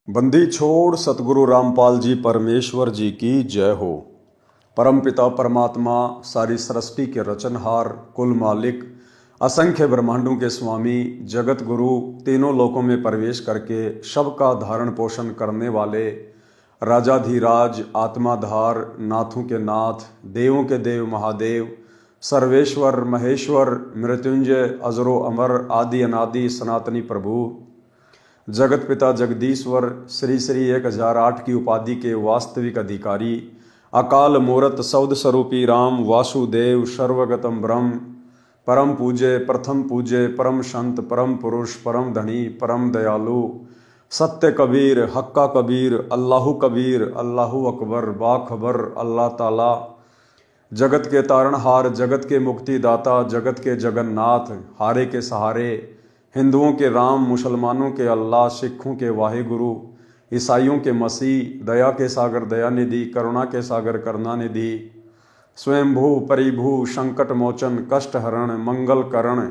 बंदी छोड़ सतगुरु रामपाल जी परमेश्वर जी की जय हो। परमपिता परमात्मा सारी सृष्टि के रचनहार, कुल मालिक, असंख्य ब्रह्मांडों के स्वामी, जगत गुरु, तीनों लोकों में प्रवेश करके सबका धारण पोषण करने वाले राजाधिराज, आत्माधार, नाथों के नाथ, देवों के देव महादेव, सर्वेश्वर महेश्वर, मृत्युंजय, अजरो अमर, आदि अनादि सनातनी प्रभु, जगत पिता जगदीश्वर, श्री श्री 1008 की उपाधि के वास्तविक अधिकारी, अकाल मूरत सौद स्वरूपी राम वासुदेव, सर्वगतम ब्रह्म, परम पूज्य, प्रथम पूज्य, परम संत, परम पुरुष, परम धनी, परम दयालु, सत्य कबीर, हक्का कबीर, अल्लाहु कबीर, अल्लाहु अकबर, बाखबर अल्लाह ताला, जगत के तारणहार, जगत के मुक्तिदाता, जगत के जगन्नाथ, हारे के सहारे, हिंदुओं के राम, मुसलमानों के अल्लाह, सिखों के वाहिगुरु, ईसाइयों के मसीह, दया के सागर दयानिधि, करुणा के सागर करुणानिधि, स्वयंभू परिभू, संकट मोचन, कष्ट हरण, मंगल करण,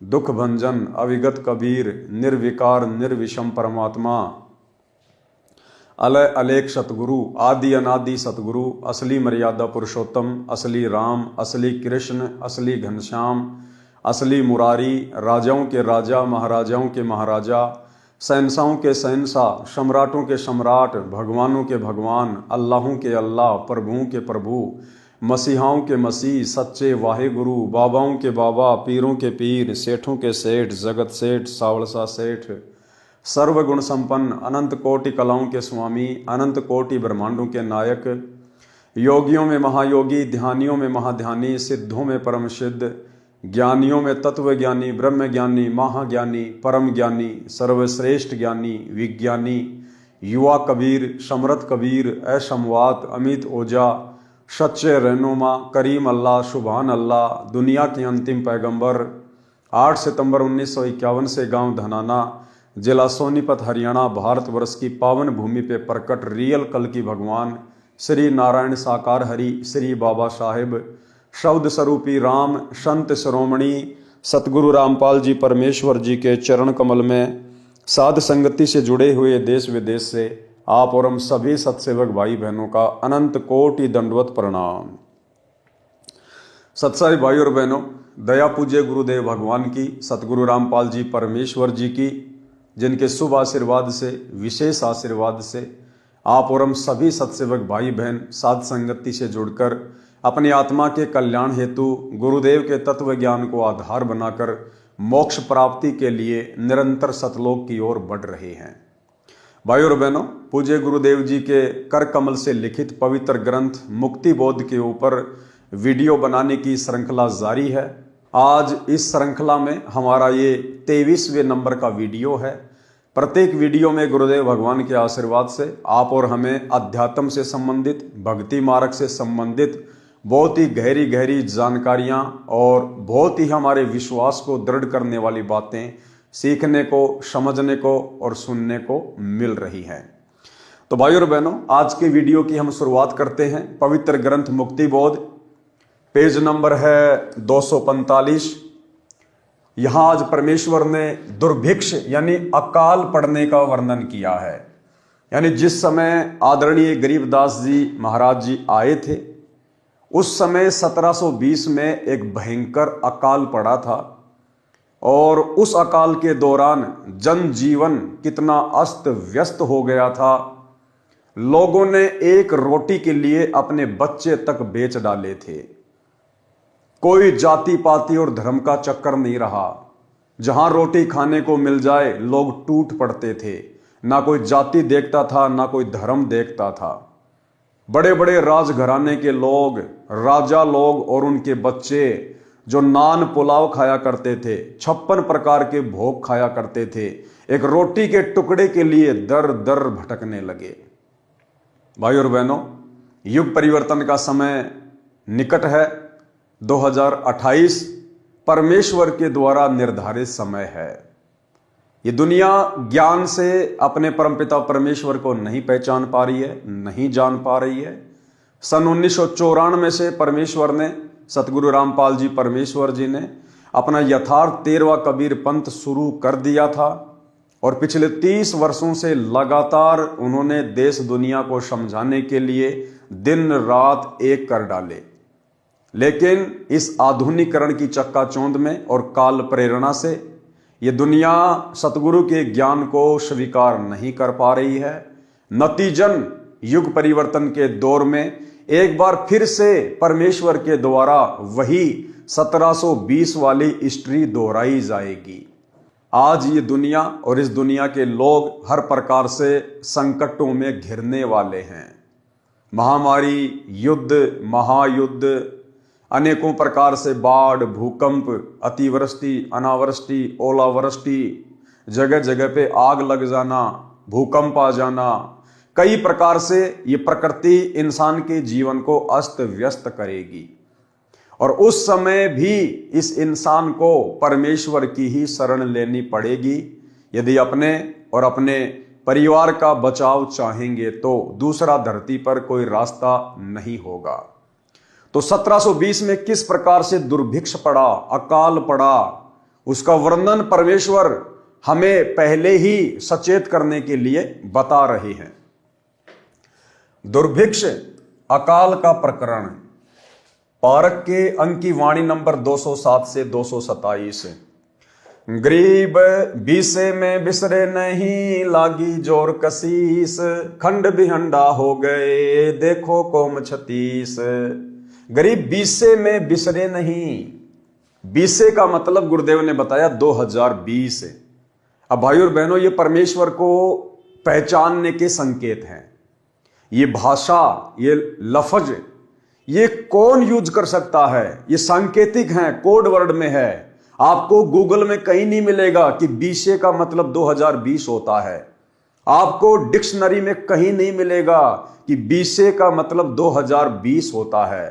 दुख भंजन, अविगत कबीर, निर्विकार निर्विषम परमात्मा, अलय अलेख सतगुरु, आदि अनादि सतगुरु, असली मर्यादा पुरुषोत्तम, असली राम, असली कृष्ण, असली घनश्याम, असली मुरारी, राजाओं के राजा, महाराजाओं के महाराजा, शहंशाहों के शहंशाह, सम्राटों के सम्राट, भगवानों के भगवान, अल्लाहों के अल्लाह, प्रभुओं के प्रभु, मसीहाओं के मसीह, सच्चे वाहिगुरु, बाबाओं के बाबा, पीरों के पीर, सेठों के सेठ, जगत सेठ, सावलसा सेठ, सर्वगुण संपन्न, अनंत कोटि कलाओं के स्वामी, अनंत कोटि ब्रह्मांडों के नायक, योगियों में महायोगी, ध्यानियों में महाध्यानी, सिद्धों में परम सिद्ध, ज्ञानियों में तत्व ज्ञानी, ब्रह्म ज्ञानी, महाज्ञानी, परम ज्ञानी, सर्वश्रेष्ठ ज्ञानी, विज्ञानी, युवा कबीर, समरथ कबीर, असमवात, अमित ओझा, सच्चे रहनुमा, करीम अल्लाह, सुभान अल्लाह, दुनिया के अंतिम पैगंबर, 8 सितंबर 1951 से गांव धनाना, जिला सोनीपत, हरियाणा, भारतवर्ष की पावन भूमि पे प्रकट रियल कल की भगवान श्री नारायण साकार हरि, श्री बाबा साहेब, शब्द स्वरूपी राम, संत शिरोमणि सतगुरु रामपाल जी परमेश्वर जी के चरण कमल में साध संगति से जुड़े हुए देश विदेश से आप और हम सभी सत्सेवक भाई बहनों का अनंत कोटि दंडवत प्रणाम। सत्साई भाई और बहनों, दया पूज्य गुरुदेव भगवान की, सतगुरु रामपाल जी परमेश्वर जी की, जिनके शुभ आशीर्वाद से, विशेष आशीर्वाद से आप और हम सभी सत्सेवक भाई बहन साध संगति से जुड़कर अपनी आत्मा के कल्याण हेतु गुरुदेव के तत्व ज्ञान को आधार बनाकर मोक्ष प्राप्ति के लिए निरंतर सतलोक की ओर बढ़ रहे हैं। भाई और बहनों, पूज्य गुरुदेव जी के कर कमल से लिखित पवित्र ग्रंथ मुक्ति बोध के ऊपर वीडियो बनाने की श्रृंखला जारी है। आज इस श्रृंखला में हमारा ये 23वें नंबर का वीडियो है। प्रत्येक वीडियो में गुरुदेव भगवान के आशीर्वाद से आप और हमें अध्यात्म से संबंधित, भक्ति मार्ग से संबंधित बहुत ही गहरी गहरी जानकारियां और बहुत ही हमारे विश्वास को दृढ़ करने वाली बातें सीखने को, समझने को और सुनने को मिल रही हैं। तो भाई और बहनों, आज के वीडियो की हम शुरुआत करते हैं। पवित्र ग्रंथ मुक्ति बोध, पेज नंबर है 245। यहां आज परमेश्वर ने दुर्भिक्ष यानी अकाल पड़ने का वर्णन किया है। यानी जिस समय आदरणीय गरीबदास जी महाराज जी आए थे, उस समय 1720 में एक भयंकर अकाल पड़ा था और उस अकाल के दौरान जनजीवन कितना अस्त व्यस्त हो गया था। लोगों ने एक रोटी के लिए अपने बच्चे तक बेच डाले थे। कोई जाति पाति और धर्म का चक्कर नहीं रहा। जहां रोटी खाने को मिल जाए लोग टूट पड़ते थे। ना कोई जाति देखता था, ना कोई धर्म देखता था। बड़े बड़े राजघराने के लोग, राजा लोग और उनके बच्चे जो नान पुलाव खाया करते थे, 56 प्रकार के भोग खाया करते थे, एक रोटी के टुकड़े के लिए दर दर भटकने लगे। भाई और बहनों, युग परिवर्तन का समय निकट है। 2028 परमेश्वर के द्वारा निर्धारित समय है। ये दुनिया ज्ञान से अपने परमपिता परमेश्वर को नहीं पहचान पा रही है, नहीं जान पा रही है। सन 1994 से परमेश्वर ने, सतगुरु रामपाल जी परमेश्वर जी ने अपना यथार्थ 13वां कबीर पंथ शुरू कर दिया था और पिछले 30 वर्षों से लगातार उन्होंने देश दुनिया को समझाने के लिए दिन रात एक कर डाले। लेकिन इस आधुनिकीकरण की चक्काचौंध में और काल प्रेरणा से ये दुनिया सतगुरु के ज्ञान को स्वीकार नहीं कर पा रही है। नतीजन युग परिवर्तन के दौर में एक बार फिर से परमेश्वर के द्वारा वही 1720 वाली हिस्ट्री दोहराई जाएगी। आज ये दुनिया और इस दुनिया के लोग हर प्रकार से संकटों में घिरने वाले हैं। महामारी, युद्ध, महायुद्ध, अनेकों प्रकार से बाढ़, भूकंप, अतिवृष्टि, अनावृष्टि, ओलावृष्टि, जगह जगह पे आग लग जाना, भूकंप आ जाना, कई प्रकार से ये प्रकृति इंसान के जीवन को अस्त व्यस्त करेगी। और उस समय भी इस इंसान को परमेश्वर की ही शरण लेनी पड़ेगी। यदि अपने और अपने परिवार का बचाव चाहेंगे तो दूसरा धरती पर कोई रास्ता नहीं होगा। तो 1720 में किस प्रकार से दुर्भिक्ष पड़ा, अकाल पड़ा, उसका वर्णन परमेश्वर हमें पहले ही सचेत करने के लिए बता रहे हैं। दुर्भिक्ष अकाल का प्रकरण पारक के अंक की वाणी नंबर 207 से 227। गरीब बीसे में बिसरे नहीं, लागी जोर कसीस, खंड बिहंडा हो गए देखो कोम 36। गरीब बीसे में बिसरे नहीं। बीसे का मतलब गुरुदेव ने बताया 2020। अब भाई और बहनों, ये परमेश्वर को पहचानने के संकेत हैं। ये भाषा, ये लफ्ज, ये कौन यूज कर सकता है? ये सांकेतिक हैं, कोड वर्ड में है। आपको गूगल में कहीं नहीं मिलेगा कि बीसे का मतलब 2020 होता है। आपको डिक्शनरी में कहीं नहीं मिलेगा कि बीसे का मतलब 2020 होता है।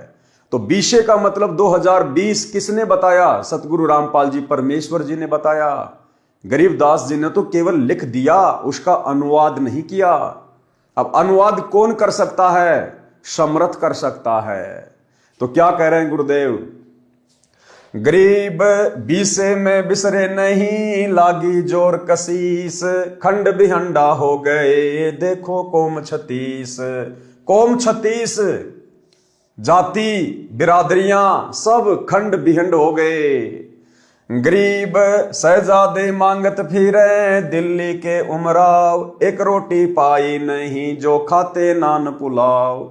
तो बीसे का मतलब 2020 किसने बताया? सतगुरु रामपाल जी परमेश्वर जी ने बताया। गरीबदास जी ने तो केवल लिख दिया, उसका अनुवाद नहीं किया। अब अनुवाद कौन कर सकता है? समर्थ कर सकता है। तो क्या कह रहे हैं गुरुदेव? गरीब बीसे में बिसरे नहीं, लागी जोर कसीस, खंड बिहंडा हो गए देखो कोम 36। कोम 36 जाति बिरादरियां सब खंड बिहंड हो गए। गरीब शहजादे मांगत फिरे दिल्ली के उमराव, एक रोटी पाई नहीं जो खाते नान पुलाव।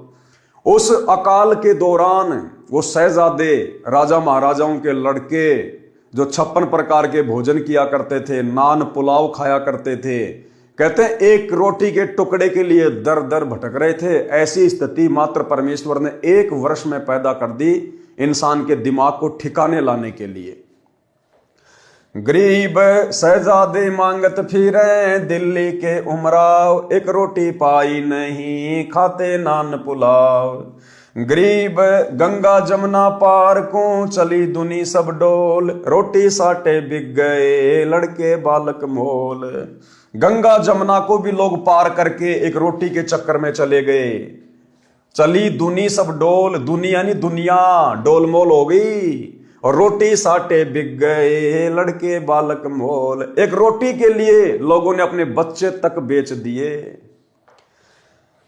उस अकाल के दौरान वो शहजादे, राजा महाराजाओं के लड़के जो 56 प्रकार के भोजन किया करते थे, नान पुलाव खाया करते थे, कहते हैं एक रोटी के टुकड़े के लिए दर दर भटक रहे थे। ऐसी स्थिति मात्र परमेश्वर ने 1 वर्ष में पैदा कर दी इंसान के दिमाग को ठिकाने लाने के लिए। गरीब शहजादे मांगत फिरे दिल्ली के उमराव, एक रोटी पाई नहीं खाते नान पुलाव। गरीब गंगा जमुना पार को चली दुनी सब डोल, रोटी साटे बिक गए लड़के बालक मोल। गंगा जमुना को भी लोग पार करके एक रोटी के चक्कर में चले गए। चली दुनी सब डोल, दुनी यानी दुनिया डोलमोल हो गई, और रोटी साटे बिक गए लड़के बालक मोल। एक रोटी के लिए लोगों ने अपने बच्चे तक बेच दिए।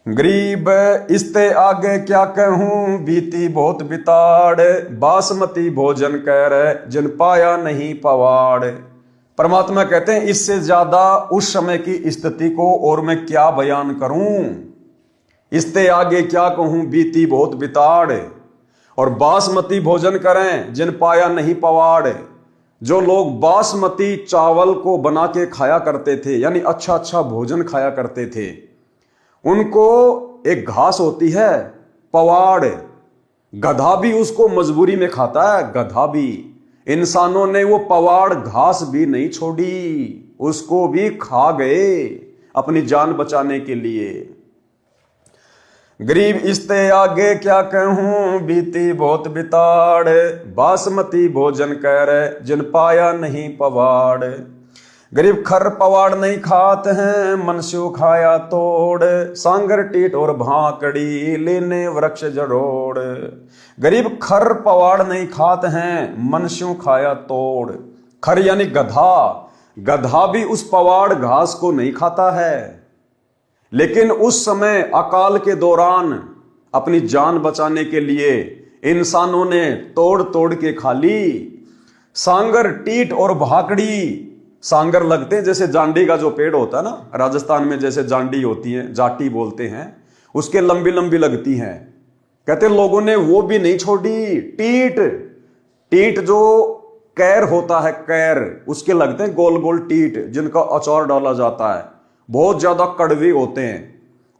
गरीब इसते आगे क्या कहूं, बीती बहुत बिताड़, बासमती भोजन कर जिन पाया नहीं पवाड़। परमात्मा कहते हैं इससे ज्यादा उस समय की स्थिति को और मैं क्या बयान करूं। इसते आगे क्या कहूं, बीती बहुत बिताड़, और बासमती भोजन करें जिन पाया नहीं पवाड़। जो लोग बासमती चावल को बना के खाया करते थे, यानी अच्छा अच्छा भोजन खाया करते थे, उनको एक घास होती है पवाड़। गधा भी उसको मजबूरी में खाता है, गधा भी। इंसानों ने वो पवाड़ घास भी नहीं छोड़ी, उसको भी खा गए अपनी जान बचाने के लिए। गरीब इसते आगे क्या कहूं, बीती बहुत बिताड़, बासमती भोजन कर जिन पाया नहीं पवाड़। गरीब खर पवाड़ नहीं खाते हैं, मनुष्य खाया तोड़, सांगर टीट और भाकड़ी लेने वृक्ष जड़ोड़। गरीब खर पवाड़ नहीं खाते हैं, मनुष्य खाया तोड़। खर यानी गधा, गधा भी उस पवाड़ घास को नहीं खाता है। लेकिन उस समय अकाल के दौरान अपनी जान बचाने के लिए इंसानों ने तोड़ तोड़ के खा ली। सांगर, टीट और भाकड़ी। सांगर लगते हैं जैसे जांडी का जो पेड़ होता है ना, राजस्थान में जैसे जांडी होती है, जाटी बोलते हैं, उसके लंबी लंबी लगती हैं। कहते लोगों ने वो भी नहीं छोड़ी। टीट, टीट जो कैर होता है, कैर, उसके लगते हैं गोल गोल टीट, जिनका अचार डाला जाता है। बहुत ज्यादा कड़वे होते हैं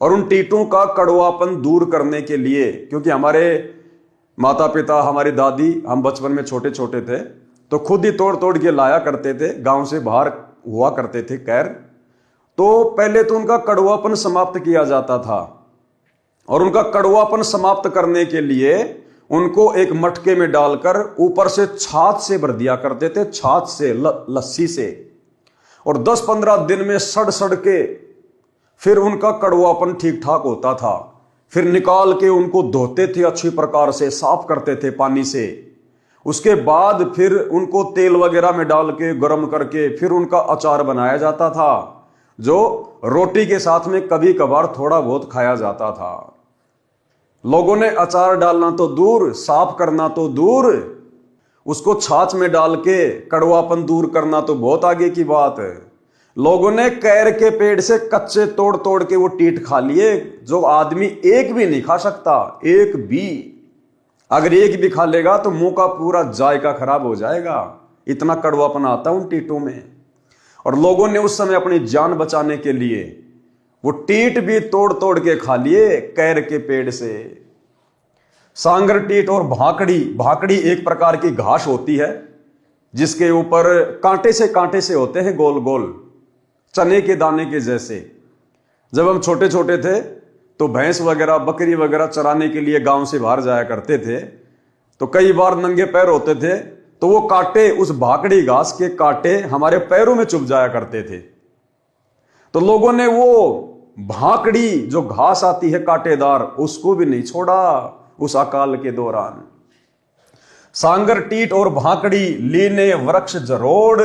और उन टीटों का कड़वापन दूर करने के लिए, क्योंकि हमारे माता पिता, हमारी दादी, हम बचपन में छोटे छोटे थे तो खुद ही तोड़ तोड़ के लाया करते थे, गांव से बाहर हुआ करते थे कैर। तो पहले तो उनका कड़वापन समाप्त किया जाता था और उनका कड़वापन समाप्त करने के लिए उनको एक मटके में डालकर ऊपर से छाछ से भर दिया करते थे, छाछ से, लस्सी से, और 10-15 दिन में सड़ सड़ के फिर उनका कड़वापन ठीक ठाक होता था। फिर निकाल के उनको धोते थे, अच्छी प्रकार से साफ करते थे पानी से। उसके बाद फिर उनको तेल वगैरह में डाल के गर्म करके फिर उनका अचार बनाया जाता था, जो रोटी के साथ में कभी कभार थोड़ा बहुत खाया जाता था। लोगों ने अचार डालना तो दूर, साफ करना तो दूर, उसको छाछ में डाल के कड़वापन दूर करना तो बहुत आगे की बात है। लोगों ने कैर के पेड़ से कच्चे तोड़ तोड़ के वो टीट खा लिए, जो आदमी एक भी नहीं खा सकता, एक भी। अगर एक भी खा लेगा तो मुंह का पूरा जायका खराब हो जाएगा, इतना कड़वापन आता है उन टीटों में। और लोगों ने उस समय अपनी जान बचाने के लिए वो टीट भी तोड़ तोड़ के खा लिए कैर के पेड़ से। सांगर, टीट और भाकड़ी। भाकड़ी एक प्रकार की घास होती है जिसके ऊपर कांटे से होते हैं, गोल गोल चने के दाने के जैसे। जब हम छोटे छोटे थे तो भैंस वगैरह, बकरी वगैरह चराने के लिए गांव से बाहर जाया करते थे, तो कई बार नंगे पैर होते थे तो वो कांटे, उस भाकड़ी घास के कांटे हमारे पैरों में चुभ जाया करते थे। तो लोगों ने वो भाकड़ी जो घास आती है कांटेदार, उसको भी नहीं छोड़ा उस अकाल के दौरान। सांगर, टीट और भाकड़ी लीने वृक्ष जरोड़।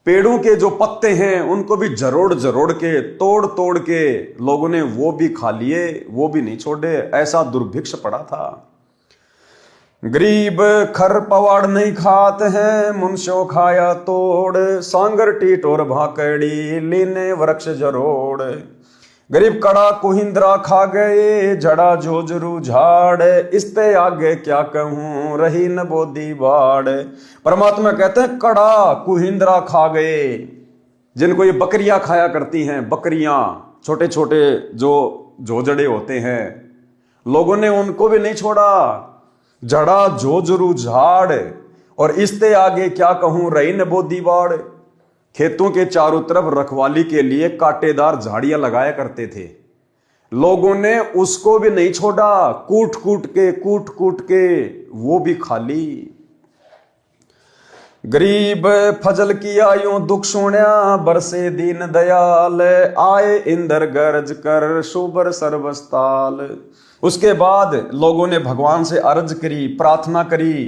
पेड़ों के जो पत्ते हैं उनको भी जरोड़ जरोड़ के, तोड़ तोड़ के लोगों ने वो भी खा लिए, वो भी नहीं छोड़े। ऐसा दुर्भिक्ष पड़ा था। गरीब खर पवाड़ नहीं खाते हैं, मुनशो खाया तोड़। सांगर, टीट और भाकड़ी लीने वृक्ष जरोड़। गरीब कड़ा कुहिंद्रा खा गए, जड़ा जोजरू झाड़। इसते आगे क्या कहूं, रही न बोदी बाड़। परमात्मा कहते हैं कड़ा कुहिंद्रा खा गए, जिनको ये बकरियां खाया करती हैं, बकरियां, छोटे छोटे जो जोजड़े होते हैं, लोगों ने उनको भी नहीं छोड़ा। जड़ा जोजरू झाड़ और इसते आगे क्या कहूं, रही न बोदी बाड़। खेतों के चारों तरफ रखवाली के लिए कांटेदार झाड़ियां लगाया करते थे, लोगों ने उसको भी नहीं छोड़ा। कूट कूट के वो भी खा ली। गरीब फजल किया यूं दुख सुण्या, बरसे दीन दयाल। आए इंदर गरज कर, शुबर सर्वस्ताल। उसके बाद लोगों ने भगवान से अर्ज करी, प्रार्थना करी।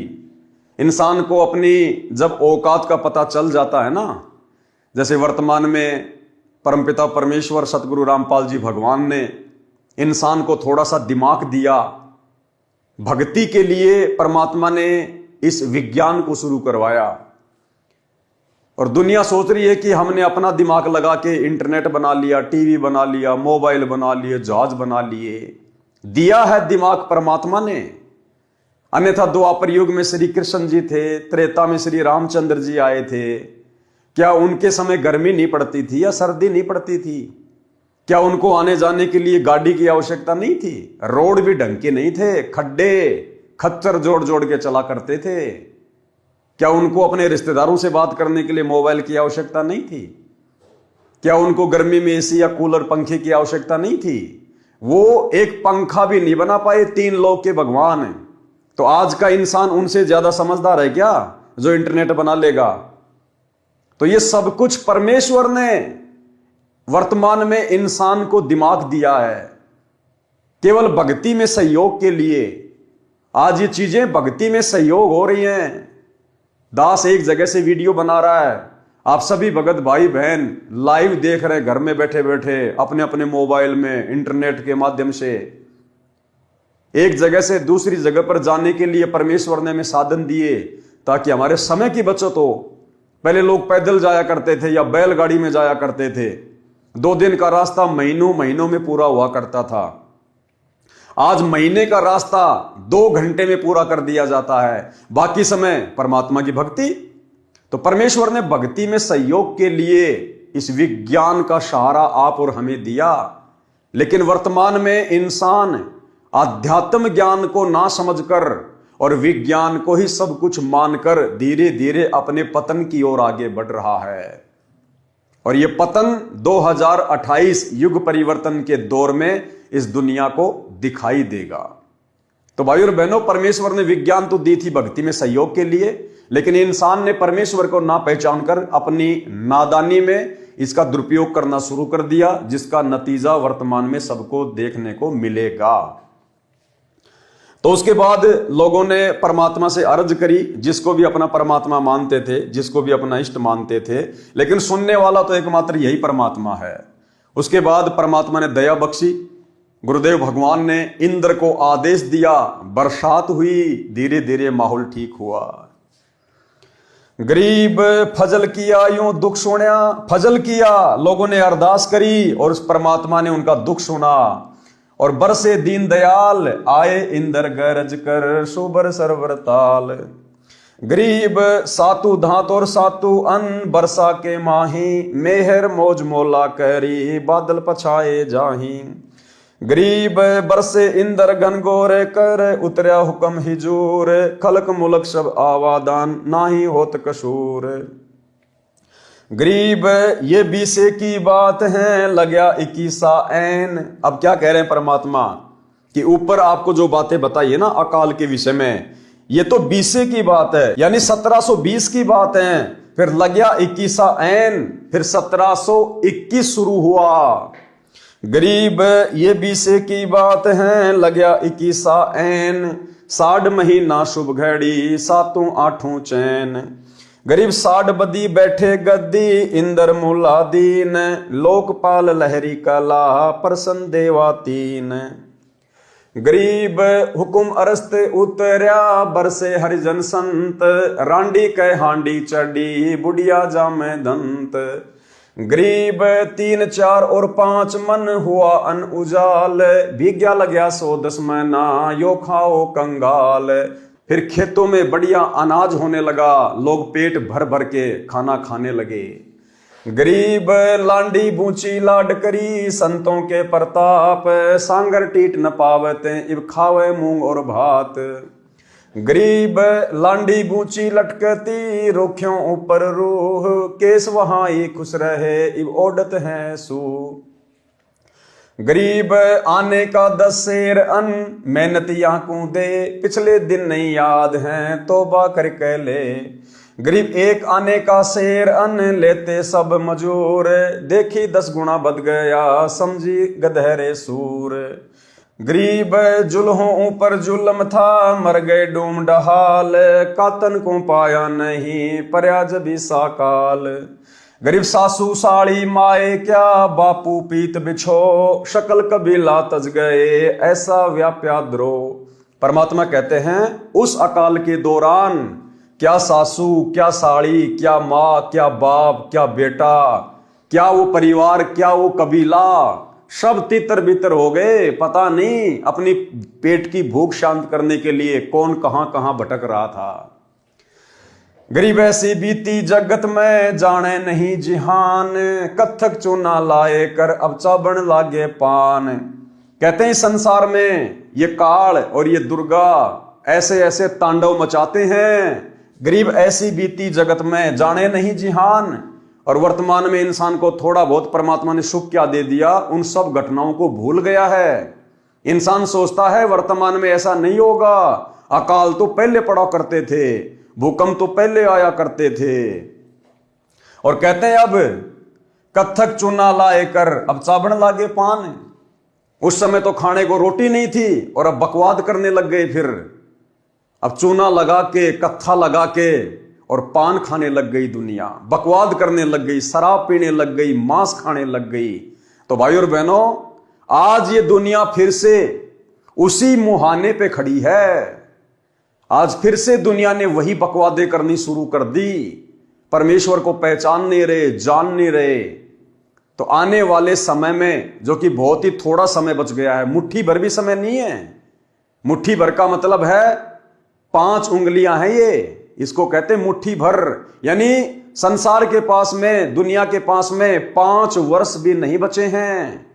इंसान को अपनी जब औकात का पता चल जाता है ना, जैसे वर्तमान में परमपिता परमेश्वर सतगुरु रामपाल जी भगवान ने इंसान को थोड़ा सा दिमाग दिया, भक्ति के लिए परमात्मा ने इस विज्ञान को शुरू करवाया। और दुनिया सोच रही है कि हमने अपना दिमाग लगा के इंटरनेट बना लिया, टीवी बना लिया, मोबाइल बना लिए, जहाज बना लिए। दिया है दिमाग परमात्मा ने। अन्यथा द्वापर युग में श्री कृष्ण जी थे, त्रेता में श्री रामचंद्र जी आए थे। क्या उनके समय गर्मी नहीं पड़ती थी या सर्दी नहीं पड़ती थी? क्या उनको आने जाने के लिए गाड़ी की आवश्यकता नहीं थी? रोड भी ढंग के नहीं थे, खड्डे खच्चर जोड़ जोड़ के चला करते थे। क्या उनको अपने रिश्तेदारों से बात करने के लिए मोबाइल की आवश्यकता नहीं थी? क्या उनको गर्मी में एसी या कूलर, पंखे की आवश्यकता नहीं थी? वो एक पंखा भी नहीं बना पाए, 3 लोक के भगवान हैं। तो आज का इंसान उनसे ज्यादा समझदार है क्या, जो इंटरनेट बना लेगा? तो ये सब कुछ परमेश्वर ने वर्तमान में इंसान को दिमाग दिया है, केवल भक्ति में सहयोग के लिए। आज ये चीजें भक्ति में सहयोग हो रही हैं। दास एक जगह से वीडियो बना रहा है, आप सभी भगत भाई बहन लाइव देख रहे घर में बैठे बैठे अपने अपने मोबाइल में इंटरनेट के माध्यम से। एक जगह से दूसरी जगह पर जाने के लिए परमेश्वर ने हमें साधन दिए ताकि हमारे समय की बचत हो। पहले लोग पैदल जाया करते थे या बैलगाड़ी में जाया करते थे। 2 दिन का रास्ता महीनों महीनों में पूरा हुआ करता था। आज महीने का रास्ता 2 घंटे में पूरा कर दिया जाता है। बाकी समय परमात्मा की भक्ति। तो परमेश्वर ने भक्ति में सहयोग के लिए इस विज्ञान का सहारा आप और हमें दिया। लेकिन वर्तमान में इंसान आध्यात्म ज्ञान को ना समझकर और विज्ञान को ही सब कुछ मानकर धीरे धीरे अपने पतन की ओर आगे बढ़ रहा है। और यह पतन 2028 युग परिवर्तन के दौर में इस दुनिया को दिखाई देगा। तो भाइयों और बहनों, परमेश्वर ने विज्ञान तो दी थी भक्ति में सहयोग के लिए, लेकिन इंसान ने परमेश्वर को ना पहचान कर अपनी नादानी में इसका दुरुपयोग करना शुरू कर दिया, जिसका नतीजा वर्तमान में सबको देखने को मिलेगा। तो उसके बाद लोगों ने परमात्मा से अर्ज करी, जिसको भी अपना परमात्मा मानते थे, जिसको भी अपना इष्ट मानते थे, लेकिन सुनने वाला तो एकमात्र यही परमात्मा है। उसके बाद परमात्मा ने दया बख्शी। गुरुदेव भगवान ने इंद्र को आदेश दिया, बरसात हुई, धीरे धीरे माहौल ठीक हुआ। गरीब फजल किया, यूं दुख सुना, फजल किया, लोगों ने अरदास करी और उस परमात्मा ने उनका दुख सुना। और बरसे दीन दयाल, आए इंद्र गरज कर, सुबर सरवर ताल। गरीब सातु धात और सातु अन्न, बरसा के माही, मेहर मौज मोला करी, बादल पछाए जाही। गरीब बरसे इंद्र घनघोर कर, उतरया हुक्म हिजूर, खलक मुलक सब आवादान, नाही होत कसूर। गरीब ये 20 की बात है, लग्या 21 ऐन। अब क्या कह रहे हैं परमात्मा कि ऊपर आपको जो बातें बताई है ना अकाल के विषय में, ये तो 20 की बात है, यानी 1720 की बात है। फिर लग्या 21 ऐन, फिर 1721 शुरू हुआ। गरीब ये 20 की बात है, लग्या 21 ऐन, 60 महीना शुभ घड़ी, 7 8 चैन। गरीब 60 बदी बैठे गद्दी, इंद्र मूला दीन, लोकपाल लहरी कला, प्रसन्न देवा तीन। गरीब हुकुम अरस्त उतरया, बरसे हरिजन संत, रांडी कह हांडी चढ़ी, बुढ़िया जामे दंत। गरीब 3 4 और 5 मन, हुआ अन उजाल, भीग्या लग्या 110 महीना, यो खाओ कंगाल। फिर खेतों में बढ़िया अनाज होने लगा, लोग पेट भर भर के खाना खाने लगे। गरीब लांडी बूची लाड करी, संतों के प्रताप, सांगर टीट न पावते, इब खावे मूंग और भात। गरीब लांडी बूची लटकती, रोखियों ऊपर रूह, केस वहां ही खुश रहे, इब ओडत है सू। गरीब आने का 10 सेर अन्न, मेहनत याकू दे, पिछले दिन नहीं याद हैं, तौबा करके ले। गरीब 1 आने का सेर अन्न, लेते सब मजूर, देखी 10 गुना बद गया, समझी गधेरे सूर। गरीब जुल्हों ऊपर जुल्म था, मर गए डूम डहाल, कातन को पाया नहीं, पर्याज भी साकाल। गरीब सासू साड़ी माए क्या, बापू पीत बिछो, शकल कबीला तज गए, ऐसा व्याप्या द्रो। परमात्मा कहते हैं उस अकाल के दौरान क्या सासू, क्या साड़ी, क्या माँ, क्या बाप, क्या बेटा, क्या वो परिवार, क्या वो कबीला, सब तितर बितर हो गए। पता नहीं अपनी पेट की भूख शांत करने के लिए कौन कहां कहां भटक रहा था। गरीब ऐसी बीती जगत में, जाने नहीं जिहान, कत्थक चूना लाए कर, अब चाबण लागे पान। कहते हैं संसार में ये काल और ये दुर्गा ऐसे ऐसे तांडव मचाते हैं। गरीब ऐसी बीती जगत में, जाने नहीं जिहान। और वर्तमान में इंसान को थोड़ा बहुत परमात्मा ने सुख क्या दे दिया, उन सब घटनाओं को भूल गया है। इंसान सोचता है वर्तमान में ऐसा नहीं होगा, अकाल तो पहले पड़ा करते थे, भूकंप तो पहले आया करते थे। और कहते हैं अब कत्थक चूना लाए कर, अब चाबण लागे पान। उस समय तो खाने को रोटी नहीं थी और अब बकवाद करने लग गए। फिर अब चूना लगा के, कत्था लगा के और पान खाने लग गई दुनिया, बकवाद करने लग गई, शराब पीने लग गई, मांस खाने लग गई। तो भाई और बहनों, आज ये दुनिया फिर से उसी मुहाने पे खड़ी है। आज फिर से दुनिया ने वही बकवादे करनी शुरू कर दी, परमेश्वर को पहचान नहीं रहे, जान नहीं रहे। तो आने वाले समय में, जो कि बहुत ही थोड़ा समय बच गया है, मुट्ठी भर भी समय नहीं है, मुट्ठी भर का मतलब है 5 उंगलियां हैं ये, इसको कहते हैं मुट्ठी भर। यानी संसार के पास में, दुनिया के पास में 5 वर्ष भी नहीं बचे हैं।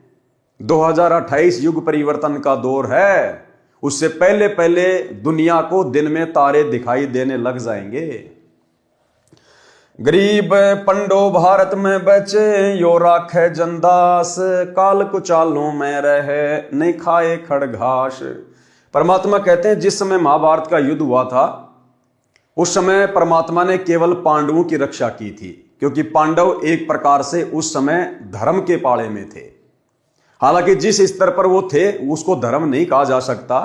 2028 युग परिवर्तन का दौर है, उससे पहले पहले दुनिया को दिन में तारे दिखाई देने लग जाएंगे। गरीब पंडो भारत में बचे, यो राखे जनदास, काल कुचालों में रहे, नहीं खाए खड़घास। परमात्मा कहते हैं जिस समय महाभारत का युद्ध हुआ था, उस समय परमात्मा ने केवल पांडवों की रक्षा की थी, क्योंकि पांडव एक प्रकार से उस समय धर्म के पाले में थे। हालांकि जिस स्तर पर वो थे उसको धर्म नहीं कहा जा सकता,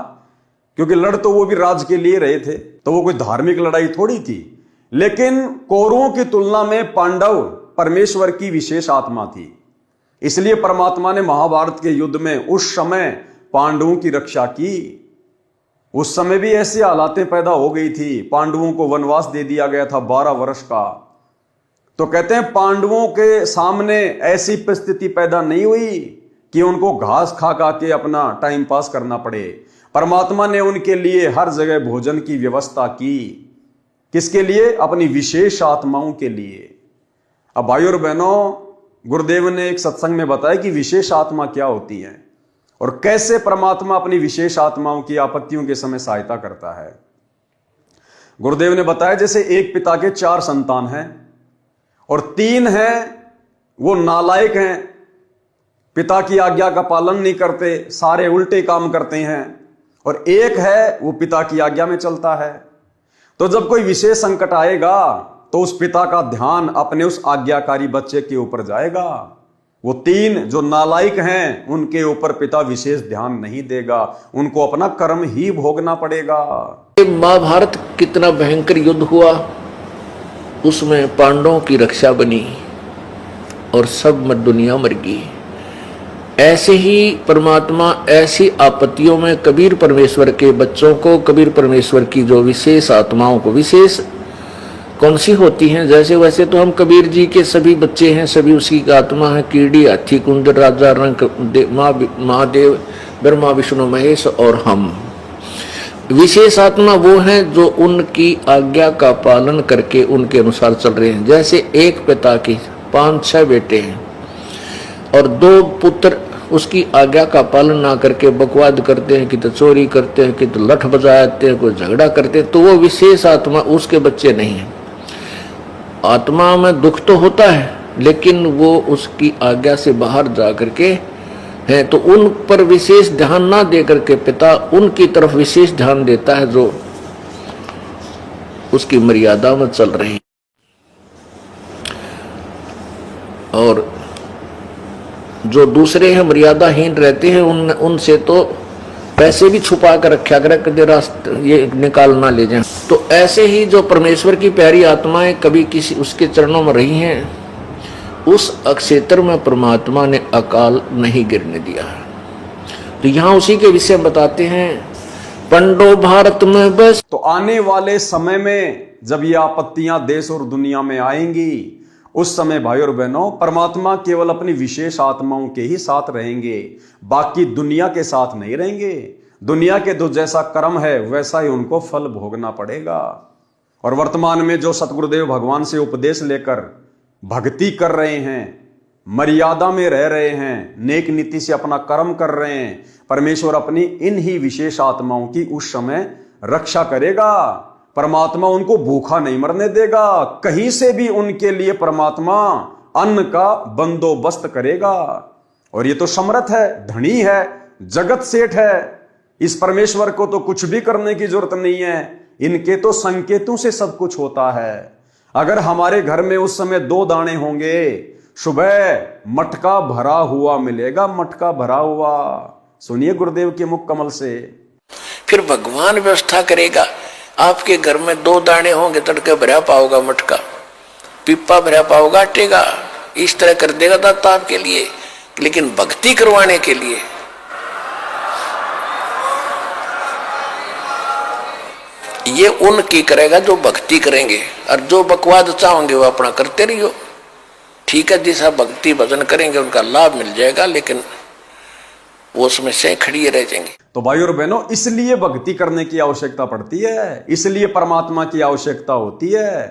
क्योंकि लड़ तो वो भी राज के लिए रहे थे, तो वो कोई धार्मिक लड़ाई थोड़ी थी। लेकिन कौरवों की तुलना में पांडव परमेश्वर की विशेष आत्मा थी, इसलिए परमात्मा ने महाभारत के युद्ध में उस समय पांडवों की रक्षा की। उस समय भी ऐसी हालातें पैदा हो गई थी, पांडवों को वनवास दे दिया गया था 12 वर्ष का। तो कहते हैं पांडवों के सामने ऐसी परिस्थिति पैदा नहीं हुई कि उनको घास खा खा के अपना टाइम पास करना पड़े। परमात्मा ने उनके लिए हर जगह भोजन की व्यवस्था की। किसके लिए? अपनी विशेष आत्माओं के लिए। अब भाई और बहनों, गुरुदेव ने एक सत्संग में बताया कि विशेष आत्मा क्या होती है और कैसे परमात्मा अपनी विशेष आत्माओं की आपत्तियों के समय सहायता करता है। गुरुदेव ने बताया जैसे एक पिता के 4 संतान हैं और 3 हैं वो नालायक हैं, पिता की आज्ञा का पालन नहीं करते, सारे उल्टे काम करते हैं, और एक है वो पिता की आज्ञा में चलता है। तो जब कोई विशेष संकट आएगा तो उस पिता का ध्यान अपने उस आज्ञाकारी बच्चे के ऊपर जाएगा। वो 3 जो नालायक हैं उनके ऊपर पिता विशेष ध्यान नहीं देगा, उनको अपना कर्म ही भोगना पड़ेगा। महाभारत कितना भयंकर युद्ध हुआ, उसमें पांडवों की रक्षा बनी और सब दुनिया मर गई। ऐसे ही परमात्मा ऐसी आपत्तियों में कबीर परमेश्वर के बच्चों को, कबीर परमेश्वर की जो विशेष आत्माओं को, विशेष कौन सी होती हैं, जैसे वैसे तो हम कबीर जी के सभी बच्चे हैं, सभी उसी की आत्मा है। कीड़ी, हाथी, कुंजर, राजा, रंग, महादेव, ब्रह्मा, विष्णु, महेश और हम। विशेष आत्मा वो हैं जो उनकी आज्ञा का पालन करके उनके अनुसार चल रहे हैं। जैसे एक पिता की 5-6 बेटे हैं और 2 पुत्र उसकी आज्ञा का पालन ना करके बकवाद करते हैं, कि तो चोरी करते हैं, कि तो लठ बजाते हैं, कोई झगड़ा करते हैं, तो वो विशेष आत्मा उसके बच्चे नहीं हैं। आत्मा में दुख तो होता है, लेकिन वो उसकी आज्ञा से बाहर जा करके है, तो उन पर विशेष ध्यान ना दे करके पिता उनकी तरफ विशेष ध्यान देता है जो उसकी मर्यादा में चल रहे हैं। और जो दूसरे हैं मर्यादाहीन रहते हैं, उनसे तो पैसे भी छुपा कर रखा कर रास्ते ये निकाल ना ले जाएं। तो ऐसे ही जो परमेश्वर की प्यारी आत्माएं कभी किसी उसके चरणों में रही हैं, उस अक्षेत्र में परमात्मा ने अकाल नहीं गिरने दिया। तो यहाँ उसी के विषय बताते हैं, पंडो भारत में बस। तो आने वाले समय में जब ये आपत्तियां देश और दुनिया में आएंगी, उस समय भाई और बहनों परमात्मा केवल अपनी विशेष आत्माओं के ही साथ रहेंगे, बाकी दुनिया के साथ नहीं रहेंगे। दुनिया के जो जैसा कर्म है वैसा ही उनको फल भोगना पड़ेगा। और वर्तमान में जो सतगुरुदेव भगवान से उपदेश लेकर भक्ति कर रहे हैं, मर्यादा में रह रहे हैं, नेक नीति से अपना कर्म कर रहे हैं, परमेश्वर अपनी इन ही विशेष आत्माओं की उस समय रक्षा करेगा। परमात्मा उनको भूखा नहीं मरने देगा, कहीं से भी उनके लिए परमात्मा अन्न का बंदोबस्त करेगा। और ये तो समर्थ है, धनी है, जगत सेठ है, इस परमेश्वर को तो कुछ भी करने की जरूरत नहीं है, इनके तो संकेतों से सब कुछ होता है। अगर हमारे घर में उस समय 2 दाने होंगे, सुबह मटका भरा हुआ मिलेगा, मटका भरा हुआ। सुनिए गुरुदेव के मुख कमल से। फिर भगवान व्यवस्था करेगा। आपके घर में 2 दाने होंगे, तड़के भरा पाओगा मटका, पिप्पा भरा पाओगा आटे का, इस तरह कर देगा दाता आपके लिए। लेकिन भक्ति करवाने के लिए ये उनकी करेगा जो भक्ति करेंगे, और जो बकवाद चाहोगे वो अपना करते रहियो। ठीक है, जैसा भक्ति भजन करेंगे उनका लाभ मिल जाएगा, लेकिन वो उसमें से खड़ी रह जाएंगे। तो भाई और बहनों, इसलिए भक्ति करने की आवश्यकता पड़ती है, इसलिए परमात्मा की आवश्यकता होती है।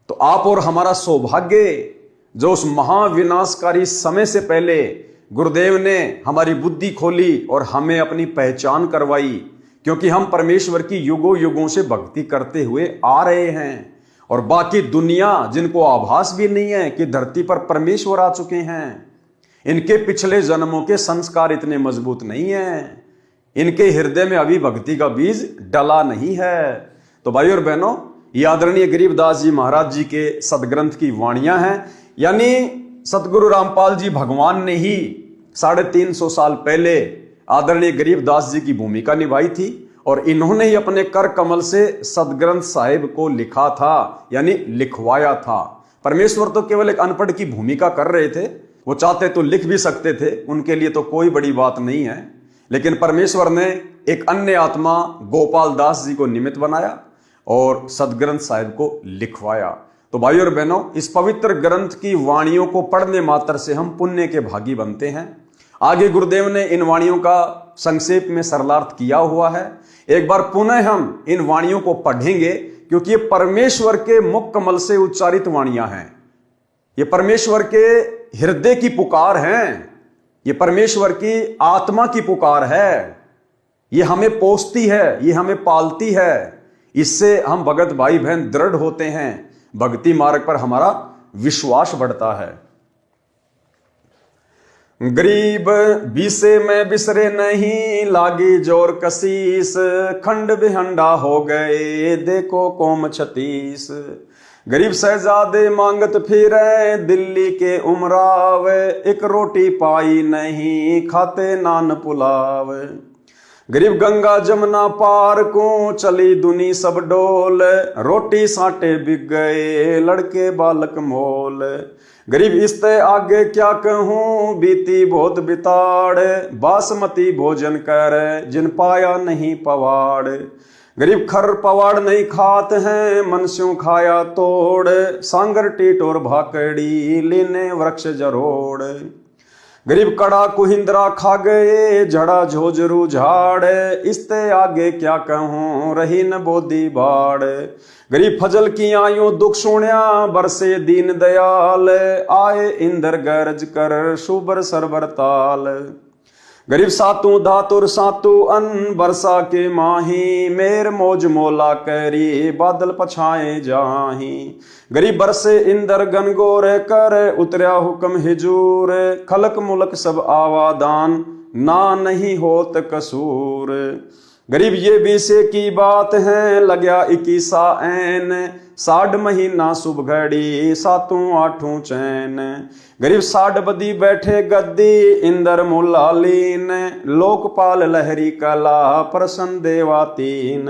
तो आप और हमारा सौभाग्य जो उस महाविनाशकारी समय से पहले गुरुदेव ने हमारी बुद्धि खोली और हमें अपनी पहचान करवाई, क्योंकि हम परमेश्वर की युगों युगों से भक्ति करते हुए आ रहे हैं। और बाकी दुनिया जिनको आभास भी नहीं है कि धरती पर परमेश्वर आ चुके हैं, इनके पिछले जन्मों के संस्कार इतने मजबूत नहीं हैं, इनके हृदय में अभी भक्ति का बीज डला नहीं है। तो भाई और बहनों, ये आदरणीय गरीबदास जी महाराज जी के सदग्रंथ की वाणियां हैं, यानी सतगुरु रामपाल जी भगवान ने ही 350 साल पहले आदरणीय गरीबदास जी की भूमिका निभाई थी, और इन्होंने ही अपने कर कमल से सदग्रंथ साहिब को लिखा था, यानी लिखवाया था। परमेश्वर तो केवल एक अनपढ़ की भूमिका कर रहे थे, वो चाहते तो लिख भी सकते थे, उनके लिए तो कोई बड़ी बात नहीं है। लेकिन परमेश्वर ने एक अन्य आत्मा गोपाल दास जी को निमित्त बनाया और सदग्रंथ साहिब को लिखवाया। तो भाई और बहनों, इस पवित्र ग्रंथ की वाणियों को पढ़ने मात्र से हम पुण्य के भागी बनते हैं। आगे गुरुदेव ने इन वाणियों का संक्षेप में सरलार्थ किया हुआ है। एक बार पुनः हम इन वाणियों को पढ़ेंगे, क्योंकि ये परमेश्वर के मुख कमल से उच्चारित वाणियां हैं, ये परमेश्वर के हृदय की पुकार हैं, ये परमेश्वर की आत्मा की पुकार है, ये हमें पोसती है, ये हमें पालती है। इससे हम भगत भाई बहन दृढ़ होते हैं, भक्ति मार्ग पर हमारा विश्वास बढ़ता है। गरीब बीसे में बिसरे नहीं, लागी जोर कसीस, खंड बिहंडा हो गए देखो कोम 36। गरीब शहजादे मांगत फिरे दिल्ली के उमराव, एक रोटी पाई नहीं खाते नान पुलाव। गरीब गंगा जमुना पार को चली दुनी सब डोल, रोटी साटे बिक गए लड़के बालक मोल। गरीब इसते आगे क्या कहूँ बीती बहुत बिताड़, बासमती भोजन कर जिन पाया नहीं पवाड़। गरीब खर पवाड़ नहीं खात हैं मनस्यों खाया तोड़, सांगर टीट और भाकड़ी लीने वृक्ष जरोड़। गरीब कड़ा कुहिंद्रा खा गए झड़ा झोझरू झाड़, इसते आगे क्या कहूँ रही न बोधी बाड़। गरीब फजल की आयु दुख सुण्या बरसे दीन दयाल, आए इंद्र गरज कर शुबर सरबर ताल। गरीब सातु धातुर सातु अन्न बरसा के माही, मेर मौज मोला करी बादल पछाए जाही। गरीब बरसे इंदर गनगोर कर उतरया हुक्म हिजूर, खलक मुलक सब आवादान ना नहीं होत कसूर। गरीब ये बीसे की बात है लग्या 21 ऐन, 60 महीना शुभ घड़ी सातों आठों चैन। गरीब 60 बदी बैठे गद्दी इंदर मुलालीन, लोकपाल लहरी कला प्रसन्न देवातीन।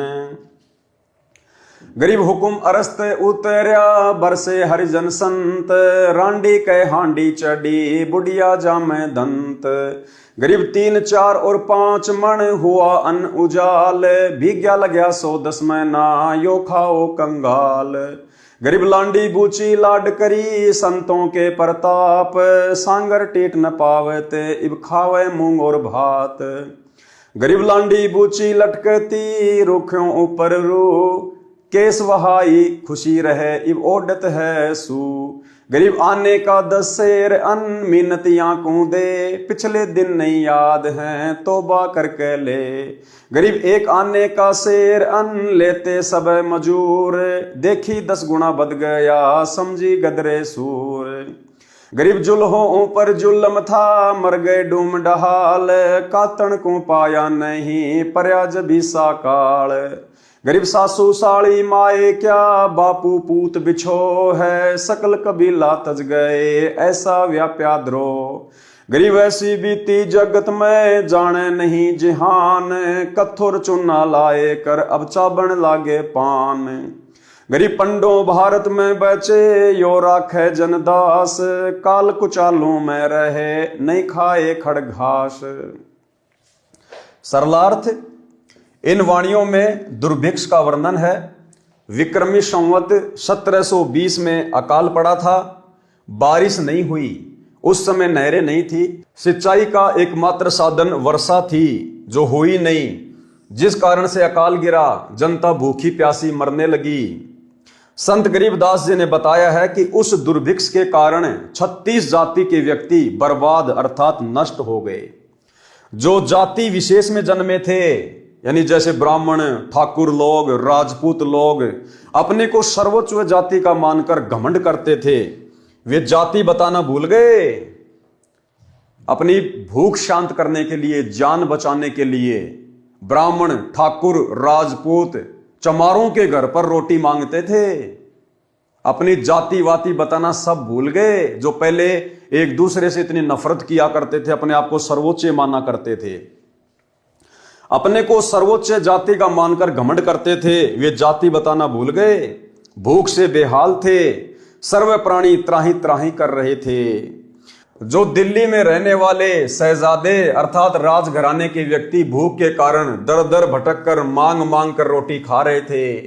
गरीब हुकुम अरस्त उतरया बरसे हरिजन संत, रांडी कै हांडी चढ़ी बुढ़िया जामे दंत। गरीब 3, 4 और 5 मण हुआ अन्न उजाल, भीग्या लग्या 110 महीना यो खाओ कंगाल। गरीब लांडी बूची लाड करी संतों के प्रताप, सांगर टेट न पावते इब खावे मूंग और भात। गरीब लांडी बूची लटकती रुखों ऊपर रू, केस वहाई खुशी रहे इब ओडत है सू। गरीब आने का 10 शेर अन्न मिन्नतियां को दे, पिछले दिन नहीं याद हैं तौबा करके ले। गरीब 1 आने का शेर अन्न लेते सब मजूर, देखी 10 गुना बद गया समझी गदरे सूर। गरीब जुल्हों पर जुल्म था मर गए डूम डहाल, कातण को पाया नहीं पर्याज भी साकाल। गरीब सासू साड़ी माए क्या बापू पूत बिछो है, सकल कबीला तज गए ऐसा व्याप्या द्रोह। गरीब ऐसी बीती जगत में जाने नहीं जिहान, कथुर चुना लाए कर अब चाबन लागे पान। गरीब पंडो भारत में बचे यो राखे जनदास, काल कुचालू में रहे नहीं खाए खड़ घास। सरलार्थ, इन वाणियों में दुर्भिक्ष का वर्णन है। विक्रमी संवत 1720 में अकाल पड़ा था, बारिश नहीं हुई, उस समय नहरें नहीं थी, सिंचाई का एकमात्र साधन वर्षा थी जो हुई नहीं, जिस कारण से अकाल गिरा, जनता भूखी प्यासी मरने लगी। संत गरीबदास जी ने बताया है कि उस दुर्भिक्ष के कारण 36 जाति के व्यक्ति बर्बाद अर्थात नष्ट हो गए। जो जाति विशेष में जन्मे थे, यानी जैसे ब्राह्मण, ठाकुर लोग, राजपूत लोग अपने को सर्वोच्च जाति का मानकर घमंड करते थे, वे जाति बताना भूल गए। अपनी भूख शांत करने के लिए, जान बचाने के लिए ब्राह्मण, ठाकुर, राजपूत चमारों के घर पर रोटी मांगते थे। अपनी जाति वाति बताना सब भूल गए। जो पहले एक दूसरे से इतनी नफरत किया करते थे, अपने आप को सर्वोच्च माना करते थे, अपने को सर्वोच्च जाति का मानकर घमंड करते थे, वे जाति बताना भूल गए। भूख से बेहाल थे, सर्व प्राणी त्राही त्राही कर रहे थे। जो दिल्ली में रहने वाले शहजादे अर्थात राजघराने के व्यक्ति भूख के कारण दर दर भटक कर मांग मांग कर रोटी खा रहे थे।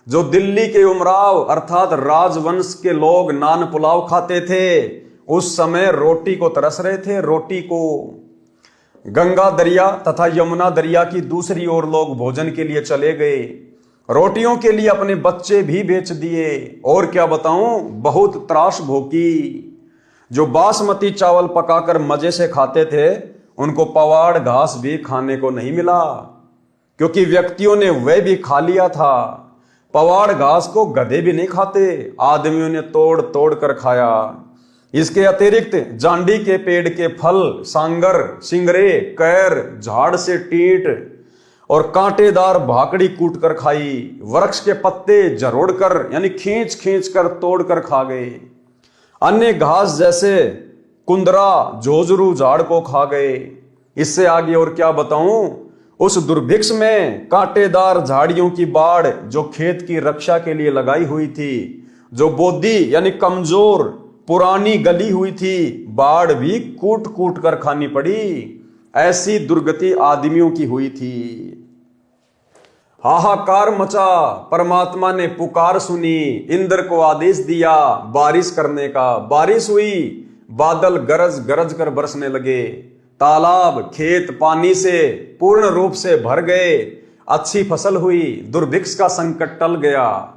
जो दिल्ली के उमराव अर्थात राजवंश के लोग नान पुलाव खाते थे, उस समय रोटी को तरस रहे थे, रोटी को। गंगा दरिया तथा यमुना दरिया की दूसरी ओर लोग भोजन के लिए चले गए, रोटियों के लिए अपने बच्चे भी बेच दिए। और क्या बताऊं, बहुत त्रास भोगी। जो बासमती चावल पकाकर मजे से खाते थे, उनको पवाड़ घास भी खाने को नहीं मिला, क्योंकि व्यक्तियों ने वह भी खा लिया था। पवाड़ घास को गधे भी नहीं खाते, आदमियों ने तोड़ तोड़ कर खाया। इसके अतिरिक्त जांडी के पेड़ के फल, सांगर, सिंगरे, कैर, झाड़ से टींट और कांटेदार भाकड़ी कूट कर खाई। वृक्ष के पत्ते जरोड़ कर यानी खींच खींच कर तोड़ कर खा गए। अन्य घास जैसे कुंदरा, जोजरू झाड़ को खा गए। इससे आगे और क्या बताऊं, उस दुर्भिक्ष में कांटेदार झाड़ियों की बाड़ जो खेत की रक्षा के लिए लगाई हुई थी, जो बोदी यानी कमजोर पुरानी गली हुई थी, बाड़ भी कूट कूट कर खानी पड़ी। ऐसी दुर्गति आदमियों की हुई थी। हाहाकार मचा, परमात्मा ने पुकार सुनी, इंद्र को आदेश दिया बारिश करने का। बारिश हुई, बादल गरज गरज कर बरसने लगे, तालाब खेत पानी से पूर्ण रूप से भर गए, अच्छी फसल हुई, दुर्भिक्ष का संकट टल गया।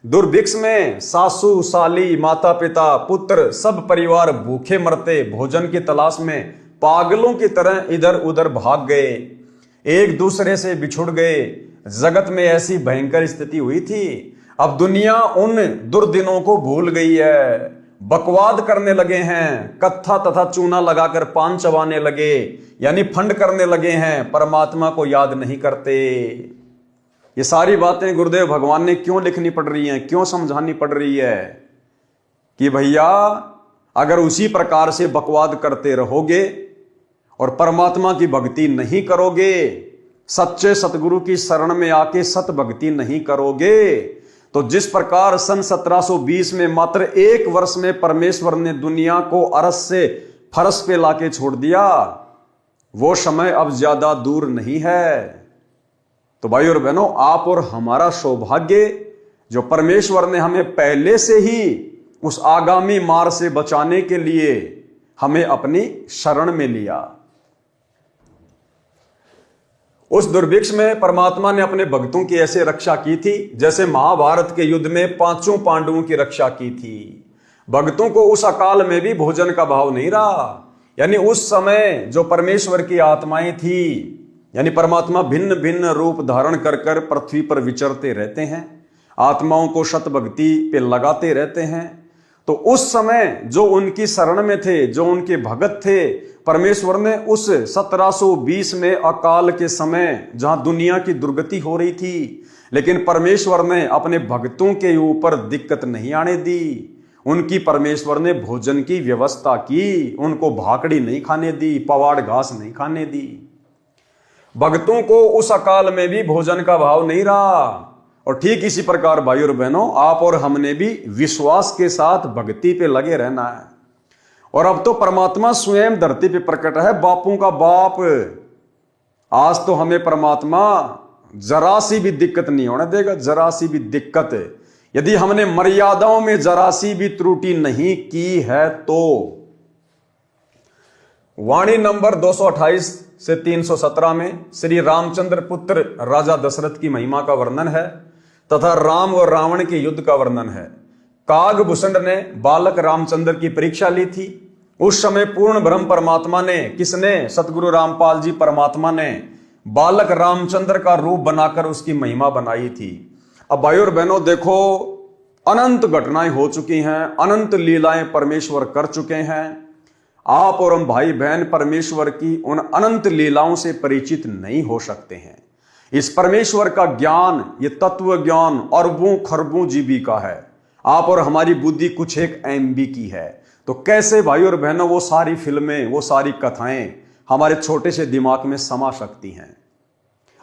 दुर्भिक्ष में सासू साली, माता पिता, पुत्र सब परिवार भूखे मरते, भोजन की तलाश में पागलों की तरह इधर उधर भाग गए, एक दूसरे से बिछुड़ गए। जगत में ऐसी भयंकर स्थिति हुई थी। अब दुनिया उन दुर्दिनों को भूल गई है, बकवाद करने लगे हैं, कत्था तथा चूना लगाकर पान चबाने लगे, यानी फंड करने लगे हैं, परमात्मा को याद नहीं करते। ये सारी बातें गुरुदेव भगवान ने क्यों लिखनी पड़ रही हैं, क्यों समझानी पड़ रही है कि भैया अगर उसी प्रकार से बकवाद करते रहोगे और परमात्मा की भक्ति नहीं करोगे, सच्चे सतगुरु की शरण में आके सत भक्ति नहीं करोगे, तो जिस प्रकार सन 1720 में मात्र 1 वर्ष में परमेश्वर ने दुनिया को अरस से फरस पे लाके छोड़ दिया, वो समय अब ज्यादा दूर नहीं है। तो भाई और बहनों, आप और हमारा सौभाग्य जो परमेश्वर ने हमें पहले से ही उस आगामी मार से बचाने के लिए हमें अपनी शरण में लिया। उस दुर्भिक्ष में परमात्मा ने अपने भक्तों की ऐसे रक्षा की थी जैसे महाभारत के युद्ध में 5 पांडवों की रक्षा की थी। भक्तों को उस अकाल में भी भोजन का भाव नहीं रहा। यानी उस समय जो परमेश्वर की आत्माएं थी, यानी परमात्मा भिन्न भिन्न रूप धारण कर कर पृथ्वी पर विचरते रहते हैं, आत्माओं को सत भक्ति पे लगाते रहते हैं। तो उस समय जो उनकी शरण में थे, जो उनके भगत थे, परमेश्वर ने उस 1720 में अकाल के समय जहां दुनिया की दुर्गति हो रही थी, लेकिन परमेश्वर ने अपने भक्तों के ऊपर दिक्कत नहीं आने दी। उनकी परमेश्वर ने भोजन की व्यवस्था की, उनको भाकड़ी नहीं खाने दी, पवाड़ घास नहीं खाने दी। भक्तों को उस अकाल में भी भोजन का भाव नहीं रहा। और ठीक इसी प्रकार भाई और बहनों, आप और हमने भी विश्वास के साथ भक्ति पे लगे रहना है। और अब तो परमात्मा स्वयं धरती पे प्रकट है, बापों का बाप। आज तो हमें परमात्मा जरा सी भी दिक्कत नहीं होने देगा, जरा सी भी दिक्कत। यदि हमने मर्यादाओं में जरा सी भी त्रुटि नहीं की है तो। वाणी नंबर 228 से 317 में श्री रामचंद्र पुत्र राजा दशरथ की महिमा का वर्णन है तथा राम और रावण के युद्ध का वर्णन है। कागभूषण ने बालक रामचंद्र की परीक्षा ली थी। उस समय पूर्ण ब्रह्म परमात्मा ने, किसने? सतगुरु रामपाल जी परमात्मा ने बालक रामचंद्र का रूप बनाकर उसकी महिमा बनाई थी। अब भाई और बहनों देखो, अनंत घटनाएं हो चुकी हैं, अनंत लीलाएं परमेश्वर कर चुके हैं। आप और हम भाई बहन परमेश्वर की उन अनंत लीलाओं से परिचित नहीं हो सकते हैं। इस परमेश्वर का ज्ञान, ये तत्व ज्ञान अरबों खरबों जीबी का है। आप और हमारी बुद्धि कुछ एक MB की है। तो कैसे भाई और बहनों वो सारी फिल्में, वो सारी कथाएं हमारे छोटे से दिमाग में समा सकती हैं।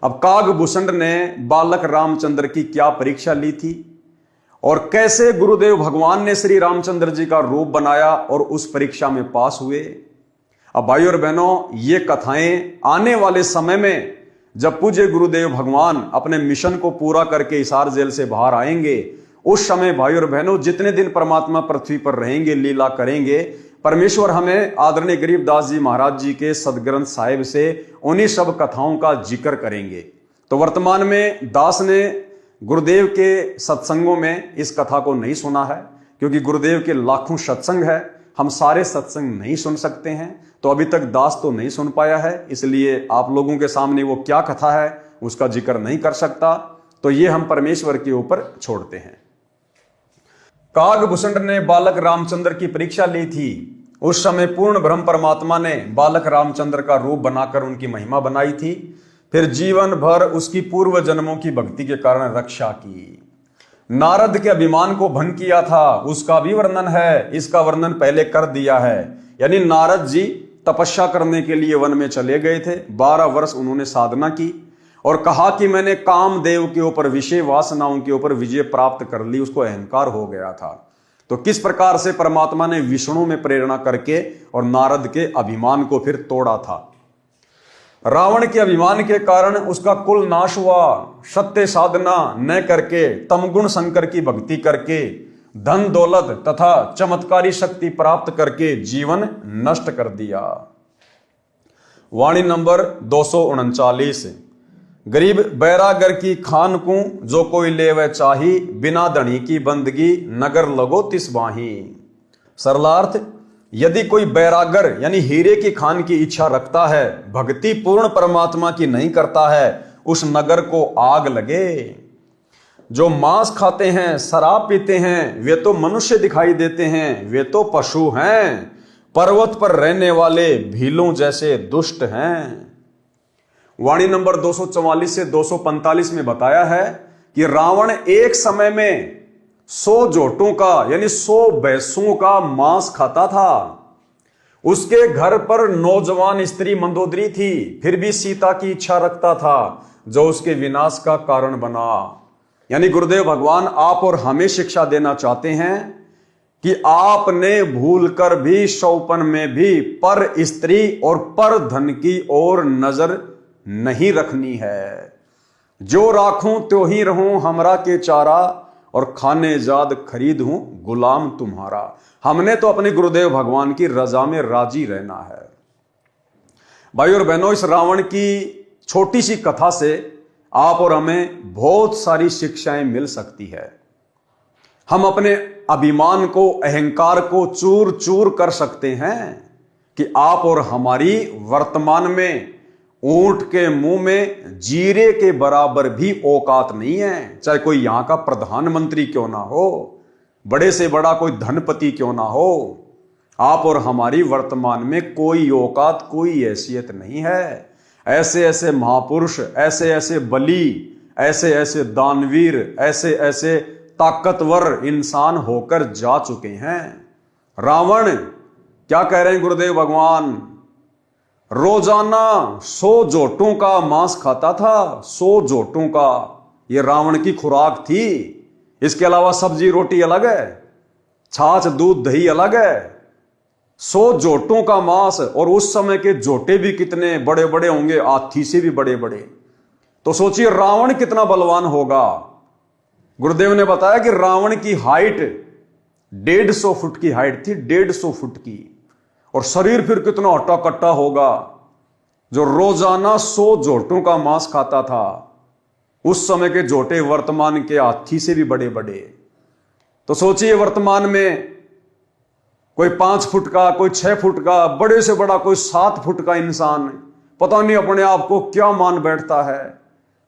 अब कागभूषण ने बालक रामचंद्र की क्या परीक्षा ली थी और कैसे गुरुदेव भगवान ने श्री रामचंद्र जी का रूप बनाया और उस परीक्षा में पास हुए। अब भाई और बहनों, ये कथाएं आने वाले समय में जब पूज्य गुरुदेव भगवान अपने मिशन को पूरा करके हिसार जेल से बाहर आएंगे, उस समय भाई और बहनों जितने दिन परमात्मा पृथ्वी पर रहेंगे, लीला करेंगे, परमेश्वर हमें आदरणीय गरीबदास जी महाराज जी के सदग्रंथ साहिब से उन्हीं सब कथाओं का जिक्र करेंगे। तो वर्तमान में दास ने गुरुदेव के सत्संगों में इस कथा को नहीं सुना है, क्योंकि गुरुदेव के लाखों सत्संग है, हम सारे सत्संग नहीं सुन सकते हैं। तो अभी तक दास तो नहीं सुन पाया है, इसलिए आप लोगों के सामने वो क्या कथा है उसका जिक्र नहीं कर सकता। तो ये हम परमेश्वर के ऊपर छोड़ते हैं। कागभूषण ने बालक रामचंद्र की परीक्षा ली थी। उस समय पूर्ण ब्रह्म परमात्मा ने बालक रामचंद्र का रूप बनाकर उनकी महिमा बनाई थी। फिर जीवन भर उसकी पूर्व जन्मों की भक्ति के कारण रक्षा की। नारद के अभिमान को भंग किया था, उसका भी वर्णन है। इसका वर्णन पहले कर दिया है। यानी नारद जी तपस्या करने के लिए वन में चले गए थे। 12 वर्ष उन्होंने साधना की और कहा कि मैंने कामदेव के ऊपर, विषय वासनाओं के ऊपर विजय प्राप्त कर ली। उसको अहंकार हो गया था। तो किस प्रकार से परमात्मा ने विष्णु में प्रेरणा करके और नारद के अभिमान को फिर तोड़ा था। रावण के अभिमान के कारण उसका कुल नाश हुआ। सत्य साधना न करके, तमगुण शंकर की भक्ति करके, धन दौलत तथा चमत्कारी शक्ति प्राप्त करके जीवन नष्ट कर दिया। वाणी नंबर 239। गरीब बैरागर की खान को जो कोई लेवे चाही, बिना धनी की बंदगी नगर लगो तिस बाही। सरलार्थ, यदि कोई बैरागर यानी हीरे की खान की इच्छा रखता है, भक्ति पूर्ण परमात्मा की नहीं करता है, उस नगर को आग लगे। जो मांस खाते हैं, शराब पीते हैं, वे तो मनुष्य दिखाई देते हैं, वे तो पशु हैं। पर्वत पर रहने वाले भीलों जैसे दुष्ट हैं। वाणी नंबर 244 से 245 में बताया है कि रावण एक समय में 100 जोटों का यानी 100 भैंसों का मांस खाता था। उसके घर पर नौजवान स्त्री मंदोदरी थी, फिर भी सीता की इच्छा रखता था, जो उसके विनाश का कारण बना। यानी गुरुदेव भगवान आप और हमें शिक्षा देना चाहते हैं कि आपने भूलकर भी शौपन में भी पर स्त्री और पर धन की ओर नजर नहीं रखनी है। जो राखूं त्यो ही रहूं हमरा के चारा, और खाने जाद खरीद हूं गुलाम तुम्हारा। हमने तो अपने गुरुदेव भगवान की रजा में राजी रहना है। भाई और बहनों, इस रावण की छोटी सी कथा से आप और हमें बहुत सारी शिक्षाएं मिल सकती है। हम अपने अभिमान को, अहंकार को चूर चूर कर सकते हैं कि आप और हमारी वर्तमान में ऊंट के मुंह में जीरे के बराबर भी औकात नहीं है। चाहे कोई यहां का प्रधानमंत्री क्यों ना हो, बड़े से बड़ा कोई धनपति क्यों ना हो, आप और हमारी वर्तमान में कोई औकात, कोई हैसियत नहीं है। ऐसे ऐसे महापुरुष, ऐसे ऐसे बली, ऐसे ऐसे दानवीर, ऐसे ऐसे ताकतवर इंसान होकर जा चुके हैं। रावण क्या कह रहे हैं गुरुदेव भगवान? रोजाना 100 जोटों का मांस खाता था, 100 जोटों का। यह रावण की खुराक थी। इसके अलावा सब्जी रोटी अलग है, छाछ दूध दही अलग है। 100 जोटों का मांस, और उस समय के जोटे भी कितने बड़े बड़े होंगे, हाथी से भी बड़े बड़े। तो सोचिए रावण कितना बलवान होगा। गुरुदेव ने बताया कि रावण की हाइट 150 फुट की हाइट थी, 150 फुट की। और शरीर फिर कितना हट्टा कट्टा होगा, जो रोजाना 100 जोटों का मांस खाता था। उस समय के जोटे वर्तमान के हाथी से भी बड़े बड़े। तो सोचिए वर्तमान में कोई 5 फुट का, कोई 6 फुट का, बड़े से बड़ा कोई 7 फुट का इंसान, पता नहीं अपने आप को क्या मान बैठता है।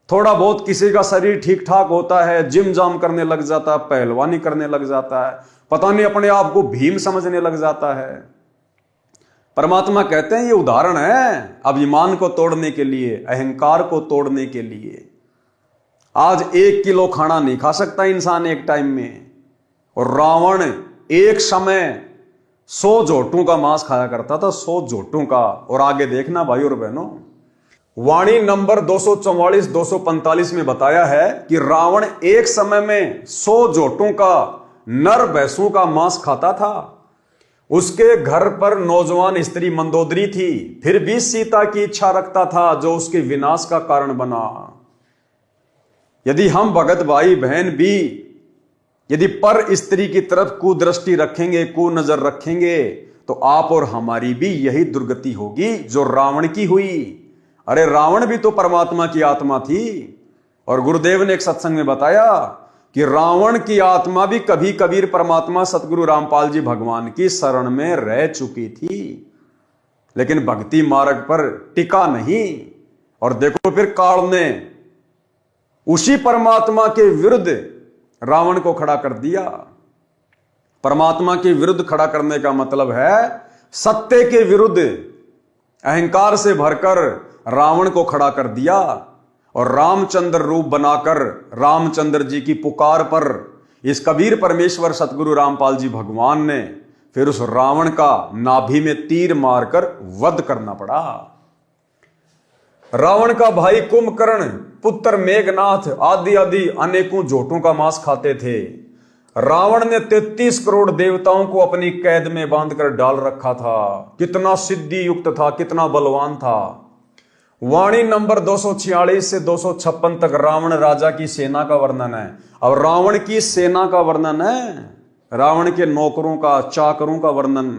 थोड़ा बहुत किसी का शरीर ठीक ठाक होता है, जिम जाम करने लग जाता है, पहलवानी करने लग जाता है, पता नहीं अपने आप को भीम समझने लग जाता है। परमात्मा कहते हैं ये उदाहरण है अभिमान को तोड़ने के लिए, अहंकार को तोड़ने के लिए। आज 1 किलो खाना नहीं खा सकता इंसान एक टाइम में, और रावण एक समय 100 जोटों का मांस खाया करता था, 100 जोटों का। और आगे देखना भाई और बहनों, वाणी नंबर 244-245 में बताया है कि रावण एक समय में 100 जोटों का नर भैंसों का मांस खाता था। उसके घर पर नौजवान स्त्री मंदोदरी थी, फिर भी सीता की इच्छा रखता था, जो उसके विनाश का कारण बना। यदि हम भगत भाई बहन भी यदि पर स्त्री की तरफ कुदृष्टि रखेंगे, कुनजर रखेंगे, तो आप और हमारी भी यही दुर्गति होगी जो रावण की हुई। अरे रावण भी तो परमात्मा की आत्मा थी, और गुरुदेव ने एक सत्संग में बताया कि रावण की आत्मा भी कभी कबीर परमात्मा सतगुरु रामपाल जी भगवान की शरण में रह चुकी थी, लेकिन भक्ति मार्ग पर टिका नहीं। और देखो फिर काल ने उसी परमात्मा के विरुद्ध रावण को खड़ा कर दिया। परमात्मा के विरुद्ध खड़ा करने का मतलब है सत्य के विरुद्ध अहंकार से भरकर रावण को खड़ा कर दिया। और रामचंद्र रूप बनाकर रामचंद्र जी की पुकार पर इस कबीर परमेश्वर सतगुरु रामपाल जी भगवान ने फिर उस रावण का नाभि में तीर मारकर वध करना पड़ा। रावण का भाई कुंभकर्ण, पुत्र मेघनाथ आदि आदि अनेकों जोटों का मांस खाते थे। रावण ने 33 करोड़ देवताओं को अपनी कैद में बांधकर डाल रखा था। कितना सिद्धि युक्त था, कितना बलवान था। वाणी नंबर 246 से 256 तक रावण राजा की सेना का वर्णन है। अब रावण की सेना का वर्णन है, रावण के नौकरों का, चाकरों का वर्णन।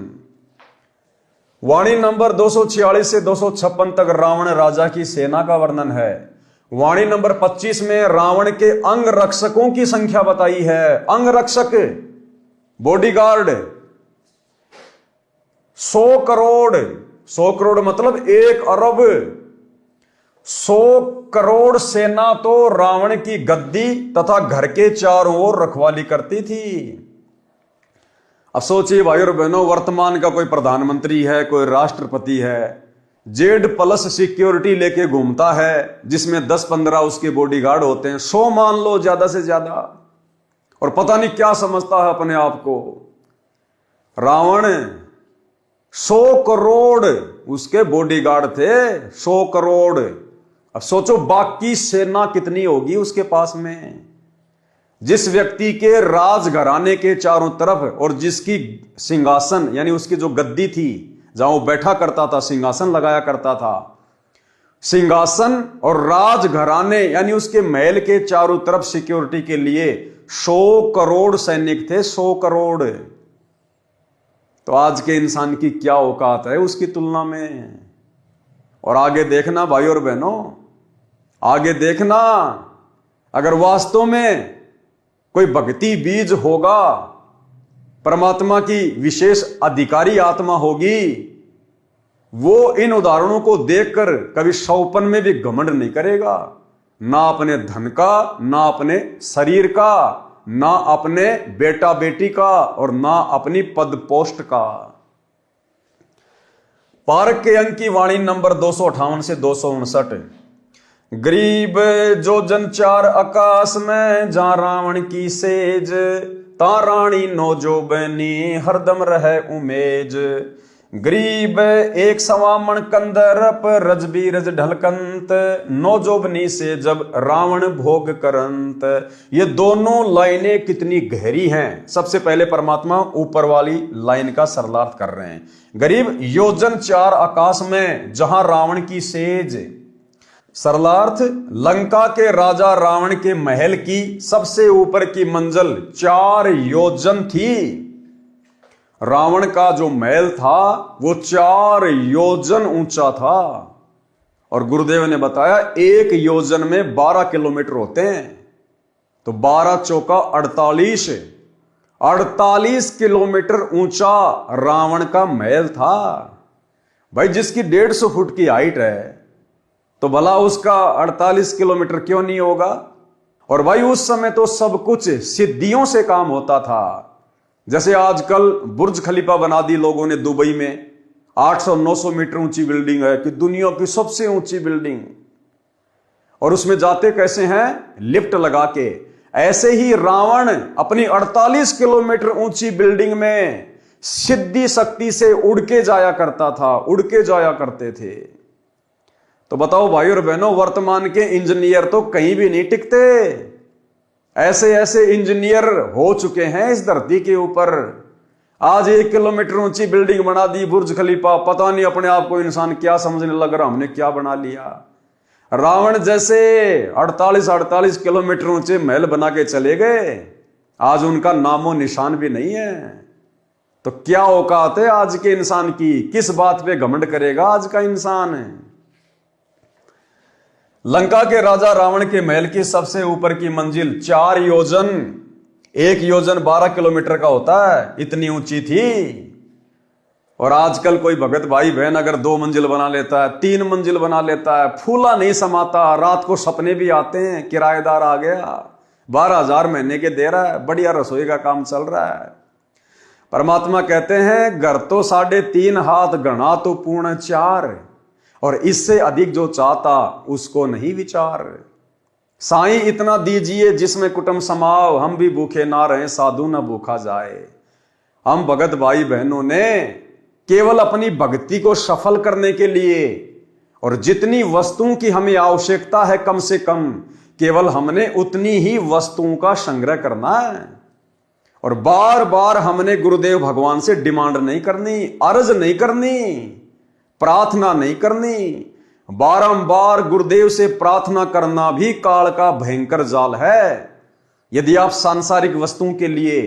वाणी नंबर 246 से 256 तक रावण राजा की सेना का वर्णन है। वाणी नंबर 25 में रावण के अंग रक्षकों की संख्या बताई है। अंग रक्षक, बॉडीगार्ड 100 करोड़, 100 करोड़ मतलब 1 अरब। 100 करोड़ सेना तो रावण की गद्दी तथा घर के चारों ओर रखवाली करती थी। अब सोचिए भाई और बहनों, वर्तमान का कोई प्रधानमंत्री है, कोई राष्ट्रपति है, Z+ सिक्योरिटी लेके घूमता है, जिसमें 10-15 उसके बॉडीगार्ड होते हैं, 100 मान लो ज्यादा से ज्यादा, और पता नहीं क्या समझता है अपने आप को। रावण 100 करोड़ उसके बॉडीगार्ड थे, 100 करोड़। अब सोचो बाकी सेना कितनी होगी उसके पास में। जिस व्यक्ति के राजघराने के चारों तरफ और जिसकी सिंहासन यानी उसकी जो गद्दी थी जहां वो बैठा करता था, सिंहासन लगाया करता था, सिंहासन और राजघराने यानी उसके महल के चारों तरफ सिक्योरिटी के लिए 100 करोड़ सैनिक थे, 100 करोड़। तो आज के इंसान की क्या औकात है उसकी तुलना में। और आगे देखना भाई और बहनों, आगे देखना, अगर वास्तव में कोई भक्ति बीज होगा, परमात्मा की विशेष अधिकारी आत्मा होगी, वो इन उदाहरणों को देखकर कभी शौपन में भी घमंड नहीं करेगा, ना अपने धन का, ना अपने शरीर का, ना अपने बेटा बेटी का, और ना अपनी पद पोस्ट का। पारक के अंक की वाणी नंबर 258 से 259। गरीब जो जन चार आकाश में, जहां रावण की सेज, ता रानी नौजो बनी हरदम रहे उमेज। गरीब एक सवामण कंदरप, रज बीरज ढलकंत, नौजोबनी से जब रावण भोग करंत। ये दोनों लाइनें कितनी गहरी हैं। सबसे पहले परमात्मा ऊपर वाली लाइन का सरलार्थ कर रहे हैं। गरीब योजन चार आकाश में, जहां रावण की सेज। सरलार्थ, लंका के राजा रावण के महल की सबसे ऊपर की मंजिल 4 योजन थी। रावण का जो महल था वो 4 योजन ऊंचा था। और गुरुदेव ने बताया 1 योजन में 12 किलोमीटर होते हैं, तो 12 चौका 48, 48 किलोमीटर ऊंचा रावण का महल था। भाई जिसकी 150 फुट की हाइट है तो भला उसका 48 किलोमीटर क्यों नहीं होगा। और भाई उस समय तो सब कुछ सिद्धियों से काम होता था। जैसे आजकल बुर्ज खलीफा बना दी लोगों ने दुबई में, 800-900 मीटर ऊंची बिल्डिंग है कि दुनिया की सबसे ऊंची बिल्डिंग। और उसमें जाते कैसे हैं? लिफ्ट लगा के। ऐसे ही रावण अपनी 48 किलोमीटर ऊंची बिल्डिंग में सिद्धि शक्ति से उड़ के जाया करता था, उड़ के जाया करते थे। तो बताओ भाई और बहनों, वर्तमान के इंजीनियर तो कहीं भी नहीं टिकते। ऐसे ऐसे इंजीनियर हो चुके हैं इस धरती के ऊपर। आज 1 किलोमीटर ऊंची बिल्डिंग बना दी, बुर्ज खलीफा। पता नहीं अपने आप को इंसान क्या समझने लग रहा, हमने क्या बना लिया। रावण जैसे 48 किलोमीटर ऊंचे महल बना के चले गए, आज उनका नामो निशान भी नहीं है। तो क्या औकात है आज के इंसान की? किस बात पे घमंड करेगा आज का इंसान? लंका के राजा रावण के महल की सबसे ऊपर की मंजिल 4 योजन, 1 योजन 12 किलोमीटर का होता है, इतनी ऊंची थी। और आजकल कोई भगत भाई बहन अगर 2 मंजिल बना लेता है, 3 मंजिल बना लेता है, फूला नहीं समाता, रात को सपने भी आते हैं किराएदार आ गया, 12,000 महीने के दे रहा है, बढ़िया रसोई का काम चल रहा है। परमात्मा कहते हैं घर तो 3.5 हाथ, गणा तो पूर्ण 4, और इससे अधिक जो चाहता उसको नहीं विचार। साईं इतना दीजिए जिसमें कुटुंब समाओ, हम भी भूखे ना रहे साधु ना भूखा जाए। हम भगत भाई बहनों ने केवल अपनी भक्ति को सफल करने के लिए, और जितनी वस्तुओं की हमें आवश्यकता है कम से कम, केवल हमने उतनी ही वस्तुओं का संग्रह करना है। और बार बार हमने गुरुदेव भगवान से डिमांड नहीं करनी, अर्ज नहीं करनी, प्रार्थना नहीं करनी। बारंबार गुरुदेव से प्रार्थना करना भी काल का भयंकर जाल है। यदि आप सांसारिक वस्तुओं के लिए,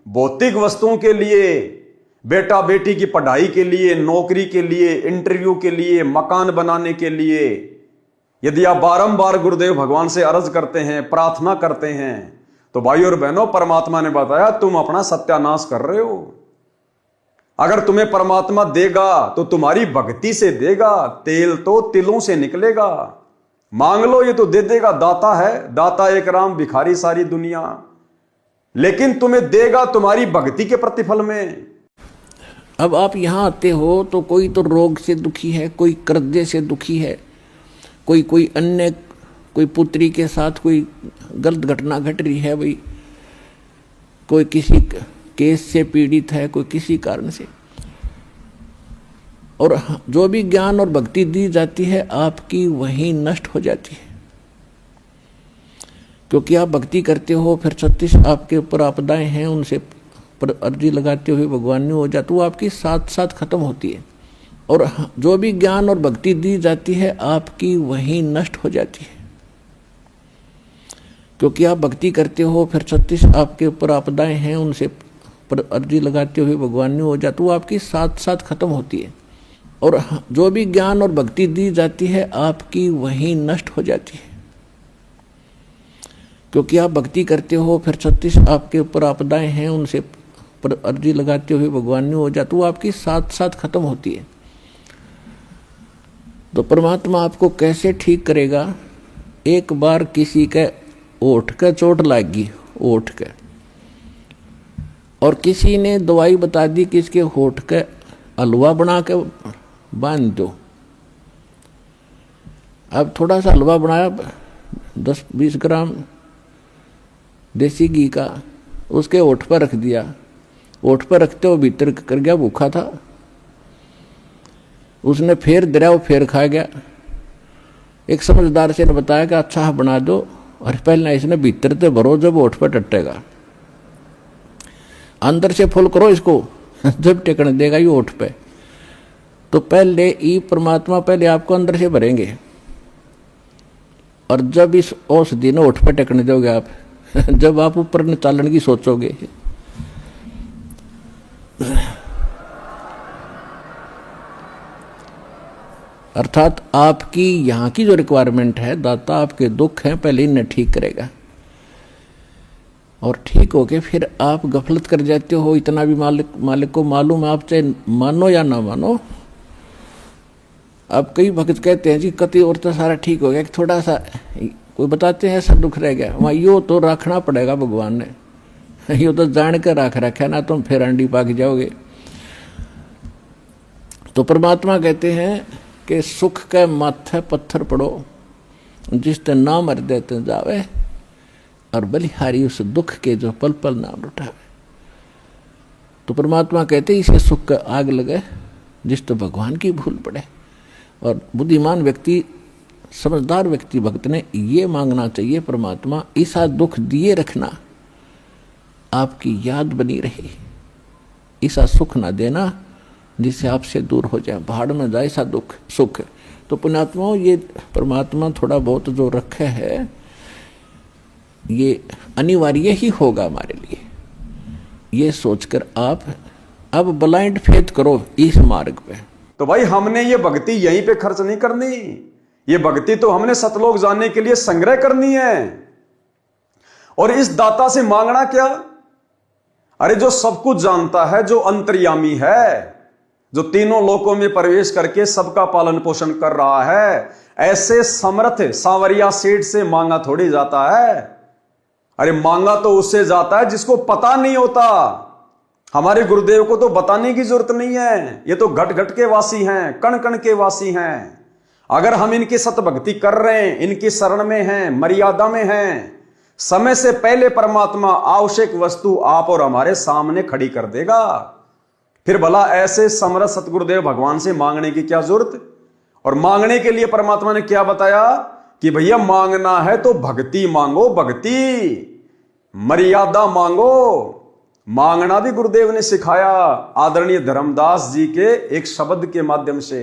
भौतिक वस्तुओं के लिए, बेटा बेटी की पढ़ाई के लिए, नौकरी के लिए, इंटरव्यू के लिए, मकान बनाने के लिए, यदि आप बारंबार गुरुदेव भगवान से अर्ज करते हैं, प्रार्थना करते हैं, तो भाई और बहनों परमात्मा ने बताया तुम अपना सत्यानाश कर रहे हो। अगर तुम्हें परमात्मा देगा तो तुम्हारी भक्ति से देगा, तेल तो तिलों से निकलेगा। मांग लो ये तो दे देगा, दाता है, दाता एक राम, भिखारी सारी दुनिया। लेकिन तुम्हें देगा तुम्हारी भक्ति के प्रतिफल में। अब आप यहाँ आते हो तो कोई तो रोग से दुखी है, कोई कर्जे से दुखी है, कोई अन्य, कोई पुत्री के साथ कोई गलत घटना घट रही है, भाई कोई किसी केस से पीड़ित है, कोई किसी कारण से। और जो भी ज्ञान और भक्ति दी जाती है आपकी वहीं नष्ट हो जाती है, क्योंकि आप भक्ति करते हो, फिर 36 आपके ऊपर आपदाएं हैं, उनसे पर अर्जी लगाते हुए भगवान ने हो जाती, वो आपकी साथ साथ खत्म होती है। और जो भी ज्ञान और भक्ति दी जाती है आपकी वहीं नष्ट हो जाती है, क्योंकि आप भक्ति करते हो, फिर 36 आपके ऊपर आपदाएं हैं, उनसे पर अर्जी लगाते हुए भगवान ने हो जाती, वो आपकी साथ साथ खत्म होती है। और जो भी ज्ञान और भक्ति दी जाती है आपकी वहीं नष्ट हो जाती है, क्योंकि आप भक्ति करते हो, फिर 36 आपके ऊपर आपदाएं हैं, उनसे पर अर्जी लगाते हुए भगवान ने हो जाती, वो आपकी साथ साथ खत्म होती है। तो परमात्मा आपको कैसे ठीक करेगा? एक बार किसी के ओठ का चोट लगी, ओठ के, और किसी ने दवाई बता दी कि इसके होठ का हलवा बना के बांध दो, अब थोड़ा सा हलवा बनाया 10-20 ग्राम देसी घी का, उसके होठ पर रख दिया। होठ पर रखते हो भीतर कर गया, भूखा था। उसने फिर दरिया, वो फिर खा गया। एक समझदार से ने बताया कि अच्छा बना दो, और पहले इसने भीतर से भरो, जब होठ पर टटेगा अंदर से फुल करो इसको जब टेकने देगा ये होठ पे। तो पहले ई परमात्मा पहले आपको अंदर से भरेंगे, और जब इस औषधि ने होठ पे टेकने दोगे आप जब आप ऊपर चालन की सोचोगे। अर्थात आपकी यहाँ की जो रिक्वायरमेंट है, दाता आपके दुख हैं पहले इन्हें ठीक करेगा, और ठीक होके फिर आप गफलत कर जाते हो। इतना भी मालिक को मालूम है, आप चाहे मानो या ना मानो। अब कई भक्त कहते हैं जी कति और तो सारा ठीक हो गया, थोड़ा सा कोई बताते हैं सब दुख रह गया। वहाँ यो तो रखना पड़ेगा भगवान ने, यो तो जान कर रख रखा ना, तुम फिर अंडी पाक जाओगे। तो परमात्मा कहते हैं कि सुख के माथे पत्थर पड़ो, जिसते नाम मर देते जावे, और बलिहारी उस दुख के जो पल पल नाम उठावे। तो परमात्मा कहते इसे सुख का आग लगे जिस तो भगवान की भूल पड़े। और बुद्धिमान व्यक्ति, समझदार व्यक्ति, भक्त ने ये मांगना चाहिए, परमात्मा ऐसा दुख दिए रखना आपकी याद बनी रहे, ऐसा सुख ना देना जिससे आपसे दूर हो जाए, भाड़ में जाए ऐसा दुख सुख। तो पुण्यात्माओं, ये परमात्मा थोड़ा बहुत जो रखे है ये अनिवार्य ही होगा हमारे लिए। ये सोचकर आप अब ब्लाइंड फेथ करो इस मार्ग पे। तो भाई हमने ये भक्ति यहीं पे खर्च नहीं करनी, ये भक्ति तो हमने सतलोक जाने के लिए संग्रह करनी है। और इस दाता से मांगना क्या? अरे जो सब कुछ जानता है, जो अंतर्यामी है, जो तीनों लोकों में प्रवेश करके सबका पालन पोषण कर रहा है, ऐसे समर्थ सांवरिया सेठ से मांगा थोड़ी जाता है। अरे मांगा तो उससे जाता है जिसको पता नहीं होता। हमारे गुरुदेव को तो बताने की जरूरत नहीं है, ये तो घट घट के वासी हैं, कण कण के वासी हैं। अगर हम इनकी सतभक्ति कर रहे हैं, इनकी शरण में हैं, मर्यादा में हैं, समय से पहले परमात्मा आवश्यक वस्तु आप और हमारे सामने खड़ी कर देगा। फिर भला ऐसे समर्थ सतगुरुदेव भगवान से मांगने की क्या जरूरत? और मांगने के लिए परमात्मा ने क्या बताया कि भैया मांगना है तो भक्ति मांगो, भक्ति मर्यादा मांगो। मांगना भी गुरुदेव ने सिखाया आदरणीय धर्मदास जी के एक शब्द के माध्यम से।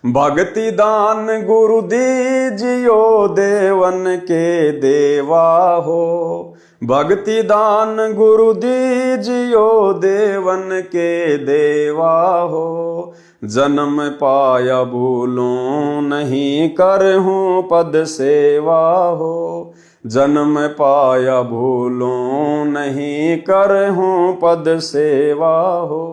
भक्ति दान गुरु दीजियो देवन के देवा हो, भक्ति दान गुरु दीजियो देवन के देवा हो। जन्म पाया भूलूं नहीं करहूं पद सेवा हो, जन्म पाया भूलूं नहीं करहूं पद सेवा हो।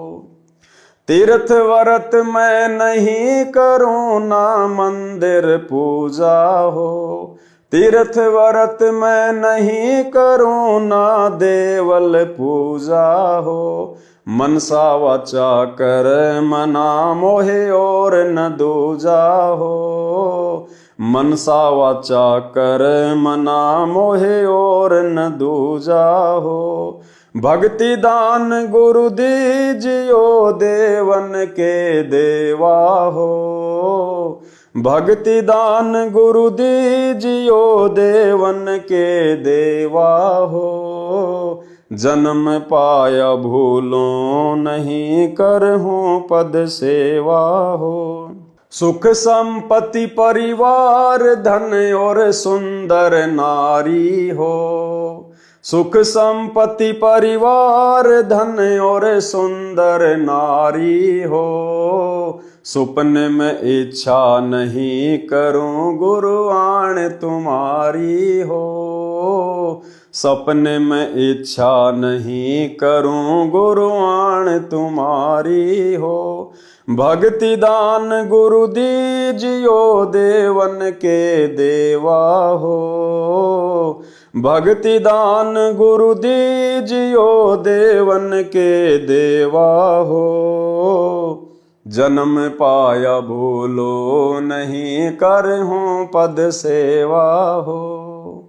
तीर्थ व्रत मैं नहीं करूं ना मंदिर पूजा हो, तीर्थ व्रत मैं नहीं करूं ना देवल पूजा हो। मनसा वाचा कर मना मोहे और न दूजा हो, मनसा वाचा कर मना मोहे और न दूजा हो। भक्ति दान गुरु दीजियो देवन के देवा हो, भक्ति दान गुरु दीजियो देवन के देवा हो। जन्म पाया भूलों नहीं करहूं पद सेवा हो। सुख संपत्ति परिवार धन और सुंदर नारी हो, सुख संपत्ति परिवार धन और सुंदर नारी हो। सुपने में इच्छा नहीं करूं गुरुआन तुम्हारी हो, सपने में इच्छा नहीं करूं गुरुआन तुम्हारी हो। भक्ति दान गुरु दीजियो देवन के देवा हो, भक्ति दान गुरु दीजियो देवन के देवा हो। जन्म पाया भूलो नहीं, करहूँ पद सेवा हो।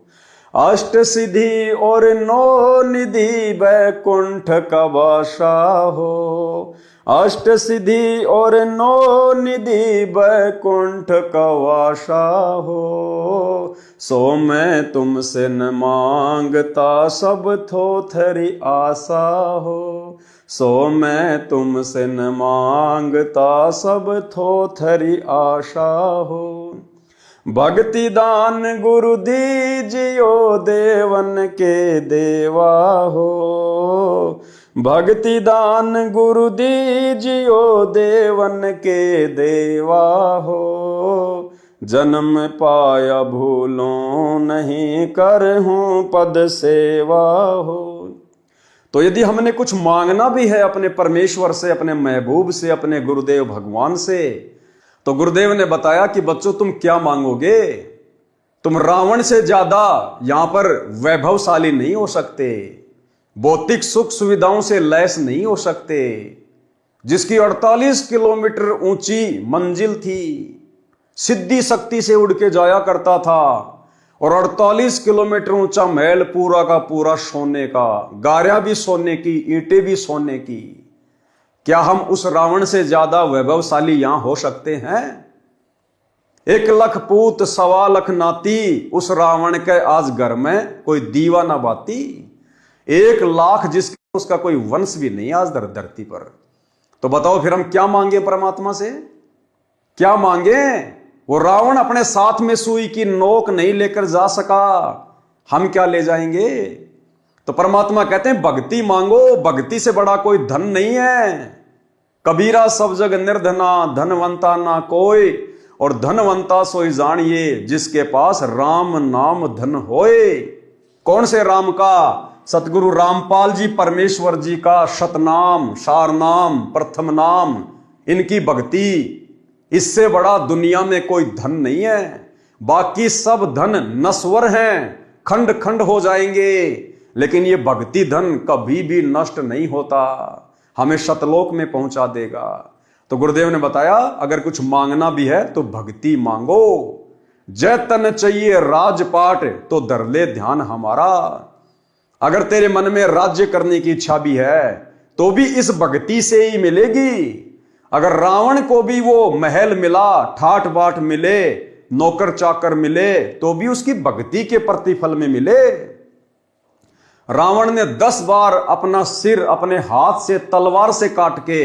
अष्ट सिद्धि और नौ निधि बैकुंठ का बासा हो। अष्ट सिद्धि और नौ निधि बैकुंठ का वासा हो। सो मैं तुमसे न मांगता, सब थोथरी आशा हो। सो मैं तुमसे न मांगता, सब थोथरी आशा हो। भक्ति दान गुरु दीजियो, देवन के देवा हो। भक्ति दान गुरु दीजियो, देवन के देवा हो। जन्म पाया भूलो नहीं, करहूँ पद सेवा हो। तो यदि हमने कुछ मांगना भी है अपने परमेश्वर से, अपने महबूब से, अपने गुरुदेव भगवान से, तो गुरुदेव ने बताया कि बच्चों तुम क्या मांगोगे? तुम रावण से ज्यादा यहां पर वैभवशाली नहीं हो सकते, भौतिक सुख सुविधाओं से लैस नहीं हो सकते। जिसकी 48 किलोमीटर ऊंची मंजिल थी, सिद्धि शक्ति से उड़ के जाया करता था, और 48 किलोमीटर ऊंचा महल पूरा का पूरा सोने का, गारियां भी सोने की, ईंटें भी सोने की। क्या हम उस रावण से ज्यादा वैभवशाली यहां हो सकते हैं? 1 लाख पूत 1.25 लाख नाती, उस रावण के आज घर में कोई दीवा ना बाती। 1 लाख जिसका उसका कोई वंश भी नहीं आज धरती पर। तो बताओ फिर हम क्या मांगे परमात्मा से? क्या मांगे? वो रावण अपने साथ में सुई की नोक नहीं लेकर जा सका, हम क्या ले जाएंगे? तो परमात्मा कहते हैं भक्ति मांगो, भक्ति से बड़ा कोई धन नहीं है। कबीरा सब जग निर्धना, धनवंता ना कोई, और धनवंता सोई जानिए, जिसके पास राम नाम धन होए। कौन से राम का? सतगुरु रामपाल जी परमेश्वर जी का शतनाम, सारनाम, प्रथम नाम, इनकी भक्ति, इससे बड़ा दुनिया में कोई धन नहीं है। बाकी सब धन नश्वर हैं, खंड खंड हो जाएंगे, लेकिन ये भक्ति धन कभी भी नष्ट नहीं होता, हमें शतलोक में पहुंचा देगा। तो गुरुदेव ने बताया अगर कुछ मांगना भी है तो भक्ति मांगो। जय तन चाहिए राजपाट, तो धर ले ध्यान हमारा। अगर तेरे मन में राज्य करने की इच्छा भी है तो भी इस भक्ति से ही मिलेगी। अगर रावण को भी वो महल मिला, ठाट बाट मिले, नौकर चाकर मिले, तो भी उसकी भक्ति के प्रतिफल में मिले। रावण ने 10 बार अपना सिर अपने हाथ से तलवार से काट के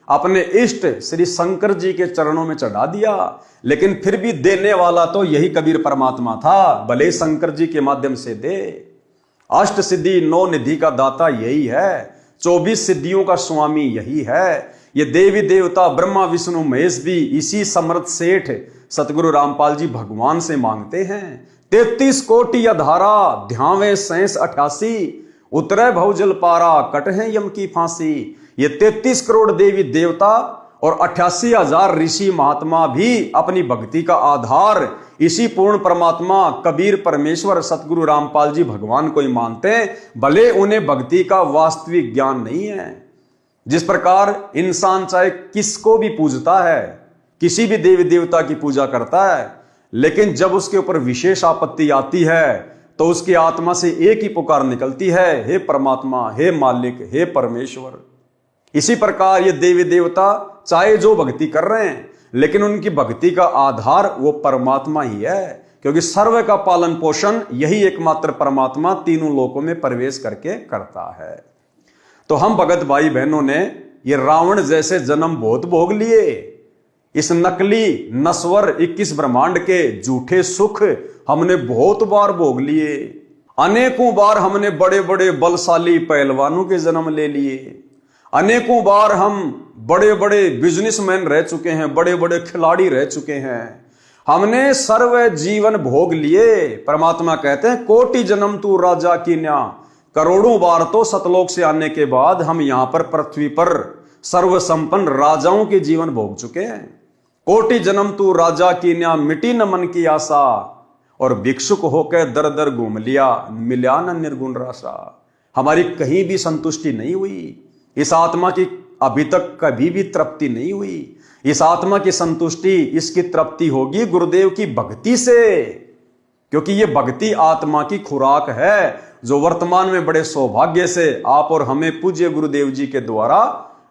अपने इष्ट श्री शंकर जी के चरणों में चढ़ा दिया, लेकिन फिर भी देने वाला तो यही कबीर परमात्मा था, भले शंकर जी के माध्यम से दे। अष्ट सिद्धि 9 निधि का दाता यही है, 24 सिद्धियों का स्वामी यही है। ये देवी देवता ब्रह्मा विष्णु महेश भी इसी समर्थ सेठ सतगुरु रामपाल जी भगवान से मांगते हैं। 33 कोटि अधारा, ध्यावे शेष 88, उतरे भवजल पारा, कटहे यम की फांसी। ये 33 करोड़ देवी देवता और 88,000 ऋषि महात्मा भी अपनी भक्ति का आधार इसी पूर्ण परमात्मा कबीर परमेश्वर सतगुरु रामपाल जी भगवान को ही मानते हैं, भले उन्हें भक्ति का वास्तविक ज्ञान नहीं है। जिस प्रकार इंसान चाहे किसको भी पूजता है, किसी भी देवी देवता की पूजा करता है, लेकिन जब उसके ऊपर विशेष आपत्ति आती है तो उसकी आत्मा से एक ही पुकार निकलती है, हे परमात्मा, हे मालिक, हे परमेश्वर। इसी प्रकार ये देवी देवता चाहे जो भक्ति कर रहे हैं, लेकिन उनकी भक्ति का आधार वो परमात्मा ही है, क्योंकि सर्व का पालन पोषण यही एकमात्र परमात्मा तीनों लोकों में प्रवेश करके करता है। तो हम भगत भाई बहनों ने ये रावण जैसे जन्म बहुत भोग लिए। इस नकली नश्वर 21 ब्रह्मांड के झूठे सुख हमने बहुत बार भोग लिए। अनेकों बार हमने बड़े बड़े बलशाली पहलवानों के जन्म ले लिए। अनेकों बार हम बड़े बड़े बिजनेसमैन रह चुके हैं, बड़े बड़े खिलाड़ी रह चुके हैं। हमने सर्व जीवन भोग लिए। परमात्मा कहते हैं कोटि जन्म तू राजा की न्या, करोड़ों बार तो सतलोक से आने के बाद हम यहां पर पृथ्वी पर सर्व संपन्न राजाओं के जीवन भोग चुके हैं। कोटि जन्म तू राजा की न्या, मिटी न मन की आशा, और भिक्षुक होकर दर दर घूम लिया, मिल्या न निर्गुण राशा। हमारी कहीं भी संतुष्टि नहीं हुई। इस आत्मा की अभी तक कभी भी तृप्ति नहीं हुई। इस आत्मा की संतुष्टि, इसकी तृप्ति होगी गुरुदेव की भक्ति से, क्योंकि ये भक्ति आत्मा की खुराक है, जो वर्तमान में बड़े सौभाग्य से आप और हमें पूज्य गुरुदेव जी के द्वारा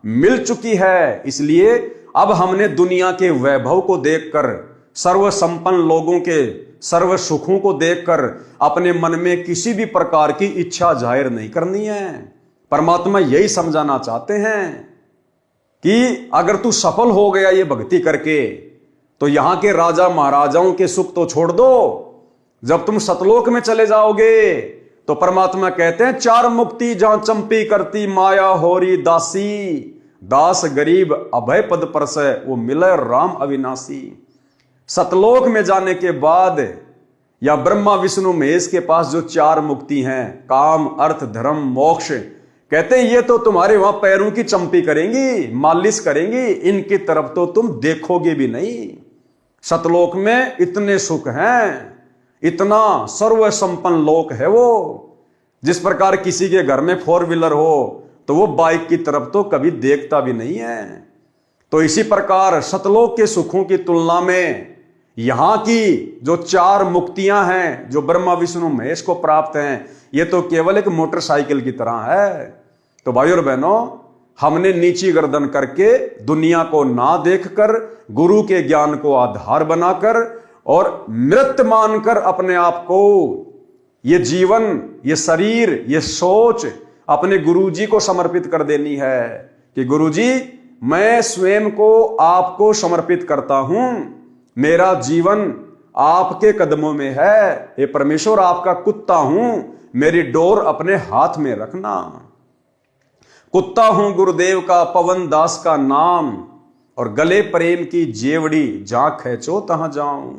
मिल चुकी है। इसलिए अब हमने दुनिया के वैभव को देखकर, सर्व संपन्न लोगों के सर्व सुखों को देखकर अपने मन में किसी भी प्रकार की इच्छा जाहिर नहीं करनी है। परमात्मा यही समझाना चाहते हैं कि अगर तू सफल हो गया ये भक्ति करके, तो यहां के राजा महाराजाओं के सुख तो छोड़ दो। जब तुम सतलोक में चले जाओगे तो परमात्मा कहते हैं, चार मुक्ति जहां चंपी करती माया होरी दासी, दास गरीब अभय पद परसै वो मिले राम अविनाशी। सतलोक में जाने के बाद या ब्रह्मा विष्णु महेश के पास जो चार मुक्ति हैं, काम अर्थ धर्म मोक्ष, कहते हैं ये तो तुम्हारे वहां पैरों की चंपी करेंगी, मालिश करेंगी, इनकी तरफ तो तुम देखोगे भी नहीं। सतलोक में इतने सुख हैं, इतना सर्व संपन्न लोक है वो। जिस प्रकार किसी के घर में 4 व्हीलर हो तो वो बाइक की तरफ तो कभी देखता भी नहीं है। तो इसी प्रकार सतलोक के सुखों की तुलना में यहां की जो चार मुक्तियां हैं, जो ब्रह्मा विष्णु महेश को प्राप्त हैं, ये तो केवल एक मोटरसाइकिल की तरह है। तो भाइयों और बहनों, हमने नीची गर्दन करके दुनिया को ना देखकर, गुरु के ज्ञान को आधार बनाकर और मृत मानकर अपने आप को, ये जीवन, ये शरीर, ये सोच अपने गुरुजी को समर्पित कर देनी है कि गुरुजी मैं स्वयं को आपको समर्पित करता हूं, मेरा जीवन आपके कदमों में है, हे परमेश्वर आपका कुत्ता हूं, मेरी डोर अपने हाथ में रखना। कुत्ता हूं गुरुदेव का, पवन दास का नाम, और गले प्रेम की जेवड़ी, जहां खींचो तहां जाऊं।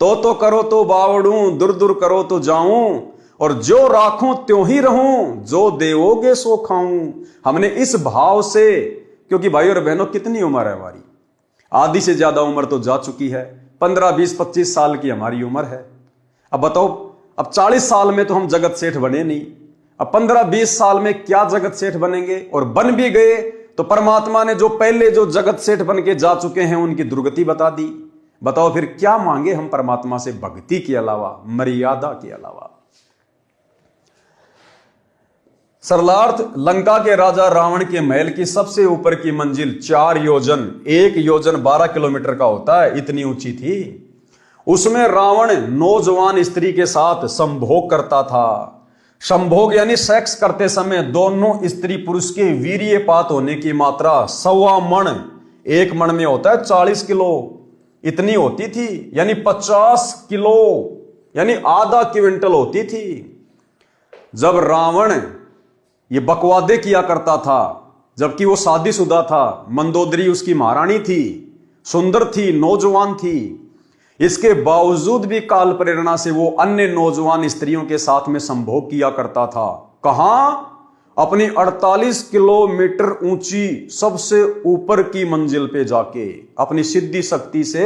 तो करो तो बावड़ूं, दूर दूर करो तो जाऊं, और जो राखूं त्यों ही रहूं, जो देवोगे सो खाऊं। हमने इस भाव से, क्योंकि भाई और बहनों कितनी उम्र है हमारी, आधी से ज्यादा उम्र तो जा चुकी है, 15, 20, 25 साल की हमारी उम्र है। अब बताओ, अब 40 साल में तो हम जगत सेठ बने नहीं, अब 15, 20 साल में क्या जगत सेठ बनेंगे? और बन भी गए तो परमात्मा ने जो पहले जो जगत सेठ बन के जा चुके हैं उनकी दुर्गति बता दी। बताओ फिर क्या मांगे हम परमात्मा से भक्ति के अलावा, मर्यादा के अलावा। सरलार्थ, लंका के राजा रावण के महल की सबसे ऊपर की मंजिल 4 योजन, 1 योजन 12 किलोमीटर का होता है, इतनी ऊंची थी। उसमें रावण नौजवान स्त्री के साथ संभोग करता था। संभोग यानी सेक्स करते समय दोनों स्त्री पुरुष के वीर्यपात होने की मात्रा 1.25 मण, 1 मण में होता है 40 किलो, इतनी होती थी, यानी 50 किलो, यानी आधा क्विंटल होती थी। जब रावण ये बकवादे किया करता था, जबकि वो शादीशुदा था, मंदोदरी उसकी महारानी थी, सुंदर थी, नौजवान थी, इसके बावजूद भी काल प्रेरणा से वो अन्य नौजवान स्त्रियों के साथ में संभोग किया करता था। कहां? अपनी 48 किलोमीटर ऊंची सबसे ऊपर की मंजिल पे जाके, अपनी सिद्धि शक्ति से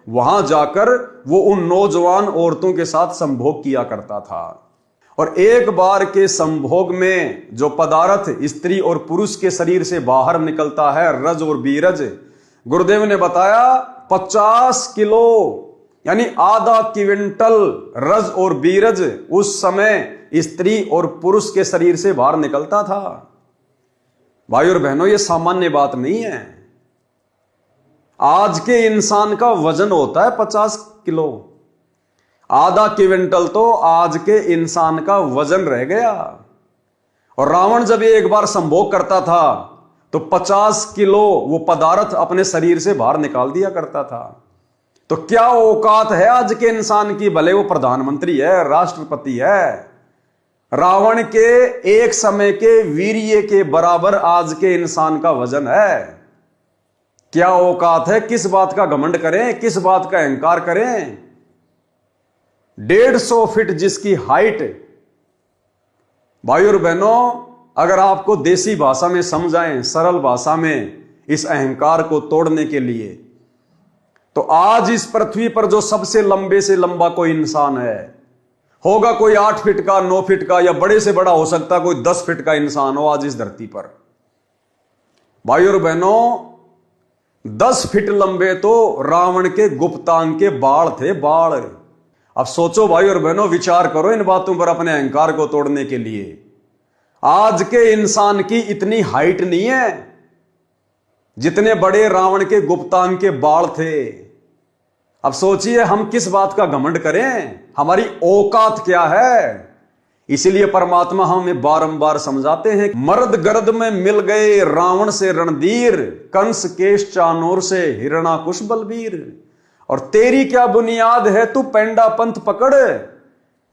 वहां जाकर वो उन नौजवान औरतों के साथ संभोग किया करता था। और एक बार के संभोग में जो पदार्थ स्त्री और पुरुष के शरीर से बाहर निकलता है, रज और बीरज, गुरुदेव ने बताया 50 किलो यानी आधा क्विंटल रज और बीरज उस समय स्त्री और पुरुष के शरीर से बाहर निकलता था। भाई और बहनों, यह सामान्य बात नहीं है। आज के इंसान का वजन होता है 50 किलो, आधा क्विंटल तो आज के इंसान का वजन रह गया। और रावण जब एक बार संभोग करता था तो 50 किलो वो पदार्थ अपने शरीर से बाहर निकाल दिया करता था। तो क्या औकात है आज के इंसान की, भले वो प्रधानमंत्री है, राष्ट्रपति है, रावण के एक समय के वीर्य के बराबर आज के इंसान का वजन है। क्या औकात है? किस बात का घमंड करें, किस बात का अहंकार करें? 150 फीट जिसकी हाइट। भाई और बहनों, अगर आपको देसी भाषा में समझाएं, सरल भाषा में, इस अहंकार को तोड़ने के लिए, तो आज इस पृथ्वी पर जो सबसे लंबे से लंबा कोई इंसान है, होगा कोई 8 फीट का, 9 फीट का, या बड़े से बड़ा हो सकता कोई 10 फीट का इंसान हो आज इस धरती पर। भाई और बहनों, 10 फीट लंबे तो रावण के गुप्तांग के बाल थे, बाल। अब सोचो भाई और बहनों, विचार करो इन बातों पर अपने अहंकार को तोड़ने के लिए। आज के इंसान की इतनी हाइट नहीं है जितने बड़े रावण के गुप्तांग के बाल थे। अब सोचिए हम किस बात का घमंड करें, हमारी औकात क्या है। इसीलिए परमात्मा हमें बारंबार समझाते हैं, मर्द गर्द में मिल गए रावण से रणधीर, कंस केश चानोर से हिरणाकुश बलबीर। और तेरी क्या बुनियाद है, तू पेंडा पंथ पकड़,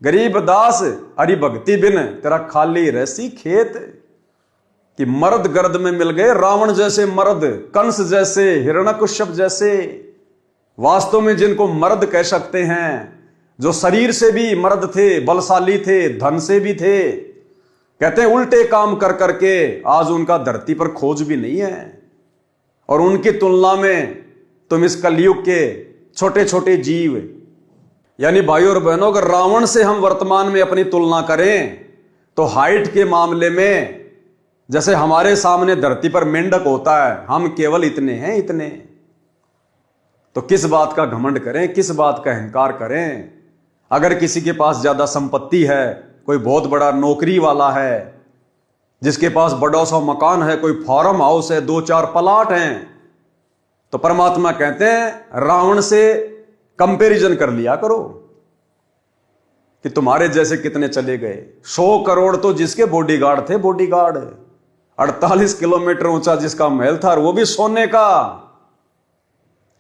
गरीब दास हरि भक्ति बिन तेरा खाली रहसी खेत। कि मर्द गर्द में मिल गए रावण जैसे मर्द, कंस जैसे, हिरण्यकश्यप जैसे, वास्तव में जिनको मर्द कह सकते हैं, जो शरीर से भी मर्द थे, बलशाली थे, धन से भी थे। कहते हैं उल्टे काम कर करके आज उनका धरती पर खोज भी नहीं है। और उनकी तुलना में तुम इस कलयुग के छोटे छोटे जीव, यानी भाइयों और बहनों, अगर रावण से हम वर्तमान में अपनी तुलना करें तो हाइट के मामले में जैसे हमारे सामने धरती पर मेंढक होता है, हम केवल इतने हैं, इतने। तो किस बात का घमंड करें, किस बात का अहंकार करें। अगर किसी के पास ज्यादा संपत्ति है, कोई बहुत बड़ा नौकरी वाला है, जिसके पास बड़ा सा मकान है, कोई फार्म हाउस है, 2-4 प्लाट हैं, तो परमात्मा कहते हैं रावण से कंपैरिजन कर लिया करो कि तुम्हारे जैसे कितने चले गए। 100 करोड़ तो जिसके बॉडीगार्ड थे, बॉडीगार्ड। 48 किलोमीटर ऊंचा जिसका महल था, और वो भी सोने का।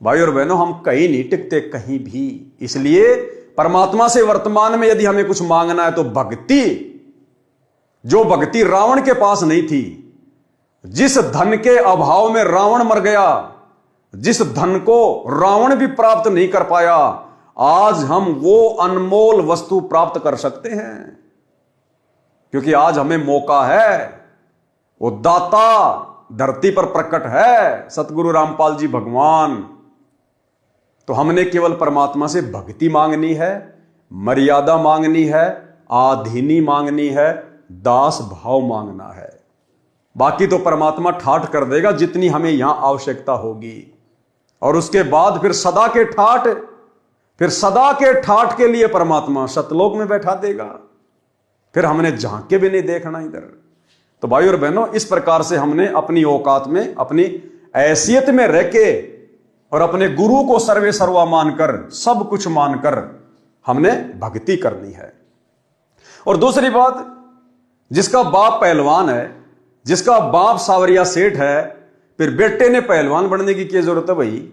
भाई और बहनों, हम कहीं नहीं टिकते, कहीं भी। इसलिए परमात्मा से वर्तमान में यदि हमें कुछ मांगना है तो भक्ति, जो भक्ति रावण के पास नहीं थी। जिस धन के अभाव में रावण मर गया, जिस धन को रावण भी प्राप्त नहीं कर पाया, आज हम वो अनमोल वस्तु प्राप्त कर सकते हैं। क्योंकि आज हमें मौका है, वो दाता धरती पर प्रकट है, सतगुरु रामपाल जी भगवान। तो हमने केवल परमात्मा से भक्ति मांगनी है, मर्यादा मांगनी है, आधीनी मांगनी है, दास भाव मांगना है। बाकी तो परमात्मा ठाठ कर देगा जितनी हमें यहां आवश्यकता होगी। और उसके बाद फिर सदा के ठाठ, फिर सदा के ठाठ के लिए परमात्मा सतलोक में बैठा देगा। फिर हमने झांक के भी नहीं देखना इधर। तो भाई और बहनों, इस प्रकार से हमने अपनी औकात में, अपनी हैसियत में रह के और अपने गुरु को सर्वे सर्वा मानकर, सब कुछ मानकर हमने भक्ति करनी है। और दूसरी बात, जिसका बाप पहलवान है, जिसका बाप सावरिया सेठ है, फिर बेटे ने पहलवान बनने की क्या जरूरत है भाई।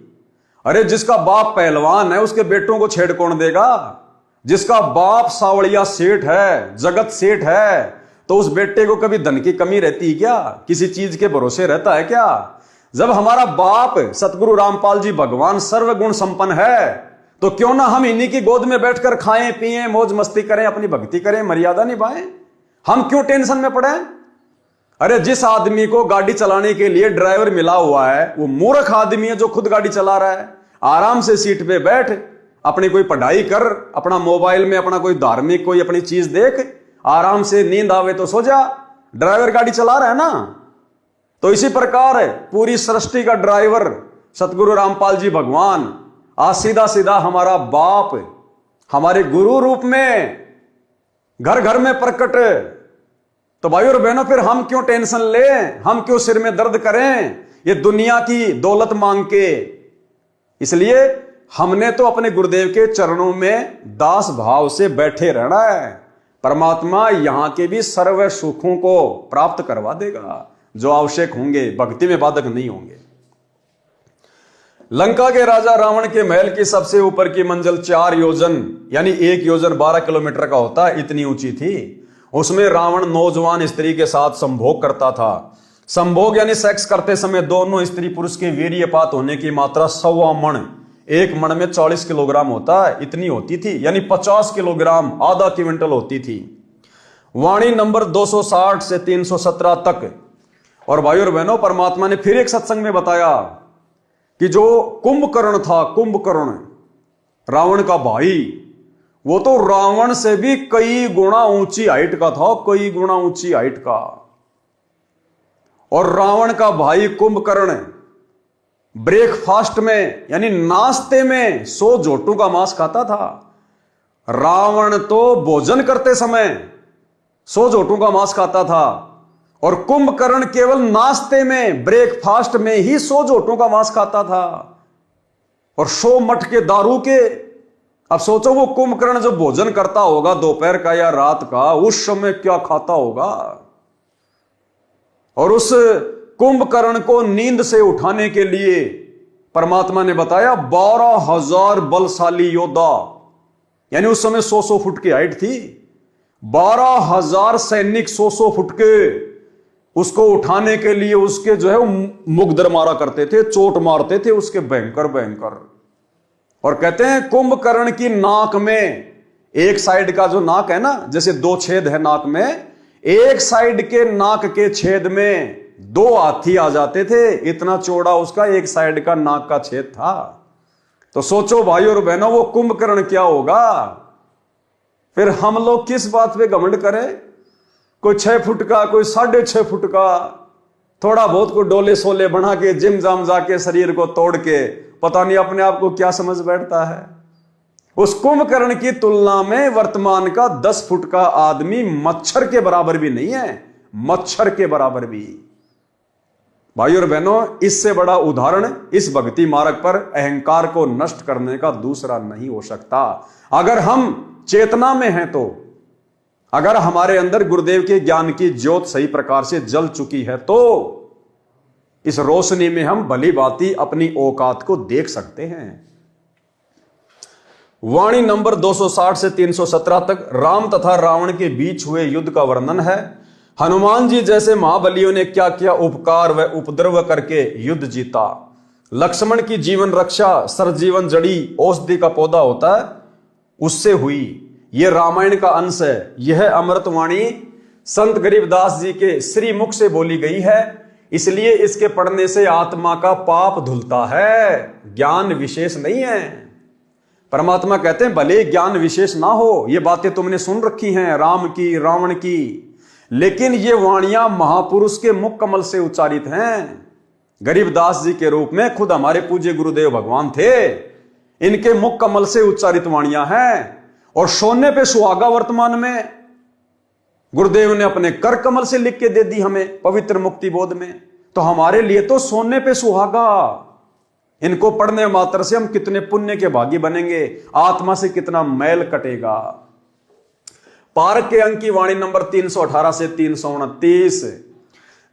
अरे जिसका बाप पहलवान है उसके बेटों को छेड़ कौन देगा। जिसका बाप सावरिया सेठ है, जगत सेठ है, तो उस बेटे को कभी धन की कमी रहती है क्या, किसी चीज के भरोसे रहता है क्या। जब हमारा बाप सतगुरु रामपाल जी भगवान सर्वगुण संपन्न है, तो क्यों ना हम इन्हीं की गोद में बैठकर खाएं पिएं, मौज मस्ती करें, अपनी भक्ति करें, मर्यादा निभाएं। हम क्यों टेंशन में पड़े। अरे जिस आदमी को गाड़ी चलाने के लिए ड्राइवर मिला हुआ है, वो मूर्ख आदमी है जो खुद गाड़ी चला रहा है। आराम से सीट पे बैठ, अपनी कोई पढ़ाई कर, अपना मोबाइल में अपना कोई धार्मिक कोई अपनी चीज देख, आराम से नींद आवे तो सो जा। ड्राइवर गाड़ी चला रहा है ना। तो इसी प्रकार पूरी सृष्टि का ड्राइवर सतगुरु रामपाल जी भगवान, आज सीधा सीधा हमारा बाप हमारे गुरु रूप में घर घर में प्रकट। तो भाई और बहनों, फिर हम क्यों टेंशन लें, हम क्यों सिर में दर्द करें ये दुनिया की दौलत मांग के। इसलिए हमने तो अपने गुरुदेव के चरणों में दास भाव से बैठे रहना है। परमात्मा यहां के भी सर्व सुखों को प्राप्त करवा देगा जो आवश्यक होंगे, भक्ति में बाधक नहीं होंगे। लंका के राजा रावण के महल की सबसे ऊपर की मंजिल 4 योजन यानी 1 योजन 12 किलोमीटर का होता है, इतनी ऊंची थी। उसमें रावण नौजवान स्त्री के साथ संभोग करता था। संभोग यानी सेक्स करते समय दोनों स्त्री पुरुष के वीर्यपात होने की मात्रा 1.25 मण, 1 मण में 40 किलोग्राम होता है, इतनी होती थी, यानी 50 किलोग्राम, आधा क्विंटल होती थी। वाणी नंबर 260 से 317 तक। और भाई और बहनों, परमात्मा ने फिर एक सत्संग में बताया कि जो कुंभकर्ण था, कुंभकर्ण रावण का भाई, वो तो रावण से भी कई गुना ऊंची हाइट का था, कई गुना ऊंची हाइट का। और रावण का भाई कुंभकर्ण ब्रेकफास्ट में यानी नाश्ते में 100 जोटों का मांस खाता था। रावण तो भोजन करते समय 100 जोटों का मांस खाता था और कुंभकर्ण केवल नाश्ते में ब्रेकफास्ट में ही 100 जोटों का मांस खाता था और 100 मट के दारू के। अब सोचो वो कुंभकर्ण जो भोजन करता होगा दोपहर का या रात का, उस समय क्या खाता होगा। और उस कुंभकर्ण को नींद से उठाने के लिए परमात्मा ने बताया 12,000 बलशाली योद्धा, यानी उस समय 100 फुट की हाइट थी, 12,000 सैनिक 100 फुट के उसको उठाने के लिए उसके जो है मुगदर मारा करते थे, चोट मारते थे उसके भयंकर भयंकर। और कहते हैं कुंभकर्ण की नाक में, एक साइड का जो नाक है ना, जैसे 2 छेद है नाक में, एक साइड के नाक के छेद में 2 हाथी आ जाते थे, इतना चौड़ा उसका एक साइड का नाक का छेद था। तो सोचो भाई और बहनों वो कुंभकर्ण क्या होगा। फिर हम लोग किस बात पे घमंड करें, कोई 6 फुट का, कोई 6.5 फुट का, थोड़ा बहुत को डोले सोले बना के जिम जाम जाके शरीर को तोड़ के पता नहीं अपने आप को क्या समझ बैठता है। उस कुंभकर्ण की तुलना में वर्तमान का 10 फुट का आदमी मच्छर के बराबर भी नहीं है, मच्छर के बराबर भी। भाई और बहनों, इससे बड़ा उदाहरण इस भक्ति मार्ग पर अहंकार को नष्ट करने का दूसरा नहीं हो सकता। अगर हम चेतना में हैं तो, अगर हमारे अंदर गुरुदेव के ज्ञान की ज्योत सही प्रकार से जल चुकी है तो इस रोशनी में हम भली भांति अपनी औकात को देख सकते हैं। वाणी नंबर 260 से 317 तक राम तथा रावण के बीच हुए युद्ध का वर्णन है। हनुमान जी जैसे महाबलियों ने क्या क्या उपकार व उपद्रव करके युद्ध जीता। लक्ष्मण की जीवन रक्षा सरजीवन जड़ी औषधि का पौधा होता है, उससे हुई। यह रामायण का अंश है। यह अमृतवाणी संत गरीबदास जी के श्री मुख से बोली गई है, इसलिए इसके पढ़ने से आत्मा का पाप धुलता है, ज्ञान विशेष नहीं है। परमात्मा कहते हैं भले ज्ञान विशेष ना हो, ये बातें तुमने सुन रखी हैं राम की रावण की, लेकिन ये वाणियां महापुरुष के मुख कमल से उच्चारित हैं। गरीबदास जी के रूप में खुद हमारे पूज्य गुरुदेव भगवान थे, इनके मुख कमल से उच्चारित वाणियां हैं। और सोने पे सुहागा वर्तमान में गुरुदेव ने अपने कर कमल से लिख के दे दी हमें पवित्र मुक्ति बोध में, तो हमारे लिए तो सोने पे सुहागा। इनको पढ़ने मात्र से हम कितने पुण्य के भागी बनेंगे, आत्मा से कितना मैल कटेगा। पारक के अंक की वाणी नंबर 318 से 329।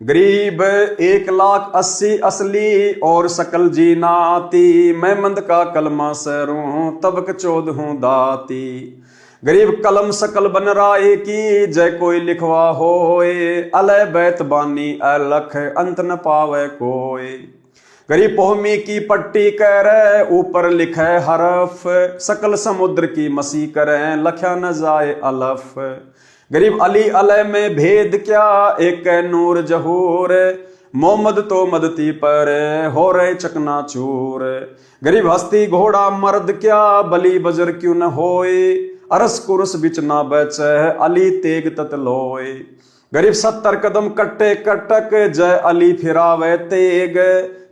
गरीब 1,80,000 असली और सकल जी नाती, मैं मंद का कलमा सरूं तबक 14 दाती। गरीब कलम सकल बन राय की, जय कोई लिखवा होए, अलय बैत बानी अलख अंत न पावे कोई। गरीब पोहमी की पट्टी करे, ऊपर लिखे हरफ, सकल समुद्र की मसी करे, लख्या न जाए अलफ। गरीब अली अलय में भेद क्या, एक नूर जहूर, मोहम्मद तो मदती पर हो रहे चकना चूर। गरीब हस्ती घोड़ा मर्द क्या, बली बजर क्यों न होए, अरस कुरस बिच ना बचे, अली तेग तत लोए। गरीब 70 कदम कट्टे कटक, जय अली फिरावे तेग,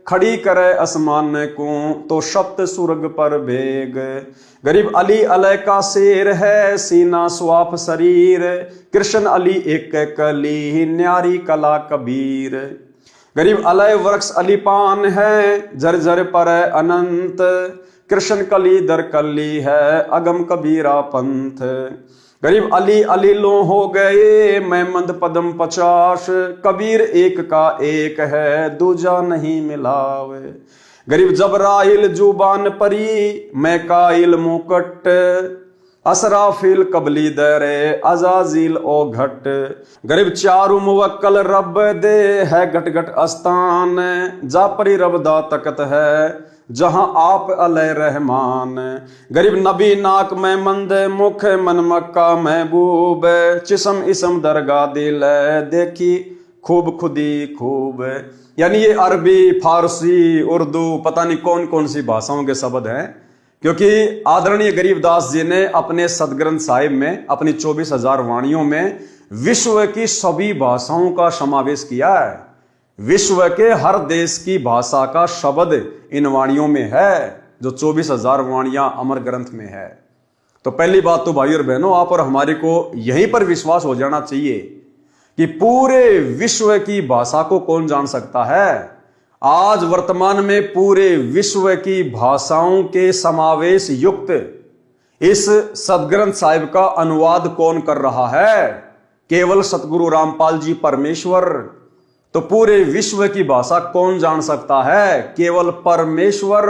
खड़ी करे आसमान को तो शब्द सुर्ग पर बेग। गरीब अली अलय का शेर है, सीना स्वाप शरीर, कृष्ण अली एक कली, न्यारी कला कबीर। गरीब अलय वृक्ष अली पान है, झरझर पर अनंत, कृष्ण कली दर कली है, अगम कबीरा पंथ। गरीब अली अली लो हो गए, मैं मंद पदम 50, कबीर एक का एक है, दूजा नहीं मिलावे। गरीब जबराइल जुबान परी, मैं काइल मुकट, असराफिल कबली दरे, अजाजिल ओ घट। गरीब चारु मुवक्कल रब दे, है घट घट अस्तान, जा परी रब दा तकत है, जहां आप अलय रहमान। गरीब नबी नाक में मंद मुख, मन मक्का महबूब, चिसम इसम दरगा दिल, देखी खूब खुदी खूब। यानी ये अरबी फारसी उर्दू पता नहीं कौन कौन सी भाषाओं के शब्द हैं, क्योंकि आदरणीय गरीबदास जी ने अपने सदग्रंथ साहिब में अपनी 24,000 वाणियों में विश्व की सभी भाषाओं का समावेश किया है। विश्व के हर देश की भाषा का शब्द इन वाणियों में है, जो 24,000 वाणियां अमर ग्रंथ में है। तो पहली बात तो भाई और बहनों, आप और हमारे को यहीं पर विश्वास हो जाना चाहिए कि पूरे विश्व की भाषा को कौन जान सकता है। आज वर्तमान में पूरे विश्व की भाषाओं के समावेश युक्त इस सदग्रंथ साहिब का अनुवाद कौन कर रहा है? केवल सतगुरु रामपाल जी परमेश्वर। तो पूरे विश्व की भाषा कौन जान सकता है? केवल परमेश्वर।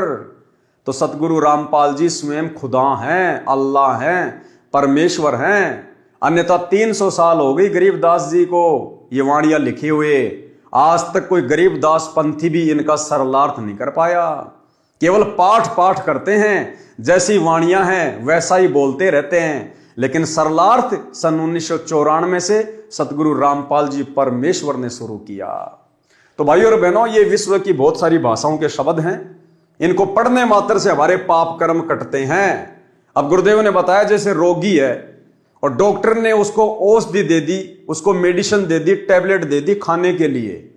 तो सतगुरु रामपाल जी स्वयं खुदा हैं, अल्लाह हैं, परमेश्वर हैं। अन्यथा 300 साल हो गई गरीबदास जी को ये वाणियां लिखे हुए, आज तक कोई गरीबदास पंथी भी इनका सरलार्थ नहीं कर पाया। केवल पाठ पाठ करते हैं, जैसी वाणियां हैं वैसा ही बोलते रहते हैं, लेकिन सरलार्थ सन 1994 से सतगुरु रामपाल जी परमेश्वर ने शुरू किया। तो भाइयों और बहनों, ये विश्व की बहुत सारी भाषाओं के शब्द हैं, इनको पढ़ने मात्र से हमारे पाप कर्म कटते हैं। अब गुरुदेव ने बताया जैसे रोगी है और डॉक्टर ने उसको औषधि दे दी, उसको मेडिसिन दे दी, टैबलेट दे दी खाने के लिए।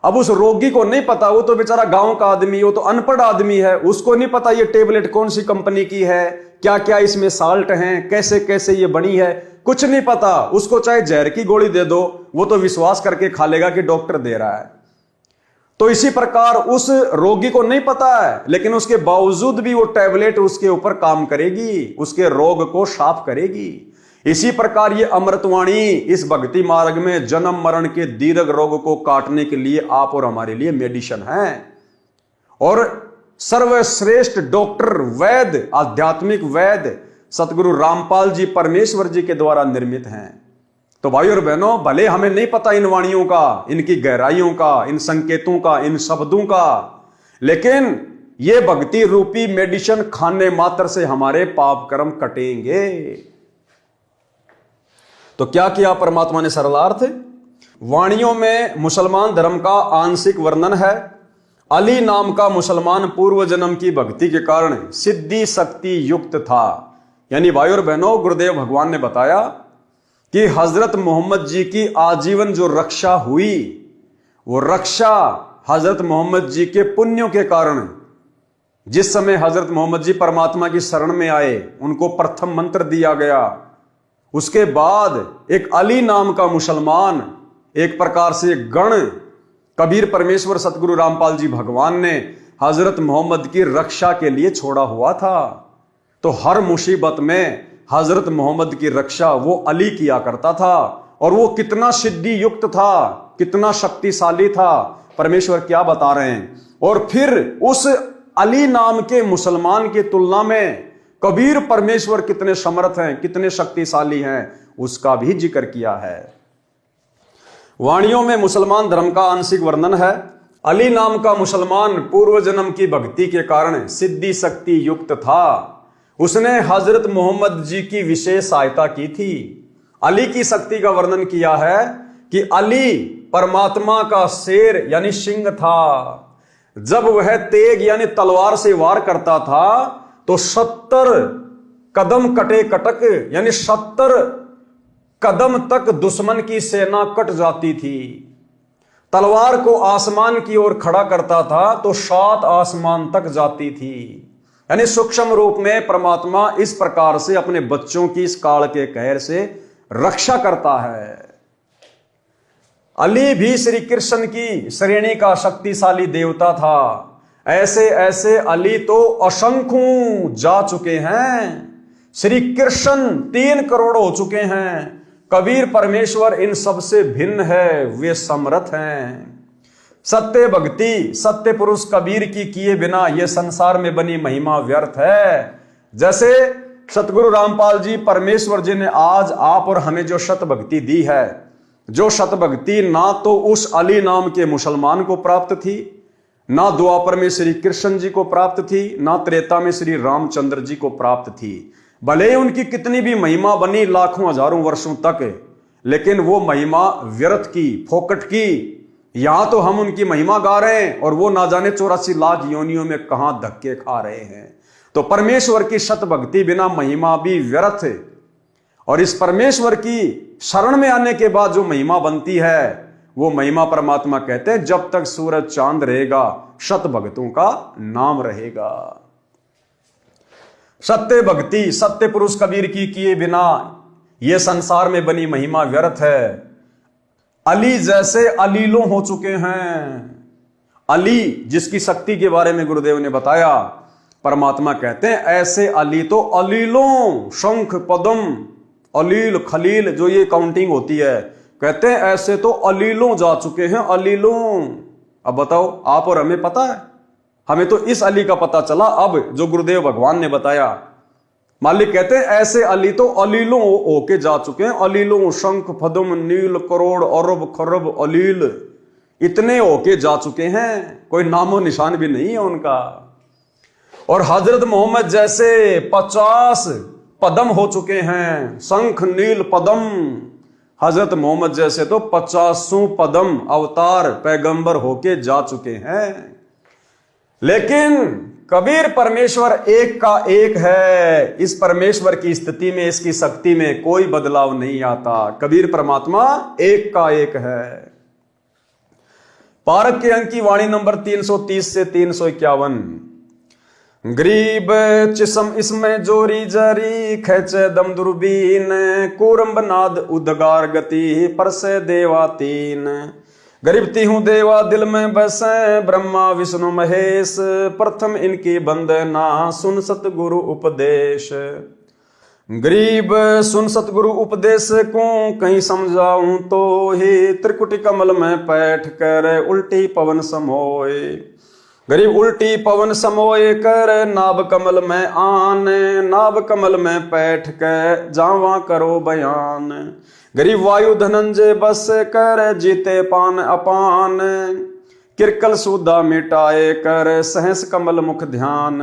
अब उस रोगी को नहीं पता, वो तो बेचारा गांव का आदमी, वो तो अनपढ़ आदमी है, उसको नहीं पता ये टैबलेट कौन सी कंपनी की है, क्या क्या इसमें साल्ट हैं, कैसे कैसे ये बनी है, कुछ नहीं पता। उसको चाहे जहर की गोली दे दो, वो तो विश्वास करके खा लेगा कि डॉक्टर दे रहा है। तो इसी प्रकार उस रोगी को नहीं पता है, लेकिन उसके बावजूद भी वो टैबलेट उसके ऊपर काम करेगी, उसके रोग को साफ करेगी। इसी प्रकार ये अमृतवाणी इस भक्ति मार्ग में जन्म मरण के दीर्घ रोग को काटने के लिए आप और हमारे लिए मेडिसिन है। और सर्वश्रेष्ठ डॉक्टर वैद्य, आध्यात्मिक वैद्य सतगुरु रामपाल जी परमेश्वर जी के द्वारा निर्मित हैं। तो भाई और बहनों, भले हमें नहीं पता इन वाणियों का, इनकी गहराइयों का, इन संकेतों का, इन शब्दों का, लेकिन ये भक्ति रूपी मेडिसिन खाने मात्र से हमारे पाप कर्म कटेंगे। तो क्या किया परमात्मा ने सरलार्थ? वाणियों में मुसलमान धर्म का आंशिक वर्णन है। अली नाम का मुसलमान पूर्व जन्म की भक्ति के कारण सिद्धि शक्ति युक्त था। यानी भाई और बहनों, गुरुदेव भगवान ने बताया कि हजरत मोहम्मद जी की आजीवन जो रक्षा हुई, वो रक्षा हजरत मोहम्मद जी के पुण्यों के कारण, जिस समय हजरत मोहम्मद जी परमात्मा की शरण में आए, उनको प्रथम मंत्र दिया गया। उसके बाद एक अली नाम का मुसलमान, एक प्रकार से गण, कबीर परमेश्वर सतगुरु रामपाल जी भगवान ने हजरत मोहम्मद की रक्षा के लिए छोड़ा हुआ था। तो हर मुसीबत में हजरत मोहम्मद की रक्षा वो अली किया करता था। और वो कितना सिद्धि युक्त था, कितना शक्तिशाली था, परमेश्वर क्या बता रहे हैं। और फिर उस अली नाम के मुसलमान की तुलना में कबीर परमेश्वर कितने समर्थ हैं, कितने शक्तिशाली हैं, उसका भी जिक्र किया है। वाणियों में मुसलमान धर्म का आंशिक वर्णन है। अली नाम का मुसलमान पूर्व जन्म की भक्ति के कारण सिद्धि शक्ति युक्त था। उसने हजरत मोहम्मद जी की विशेष सहायता की थी। अली की शक्ति का वर्णन किया है कि अली परमात्मा का शेर यानी सिंह था। जब वह तेग यानी तलवार से वार करता था तो 70 कदम कटे कटक, यानी 70 कदम तक दुश्मन की सेना कट जाती थी। तलवार को आसमान की ओर खड़ा करता था तो 7 आसमान तक जाती थी। यानी सूक्ष्म रूप में परमात्मा इस प्रकार से अपने बच्चों की इस काल के कहर से रक्षा करता है। अली भी श्री कृष्ण की श्रेणी का शक्तिशाली देवता था। ऐसे ऐसे अली तो असंख्यों जा चुके हैं। श्री कृष्ण 3 करोड़ हो चुके हैं। कबीर परमेश्वर इन सबसे भिन्न है, वे समर्थ हैं। सत्य भक्ति सत्य पुरुष कबीर की किए बिना यह संसार में बनी महिमा व्यर्थ है। जैसे सतगुरु रामपाल जी परमेश्वर जी ने आज आप और हमें जो शत भक्ति दी है, जो शत भक्ति ना तो उस अली नाम के मुसलमान को प्राप्त थी, ना द्वापर में श्री कृष्ण जी को प्राप्त थी, ना त्रेता में श्री रामचंद्र जी को प्राप्त थी। भले उनकी कितनी भी महिमा बनी लाखों हजारों वर्षों तक, लेकिन वो महिमा व्यर्थ की, फोकट की। यहां तो हम उनकी महिमा गा रहे हैं और वो ना जाने 84 लाख योनियों में कहां धक्के खा रहे हैं। तो परमेश्वर की शत भक्ति बिना महिमा भी व्यर्थ है। और इस परमेश्वर की शरण में आने के बाद जो महिमा बनती है वो महिमा परमात्मा कहते हैं, जब तक सूरज चांद रहेगा शत भक्तों का नाम रहेगा। सत्य भक्ति सत्य पुरुष कबीर की किए बिना ये संसार में बनी महिमा व्यर्थ है। अली जैसे अलीलों हो चुके हैं। अली जिसकी शक्ति के बारे में गुरुदेव ने बताया, परमात्मा कहते हैं ऐसे अली तो अलीलों, शंख पदम अलील खलील जो ये काउंटिंग होती है, कहते हैं ऐसे तो अलीलों जा चुके हैं, अलीलों। अब बताओ, आप और हमें पता है? हमें तो इस अली का पता चला अब जो गुरुदेव भगवान ने बताया। मालिक कहते हैं ऐसे अली तो अलीलों होके जा चुके हैं, अलीलों, शंख पदम नील करोड़ अरब खरब अलील, इतने होके जा चुके हैं, कोई नामो निशान भी नहीं है उनका। और हजरत मोहम्मद जैसे 50 पदम हो चुके हैं, शंख नील पदम। हजरत मोहम्मद जैसे तो 50 पदम अवतार पैगंबर होके जा चुके हैं। लेकिन कबीर परमेश्वर एक का एक है। इस परमेश्वर की स्थिति में, इसकी शक्ति में कोई बदलाव नहीं आता। कबीर परमात्मा एक का एक है। पारक के अंक की वाणी नंबर 330 से 351। गरीब चिसम इसमें जोरी जरी खेचे दम दुर्बीन, कूरम्ब नाद उदगार गति परसे देवातीन। गरीब तीहूं देवा दिल में बसे, ब्रह्मा विष्णु महेश, प्रथम इनकी बंदना सुन सतगुरु उपदेश। गरीब सुन सतगुरु उपदेश को कहीं समझाऊं तो ही, त्रिकुटी कमल में बैठ कर उल्टी पवन समोए। गरीब उल्टी पवन समोए कर नाभ कमल में आने, नाभ कमल में बैठ कर जावा करो बयान। गरीब वायु धनंजय बस कर जीते पान अपान, किरकल सूदा मिटाए कर सहस कमल मुख ध्यान।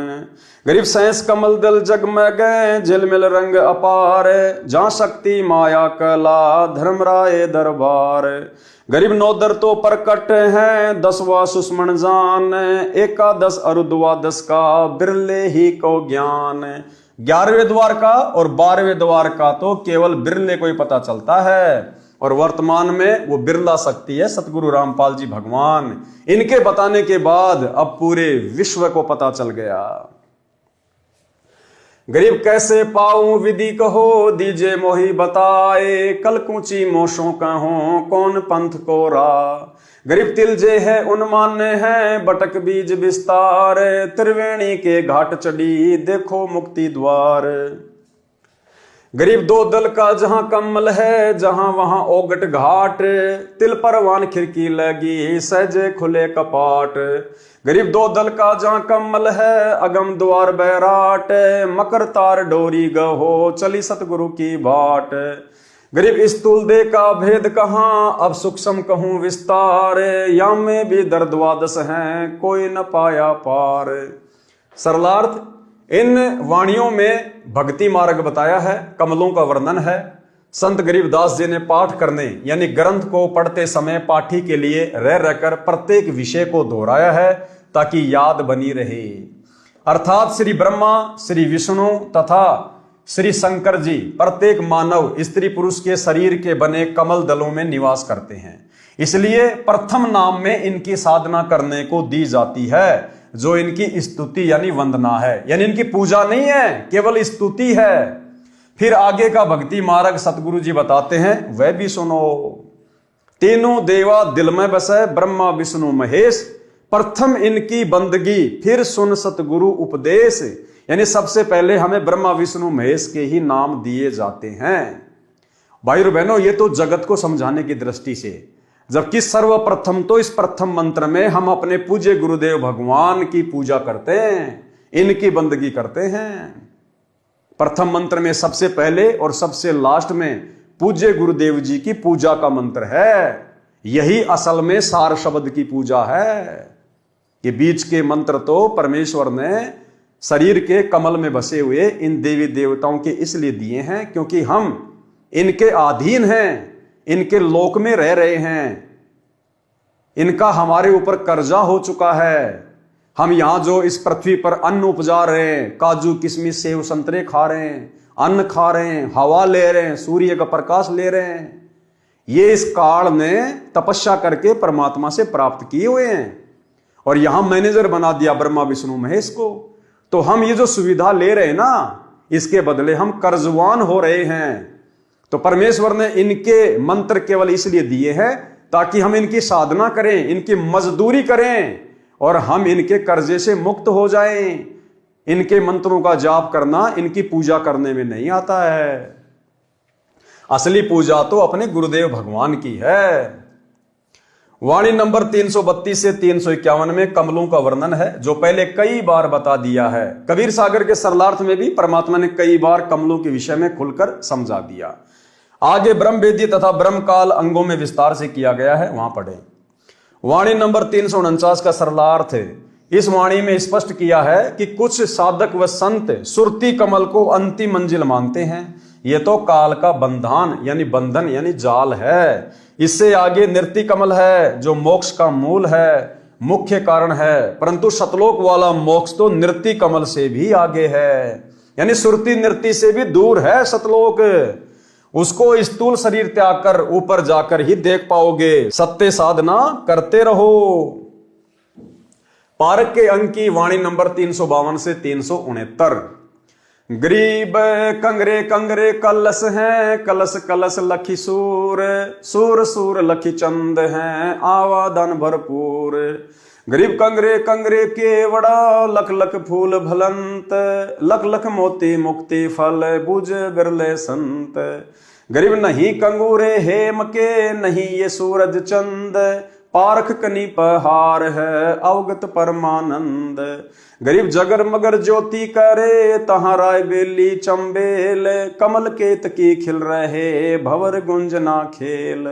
गरीब सहस कमल दल जगमग झिलमिल रंग अपार, जहाँ शक्ति माया कला धर्मराय दरबार। गरीब नौदर तो प्रकट है 10वां सुषमण जान, एकादश अरु द्वादश का बिरले ही को ज्ञान। 11वें द्वार का और 12वें द्वार का तो केवल बिरले को ही पता चलता है, और वर्तमान में वो बिरला शक्ति है सतगुरु रामपाल जी भगवान। इनके बताने के बाद अब पूरे विश्व को पता चल गया। गरीब कैसे पाऊं विधि कहो, दीजे मोही बताए, कल कूची मोशों कहो कौन पंथ को रा। गरीब तिलजे है उन्मान्य है बटक बीज विस्तार, त्रिवेणी के घाट चढ़ी देखो मुक्ति द्वार। गरीब दो दल का जहां कमल है, जहां वहां ओगट घाट, तिल परवान खिड़की लगी सहजे खुले कपाट। गरीब दो दल का जहां कमल है, अगम द्वार बैराट, मकर तार डोरी गहो चली सतगुरु की बाट। गरीब स्थूल दे का भेद कहाँ, अब सूक्ष्म कहूं विस्तार, या में भी दर द्वादश हैं कोई न पाया पार। सरलार्थ, इन वाणियों में भक्ति मार्ग बताया है, कमलों का वर्णन है। संत गरीबदास जी ने पाठ करने यानी ग्रंथ को पढ़ते समय पाठी के लिए रह रहकर प्रत्येक विषय को दोहराया है ताकि याद बनी रहे। अर्थात श्री ब्रह्मा, श्री विष्णु तथा श्री शंकर जी प्रत्येक मानव स्त्री पुरुष के शरीर के बने कमल दलों में निवास करते हैं। इसलिए प्रथम नाम में इनकी साधना करने को दी जाती है, जो इनकी स्तुति यानी वंदना है, यानी इनकी पूजा नहीं है, केवल स्तुति है। फिर आगे का भक्ति मार्ग सतगुरु जी बताते हैं, वह भी सुनो। तीनों देवा दिल में बसे, ब्रह्मा विष्णु महेश, प्रथम इनकी बंदगी फिर सुन सतगुरु उपदेश। यानी सबसे पहले हमें ब्रह्मा विष्णु महेश के ही नाम दिए जाते हैं। भाई और बहनों, ये तो जगत को समझाने की दृष्टि से, जबकि सर्वप्रथम तो इस प्रथम मंत्र में हम अपने पूज्य गुरुदेव भगवान की पूजा करते हैं, इनकी बंदगी करते हैं। प्रथम मंत्र में सबसे पहले और सबसे लास्ट में पूज्य गुरुदेव जी की पूजा का मंत्र है। यही असल में सार शब्द की पूजा है। कि बीच के मंत्र तो परमेश्वर ने शरीर के कमल में बसे हुए इन देवी देवताओं के इसलिए दिए हैं क्योंकि हम इनके अधीन हैं, इनके लोक में रह रहे हैं, इनका हमारे ऊपर कर्जा हो चुका है। हम यहां जो इस पृथ्वी पर अन्न उपजा रहे हैं, काजू किशमिश सेव संतरे खा रहे हैं, अन्न खा रहे हैं, हवा ले रहे हैं, सूर्य का प्रकाश ले रहे हैं, ये इस काल ने तपस्या करके परमात्मा से प्राप्त किए हुए हैं और यहां मैनेजर बना दिया ब्रह्मा विष्णु महेश को। तो हम ये जो सुविधा ले रहे हैं ना, इसके बदले हम कर्जवान हो रहे हैं। तो परमेश्वर ने इनके मंत्र केवल इसलिए दिए हैं ताकि हम इनकी साधना करें, इनकी मजदूरी करें और हम इनके कर्जे से मुक्त हो जाएं। इनके मंत्रों का जाप करना इनकी पूजा करने में नहीं आता है। असली पूजा तो अपने गुरुदेव भगवान की है। वाणी नंबर 332 से 351 में कमलों का वर्णन है, जो पहले कई बार बता दिया है। कबीर सागर के सरलार्थ में भी परमात्मा ने कई बार कमलों के विषय में खुलकर समझा दिया। आगे ब्रह्म वेदी तथा ब्रह्म काल अंगों में विस्तार से किया गया है, वहां पढ़ें। वाणी नंबर 349 का सरलार्थ है। इस वाणी में स्पष्ट किया है कि कुछ साधक व संत सुरती कमल को अंतिम मंजिल मानते हैं। यह तो काल का बंधन यानी बंधन यानी जाल है। इससे आगे नृत्य कमल है, जो मोक्ष का मूल है, मुख्य कारण है। परंतु सतलोक वाला मोक्ष तो नृत्य कमल से भी आगे है, यानी सुरती नृत्य से भी दूर है सतलोक। उसको स्थूल शरीर त्याग कर ऊपर जाकर ही देख पाओगे। सत्य साधना करते रहो। पारक के अंक की वाणी नंबर 352 से 369। गरीब कंगरे कंगरे कलश हैं, कलश कलश लखी सूर, सूर सूर लखी चंद हैं, आवादन भरपूर। गरीब कंगरे कंगरे केवड़ा, लख लख फूल भलंत, लख लख मोती मुक्ति फल, बुझ बिरले संत। गरीब नहीं कंगूरे हेम के, नहीं ये सूरज चंद, पारख कनी पहार है, अवगत परमानंद। गरीब जगर मगर ज्योति करे, तहां राय बेली चंबेल, कमल केत की खिल रहे, भवर गुंजना खेल।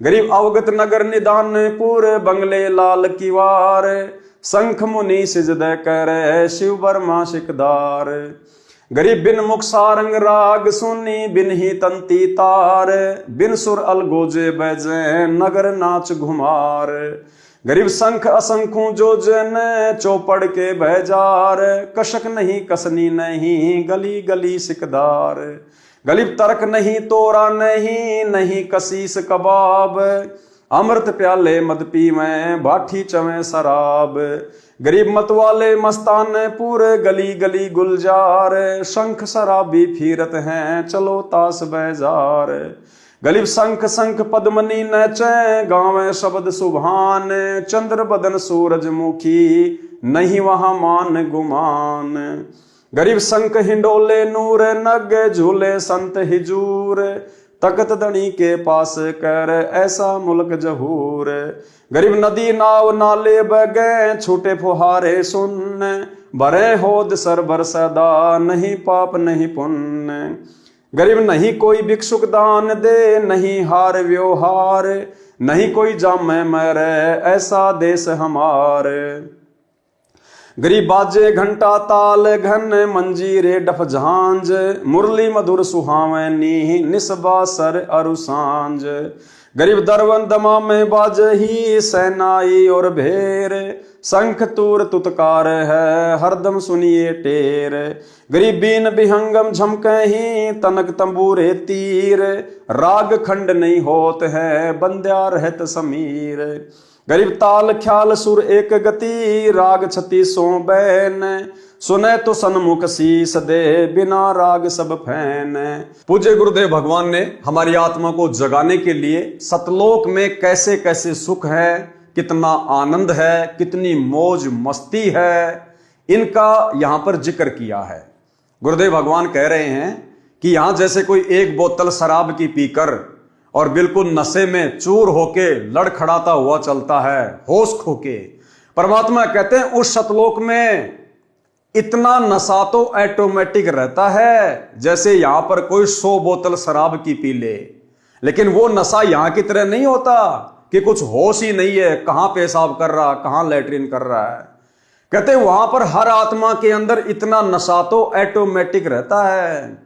गरीब अवगत नगर निदानपुर, बंगले लाल किवार, शंख मुनि सिजदे करे, शिव बर्मा शिकदार। गरीब बिन मुख सारंग राग सुनी, बिन ही तंती तार, बिन सुर अलगोजे बजे, नगर नाच घुमार। गरीब शंख असंखों जो जन, चौपड़ के बहजार, कशक नहीं कसनी नहीं, गली गली सिकदार। गरीब तर्क नहीं तोरा नहीं, नहीं कसीस कबाब, अमृत प्याले मद पीवें, बाठी चवें शराब। गरीब मत वाले मस्तान पूरे, गली गली गुलजार, शंख शराबी फिरत हैं, चलो ताश बैजार। गरीब शंख शंख पद्मनी नचे, गावे शब्द सुभान, चंद्र बदन सूरजमुखी, नहीं वहां मान गुमान। गरीब शंख हिंडोले नूर नग, झूले संत हिजूर, तकत दणी के पास कर, ऐसा मुल्क जहूर। गरीब नदी नाव नाले बगे, छूटे फुहारे सुन, भरे होद सरबर सदा, नहीं पाप नहीं पुण्य। गरीब नहीं कोई भिक्षुक दान दे, नहीं हार व्यवहार, नहीं कोई जामे मरे, ऐसा देश हमारे। गरीब बाजे घंटा ताल घन, मंजीरे डफ झांझ, मुरली मधुर सुहावनी, निस्बा सर अरु सांझ। गरीब दरवन दमा में बाजही, सेनाई और भेर, शंख तूर तुतकार है, हरदम सुनिए टेर। गरीब बीन बिहंगम झमकही, तनक तंबूरे तीर, राग खंड नहीं होत है, बंद्या रहत समीर। गरीब ताल ख्याल सुर एक गति, राग 36 बैन, सुने तो सन्मुख शीस दे, बिना राग सब फैन। पूज्य गुरुदेव भगवान ने हमारी आत्मा को जगाने के लिए सतलोक में कैसे कैसे सुख है, कितना आनंद है, कितनी मौज मस्ती है, इनका यहां पर जिक्र किया है। गुरुदेव भगवान कह रहे हैं कि यहां जैसे कोई एक बोतल शराब की पीकर और बिल्कुल नशे में चूर होके लड़खड़ाता हुआ चलता है, होश खोके, परमात्मा कहते हैं उस सतलोक में इतना नशा तो ऑटोमेटिक रहता है जैसे यहां पर कोई 100 बोतल शराब की पी ले। लेकिन वो नशा यहां की तरह नहीं होता कि कुछ होश ही नहीं है, कहां पेशाब कर रहा, कहां लैट्रिन कर रहा है। कहते वहां पर हर आत्मा के अंदर इतना नशा तो ऑटोमेटिक रहता है,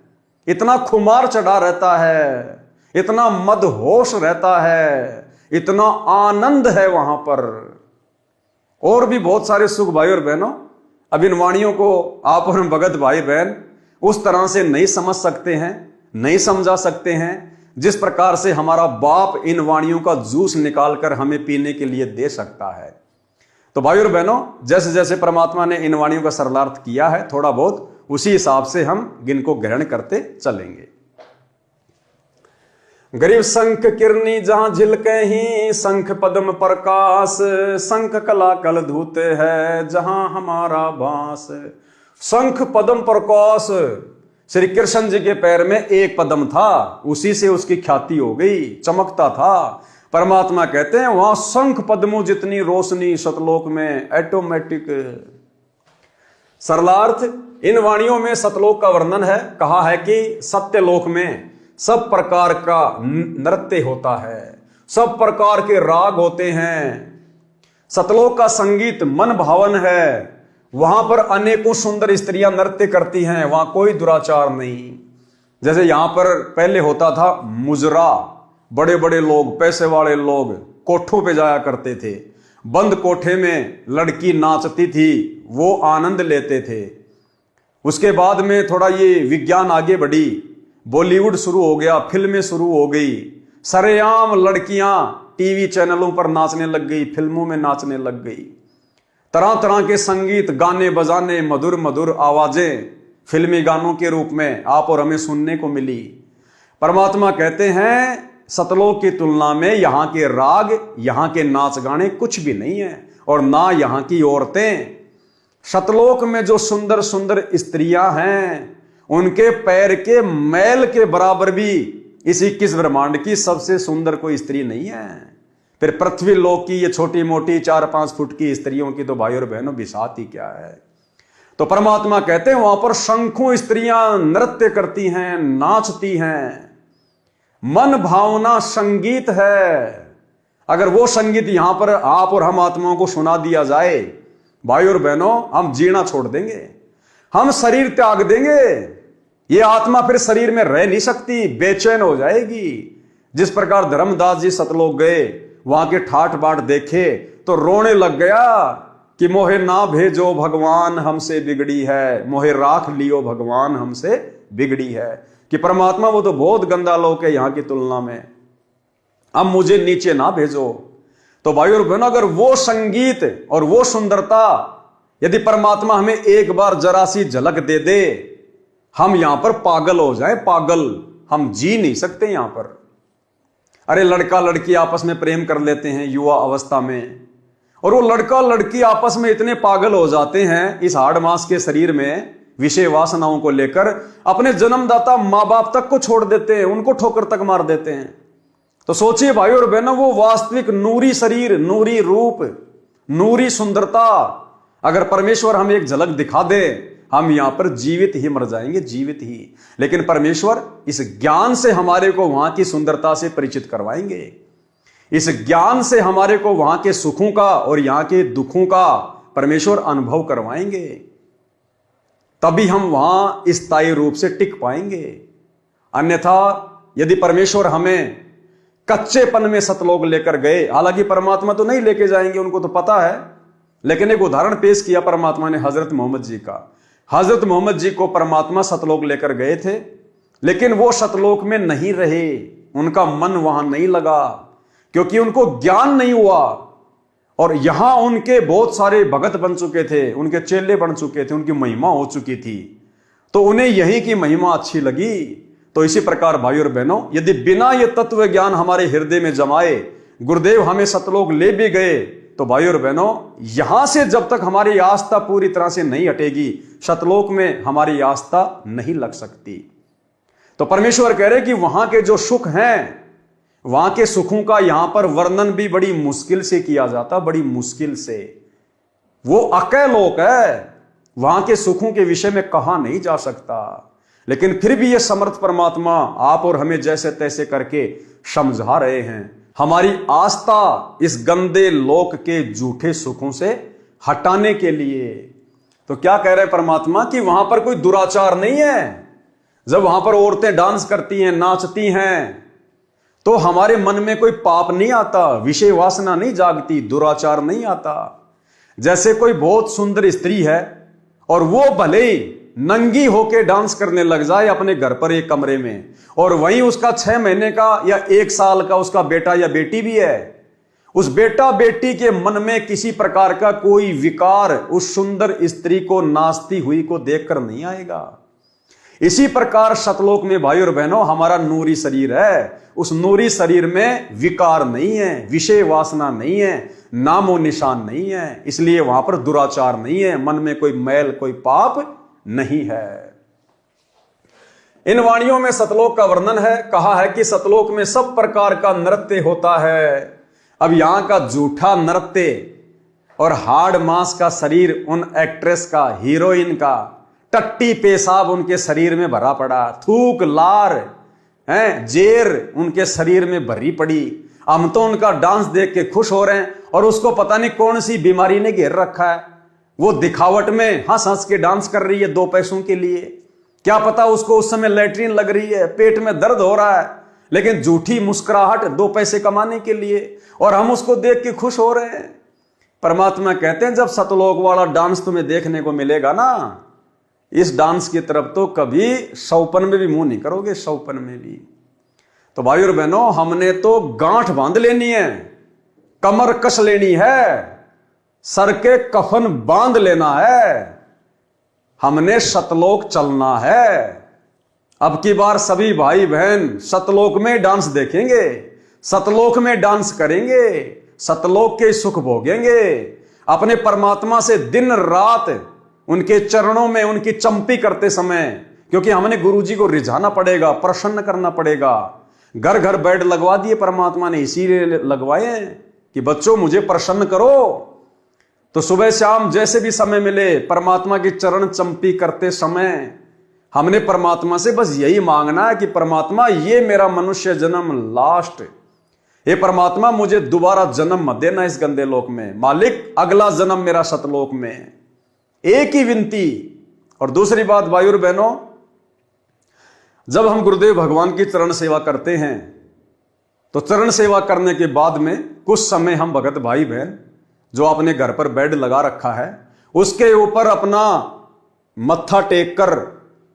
इतना खुमार चढ़ा रहता है, इतना मदहोश रहता है, इतना आनंद है वहां पर। और भी बहुत सारे सुख भाई और बहनों, अब इन वाणियों को आप और भगत भाई बहन उस तरह से नहीं समझ सकते हैं, नहीं समझा सकते हैं। जिस प्रकार से हमारा बाप इन वाणियों का जूस निकालकर हमें पीने के लिए दे सकता है। तो भाइयों और बहनों, जैसे जैसे परमात्मा ने इन वाणियों का सरलार्थ किया है, थोड़ा बहुत उसी हिसाब से हम इनको ग्रहण करते चलेंगे। गरीब शंख किरनी जहां झिलके ही, शंख पद्म प्रकाश, शंख कला कल धूते है जहां हमारा बास। शंख पद्म प्रकाश, श्री कृष्ण जी के पैर में एक पद्म था, उसी से उसकी ख्याति हो गई, चमकता था। परमात्मा कहते हैं वहां शंख पद्मों जितनी रोशनी सतलोक में ऑटोमेटिक। सरलार्थ, इन वाणियों में सतलोक का वर्णन है। कहा है कि सत्यलोक में सब प्रकार का नृत्य होता है, सब प्रकार के राग होते हैं। सतलोक का संगीत मन भावन है, वहां पर अनेकों सुंदर स्त्रियां नृत्य करती हैं, वहां कोई दुराचार नहीं। जैसे यहां पर पहले होता था मुजरा, बड़े बड़े लोग, पैसे वाले लोग कोठों पे जाया करते थे, बंद कोठे में लड़की नाचती थी, वो आनंद लेते थे। उसके बाद में थोड़ा ये विज्ञान आगे बढ़ी, बॉलीवुड शुरू हो गया, फिल्में शुरू हो गई, सरेआम लड़कियां टीवी चैनलों पर नाचने लग गई, फिल्मों में नाचने लग गई। तरह तरह के संगीत, गाने बजाने, मधुर मधुर आवाजें फिल्मी गानों के रूप में आप और हमें सुनने को मिली। परमात्मा कहते हैं सतलोक की तुलना में यहां के राग, यहां के नाच गाने कुछ भी नहीं है, और ना यहां की औरतें। सतलोक में जो सुंदर सुंदर स्त्रियां हैं, उनके पैर के मैल के बराबर भी इस 21 ब्रह्मांड की सबसे सुंदर कोई स्त्री नहीं है। फिर पृथ्वी लोक की ये छोटी मोटी 4-5 फुट की स्त्रियों की तो भाई और बहनों बिसात ही क्या है। तो परमात्मा कहते हैं वहां पर शंखों स्त्रियां नृत्य करती हैं, नाचती हैं, मन भावना संगीत है। अगर वो संगीत यहां पर आप और हम आत्माओं को सुना दिया जाए, भाई और बहनों, हम जीना छोड़ देंगे, हम शरीर त्याग देंगे। ये आत्मा फिर शरीर में रह नहीं सकती, बेचैन हो जाएगी। जिस प्रकार धर्मदास जी सतलोक गए, वहां के ठाठ बाट देखे तो रोने लग गया कि मोहे ना भेजो भगवान हमसे बिगड़ी है, मोहे राख लियो भगवान हमसे बिगड़ी है। कि परमात्मा वो तो बहुत गंदा लोक है यहां की तुलना में, अब मुझे नीचे ना भेजो। तो भाई और बहनों, अगर वो संगीत और वो सुंदरता यदि परमात्मा हमें एक बार जरा सी झलक दे दे, हम यहां पर पागल हो जाएं, पागल, हम जी नहीं सकते यहां पर। अरे लड़का लड़की आपस में प्रेम कर लेते हैं युवा अवस्था में, और वो लड़का लड़की आपस में इतने पागल हो जाते हैं इस हाड़ मांस के शरीर में विषय वासनाओं को लेकर, अपने जन्मदाता मां बाप तक को छोड़ देते हैं, उनको ठोकर तक मार देते हैं। तो सोचिए भाई और बहनों, वो वास्तविक नूरी शरीर, नूरी रूप, नूरी सुंदरता अगर परमेश्वर हमें एक झलक दिखा दे, हम यहां पर जीवित ही मर जाएंगे, जीवित ही। लेकिन परमेश्वर इस ज्ञान से हमारे को वहां की सुंदरता से परिचित करवाएंगे, इस ज्ञान से हमारे को वहां के सुखों का और यहां के दुखों का परमेश्वर अनुभव करवाएंगे। तभी हम वहां स्थायी रूप से टिक पाएंगे। अन्यथा यदि परमेश्वर हमें कच्चेपन में सतलोक लेकर गए, हालांकि परमात्मा तो नहीं लेके जाएंगे, उनको तो पता है, लेकिन एक उदाहरण पेश किया परमात्मा ने हजरत मोहम्मद जी का। हजरत मोहम्मद जी को परमात्मा सतलोक लेकर गए थे, लेकिन वो सतलोक में नहीं रहे, उनका मन वहां नहीं लगा, क्योंकि उनको ज्ञान नहीं हुआ। और यहां उनके बहुत सारे भगत बन चुके थे, उनके चेले बन चुके थे, उनकी महिमा हो चुकी थी, तो उन्हें यहीं की महिमा अच्छी लगी। तो इसी प्रकार भाई और बहनों, यदि बिना ये तत्व ज्ञान हमारे हृदय में जमाए गुरुदेव हमें सतलोक ले भी गए, तो भाई और बहनों, यहां से जब तक हमारी आस्था पूरी तरह से नहीं हटेगी, सतलोक में हमारी आस्था नहीं लग सकती। तो परमेश्वर कह रहे कि वहां के जो सुख हैं, वहां के सुखों का यहां पर वर्णन भी बड़ी मुश्किल से किया जाता, बड़ी मुश्किल से। वो अकय लोक है, वहां के सुखों के विषय में कहा नहीं जा सकता। लेकिन फिर भी ये समर्थ परमात्मा आप और हमें जैसे तैसे करके समझा रहे हैं, हमारी आस्था इस गंदे लोक के झूठे सुखों से हटाने के लिए। तो क्या कह रहे हैं परमात्मा कि वहां पर कोई दुराचार नहीं है। जब वहां पर औरतें डांस करती हैं, नाचती हैं, तो हमारे मन में कोई पाप नहीं आता, विषय वासना नहीं जागती, दुराचार नहीं आता। जैसे कोई बहुत सुंदर स्त्री है और वो भले ही नंगी होके डांस करने लग जाए अपने घर पर एक कमरे में, और वहीं उसका 6 महीने का या 1 साल का उसका बेटा या बेटी भी है, उस बेटा बेटी के मन में किसी प्रकार का कोई विकार उस सुंदर स्त्री को नाचती हुई को देखकर नहीं आएगा। इसी प्रकार सतलोक में भाई और बहनों हमारा नूरी शरीर है, उस नूरी शरीर में विकार नहीं है, विषय वासना नहीं है, नामो निशान नहीं है, इसलिए वहां पर दुराचार नहीं है, मन में कोई मैल कोई पाप नहीं है। इन वाणियों में सतलोक का वर्णन है, कहा है कि सतलोक में सब प्रकार का नृत्य होता है। अब यहां का झूठा नृत्य और हाड़ मांस का शरीर उन एक्ट्रेस का, हीरोइन का, टट्टी पेशाब उनके शरीर में भरा पड़ा, थूक लार हैं जेर उनके शरीर में भरी पड़ी। हम तो उनका डांस देख के खुश हो रहे हैं और उसको पता नहीं कौन सी बीमारी ने घेर रखा है। वो दिखावट में हंस हंस के डांस कर रही है 2 पैसों के लिए, क्या पता उसको उस समय लैट्रिन लग रही है, पेट में दर्द हो रहा है, लेकिन झूठी मुस्कुराहट 2 पैसे कमाने के लिए, और हम उसको देख के खुश हो रहे हैं। परमात्मा कहते हैं जब सतलोक वाला डांस तुम्हें देखने को मिलेगा ना, इस डांस की तरफ तो कभी सौपन में भी मुंह नहीं करोगे, सौपन में भी। तो भाई और बहनों हमने तो गांठ बांध लेनी है, कमर कस लेनी है, सर के कफन बांध लेना है, हमने सतलोक चलना है। अब की बार सभी भाई बहन सतलोक में डांस देखेंगे, सतलोक में डांस करेंगे, सतलोक के सुख भोगेंगे, अपने परमात्मा से दिन रात उनके चरणों में उनकी चंपी करते समय, क्योंकि हमने गुरुजी को रिझाना पड़ेगा, प्रसन्न करना पड़ेगा। घर घर बेड लगवा दिए परमात्मा ने, इसीलिए लगवाए कि बच्चों मुझे प्रसन्न करो। तो सुबह शाम जैसे भी समय मिले परमात्मा की चरण चंपी करते समय हमने परमात्मा से बस यही मांगना है कि परमात्मा ये मेरा मनुष्य जन्म लास्ट, ये परमात्मा मुझे दोबारा जन्म मत देना इस गंदे लोक में, मालिक अगला जन्म मेरा सतलोक में। एक ही विनती। और दूसरी बात भाई और बहनों, जब हम गुरुदेव भगवान की चरण सेवा करते हैं तो चरण सेवा करने के बाद में कुछ समय हम भगत भाई बहन जो अपने घर पर बेड लगा रखा है उसके ऊपर अपना मत्था टेक कर,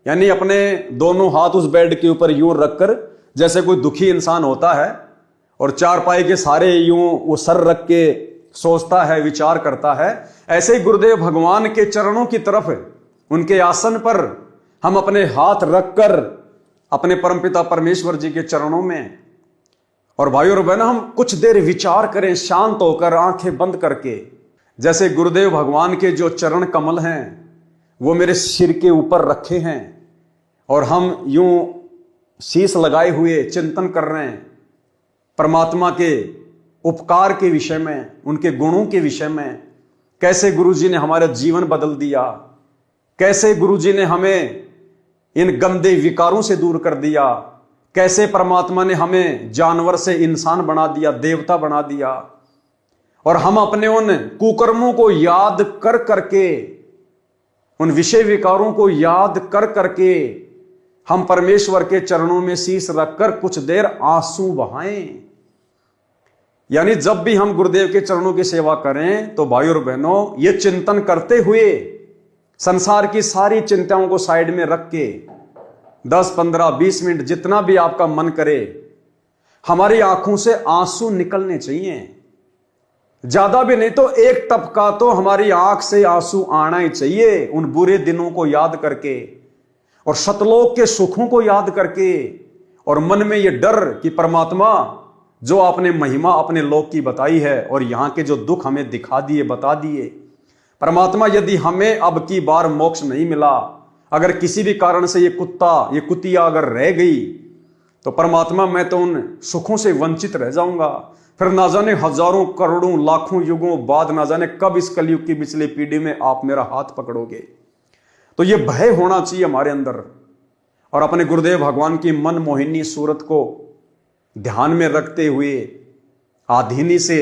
यानी अपने दोनों हाथ उस बेड के ऊपर यूं रखकर, जैसे कोई दुखी इंसान होता है और चारपाई के सारे यूं वो सर रख के सोचता है, विचार करता है, ऐसे ही गुरुदेव भगवान के चरणों की तरफ उनके आसन पर हम अपने हाथ रखकर अपने परमपिता परमेश्वर जी के चरणों में, और भाई और बहनों हम कुछ देर विचार करें शांत होकर आंखें बंद करके, जैसे गुरुदेव भगवान के जो चरण कमल हैं वो मेरे सिर के ऊपर रखे हैं और हम यूं शीश लगाए हुए चिंतन कर रहे हैं परमात्मा के उपकार के विषय में, उनके गुणों के विषय में, कैसे गुरुजी ने हमारा जीवन बदल दिया, कैसे गुरुजी ने हमें इन गंदे विकारों से दूर कर दिया, कैसे परमात्मा ने हमें जानवर से इंसान बना दिया, देवता बना दिया, और हम अपने उन कुकर्मों को याद कर करके, उन विषय विकारों को याद कर करके हम परमेश्वर के चरणों में शीश रखकर कुछ देर आंसू बहाएं। यानी जब भी हम गुरुदेव के चरणों की सेवा करें तो भाई और बहनों ये चिंतन करते हुए संसार की सारी चिंताओं को साइड में रख के 10, 15, 20 मिनट जितना भी आपका मन करे हमारी आंखों से आंसू निकलने चाहिए। ज्यादा भी नहीं तो एक टपका तो हमारी आंख से आंसू आना ही चाहिए, उन बुरे दिनों को याद करके और सतलोक के सुखों को याद करके, और मन में ये डर कि परमात्मा जो आपने महिमा अपने लोक की बताई है और यहां के जो दुख हमें दिखा दिए, बता दिए, परमात्मा यदि हमें अब की बार मोक्ष नहीं मिला, अगर किसी भी कारण से ये कुत्ता, ये कुतिया अगर रह गई, तो परमात्मा मैं तो उन सुखों से वंचित रह जाऊंगा। फिर ना जाने हजारों करोड़ों लाखों युगों बाद ना जाने कब इस कलयुग की पिछली पीढ़ी में आप मेरा हाथ पकड़ोगे। तो ये भय होना चाहिए हमारे अंदर, और अपने गुरुदेव भगवान की मन मोहिनी सूरत को ध्यान में रखते हुए आधीनी से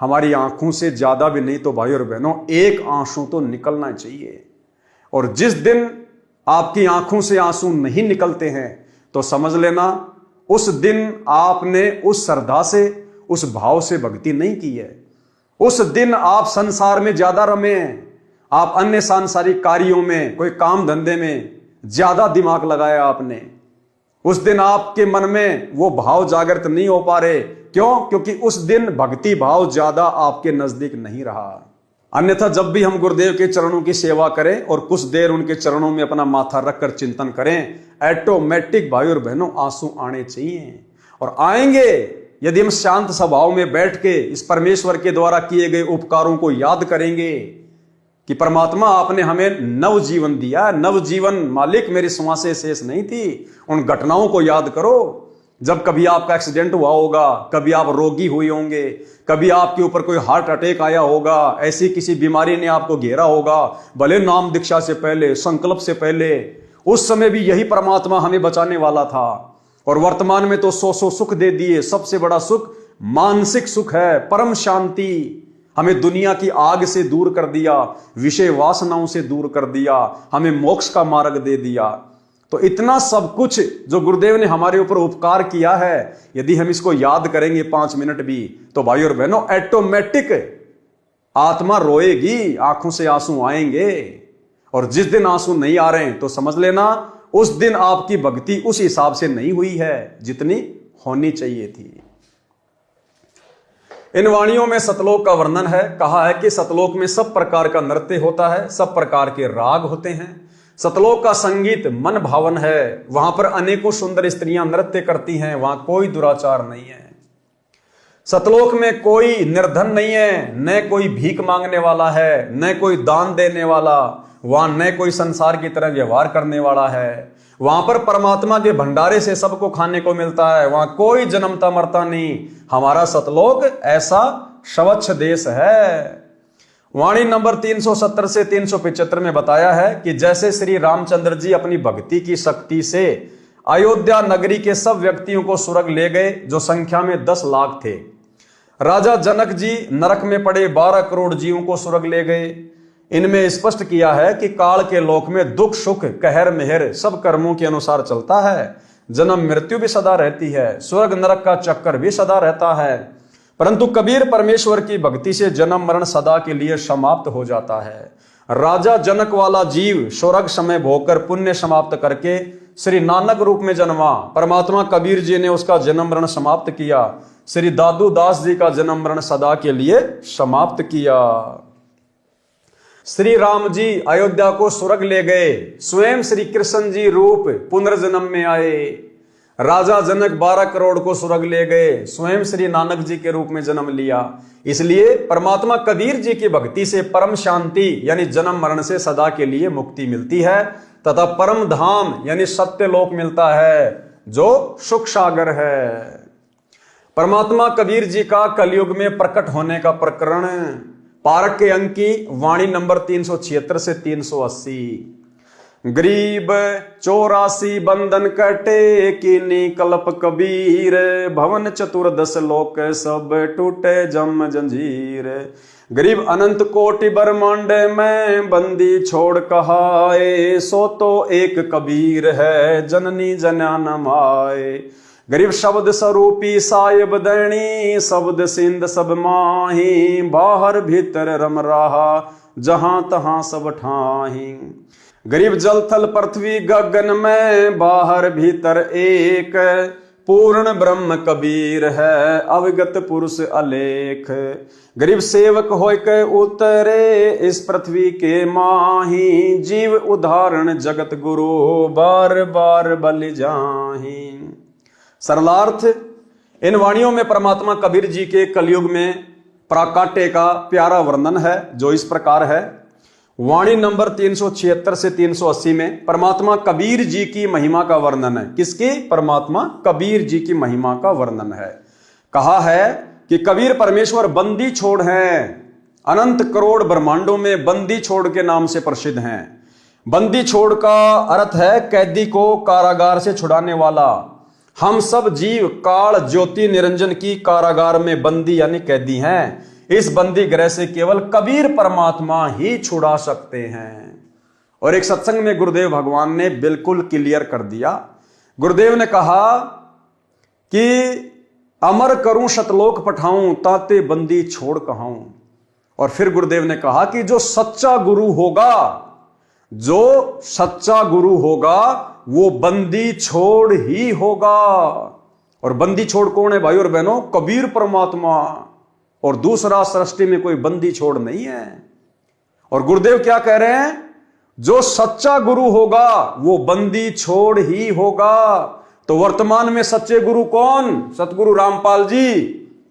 हमारी आंखों से ज्यादा भी नहीं तो भाई और बहनों एक आंसू तो निकलना चाहिए। और जिस दिन आपकी आंखों से आंसू नहीं निकलते हैं तो समझ लेना उस दिन आपने उस श्रद्धा से, उस भाव से भक्ति नहीं की है। उस दिन आप संसार में ज्यादा रमे हैं, आप अन्य सांसारिक कार्यों में, कोई काम धंधे में ज्यादा दिमाग लगाया आपने, उस दिन आपके मन में वो भाव जागृत नहीं हो पा रहे। क्यों? क्योंकि उस दिन भक्ति भाव ज्यादा आपके नजदीक नहीं रहा। अन्यथा जब भी हम गुरुदेव के चरणों की सेवा करें और कुछ देर उनके चरणों में अपना माथा रखकर चिंतन करें, ऑटोमेटिक भाई और बहनों आंसू आने चाहिए, और आएंगे यदि हम शांत स्वभाव में बैठ के इस परमेश्वर के द्वारा किए गए उपकारों को याद करेंगे कि परमात्मा आपने हमें नव जीवन दिया, नव जीवन मालिक मेरी श्वासें शेष नहीं थी। उन घटनाओं को याद करो जब कभी आपका एक्सीडेंट हुआ होगा, कभी आप रोगी हुए होंगे, कभी आपके ऊपर कोई हार्ट अटैक आया होगा, ऐसी किसी बीमारी ने आपको घेरा होगा, भले नाम दीक्षा से पहले, संकल्प से पहले, उस समय भी यही परमात्मा हमें बचाने वाला था। और वर्तमान में तो सौ सुख दे दिए। सबसे बड़ा सुख मानसिक सुख है, परम शांति। हमें दुनिया की आग से दूर कर दिया, विषय वासनाओं से दूर कर दिया, हमें मोक्ष का मार्ग दे दिया। तो इतना सब कुछ जो गुरुदेव ने हमारे ऊपर उपकार किया है, यदि हम इसको याद करेंगे 5 मिनट भी, तो भाई और बहनों ऑटोमेटिक आत्मा रोएगी, आंखों से आंसू आएंगे। और जिस दिन आंसू नहीं आ रहे हैं तो समझ लेना उस दिन आपकी भक्ति उस हिसाब से नहीं हुई है जितनी होनी चाहिए थी। इन वाणियों में सतलोक का वर्णन है। कहा है कि सतलोक में सब प्रकार का नृत्य होता है, सब प्रकार के राग होते हैं। सतलोक का संगीत मन भावन है, वहां पर अनेकों सुंदर स्त्रियां नृत्य करती हैं, वहां कोई दुराचार नहीं है। सतलोक में कोई निर्धन नहीं है, न कोई भीख मांगने वाला है, न कोई दान देने वाला, वहां न कोई संसार की तरह व्यवहार करने वाला है। वहां पर परमात्मा के भंडारे से सबको खाने को मिलता है, वहां कोई जन्मता मरता नहीं। हमारा सतलोक ऐसा स्वच्छ देश है। वाणी नंबर 370 से 375 में बताया है कि जैसे श्री रामचंद्र जी अपनी भक्ति की शक्ति से अयोध्या नगरी के सब व्यक्तियों को स्वर्ग ले गए, जो संख्या में 10 लाख थे। राजा जनक जी नरक में पड़े 12 करोड़ जीवों को स्वर्ग ले गए। इनमें स्पष्ट किया है कि काल के लोक में दुख सुख कहर मेहर सब कर्मों के अनुसार चलता है। जन्म मृत्यु भी सदा रहती है, स्वर्ग नरक का चक्कर भी सदा रहता है। परंतु कबीर परमेश्वर की भक्ति से जन्म मरण सदा के लिए समाप्त हो जाता है। राजा जनक वाला जीव स्वर्ग समय भोगकर पुण्य समाप्त करके श्री नानक रूप में जन्मा। परमात्मा कबीर जी ने उसका जन्म मरण समाप्त किया। श्री दादू दास जी का जन्म मरण सदा के लिए समाप्त किया। श्री राम जी अयोध्या को स्वर्ग ले गए, स्वयं श्री कृष्ण जी रूप पुनर्जन्म में आए। राजा जनक 12 करोड़ को स्वर्ग ले गए, स्वयं श्री नानक जी के रूप में जन्म लिया। इसलिए परमात्मा कबीर जी की भक्ति से परम शांति यानी जन्म मरण से सदा के लिए मुक्ति मिलती है, तथा परम धाम यानी सत्य लोक मिलता है, जो सुख सागर है। परमात्मा कबीर जी का कलयुग में प्रकट होने का प्रकरण पारक के अंक की वाणी नंबर 376 से 380। गरीब 84 बंधन कटे कीनी कल्प कबीर, भवन चतुर्दश लोक सब टूटे जम जंजीर। गरीब अनंत कोटि ब्रह्मांड में बंदी छोड़ कहाए, सो तो एक कबीर है जननी जन्या न माए। गरीब शब्द स्वरूपी साहिब दैनी, शब्द सिंध सब माही, बाहर भीतर रम रहा जहां तहां सब ठाही। गरीब जल थल पृथ्वी गगन में, बाहर भीतर एक, पूर्ण ब्रह्म कबीर है अवगत पुरुष अलेख। गरीब सेवक होय के उतरे इस पृथ्वी के माही, जीव उदाहरण जगत गुरु बार बार बलि जाही। सरलार्थ, इन वाणियों में परमात्मा कबीर जी के कलयुग में प्राकाट्य का प्यारा वर्णन है, जो इस प्रकार है। वाणी नंबर 376 से 380 में परमात्मा कबीर जी की महिमा का वर्णन है। किसकी? परमात्मा कबीर जी की महिमा का वर्णन है। कहा है कि कबीर परमेश्वर बंदी छोड़ हैं, अनंत करोड़ ब्रह्मांडों में बंदी छोड़ के नाम से प्रसिद्ध हैं। बंदी छोड़ का अर्थ है कैदी को कारागार से छुड़ाने वाला। हम सब जीव काल ज्योति निरंजन की कारागार में बंदी यानी कैदी हैं। इस बंदी गृह से केवल कबीर परमात्मा ही छुड़ा सकते हैं। और एक सत्संग में गुरुदेव भगवान ने बिल्कुल क्लियर कर दिया। गुरुदेव ने कहा कि अमर करूं शतलोक पठाऊं, ताते बंदी छोड़ कहाऊं। और फिर गुरुदेव ने कहा कि जो सच्चा गुरु होगा, जो सच्चा गुरु होगा वो बंदी छोड़ ही होगा। और बंदी छोड़ कौन है भाई और बहनों? कबीर परमात्मा। और दूसरा सृष्टि में कोई बंदी छोड़ नहीं है। और गुरुदेव क्या कह रहे हैं? जो सच्चा गुरु होगा वो बंदी छोड़ ही होगा। तो वर्तमान में सच्चे गुरु कौन? सतगुरु रामपाल जी।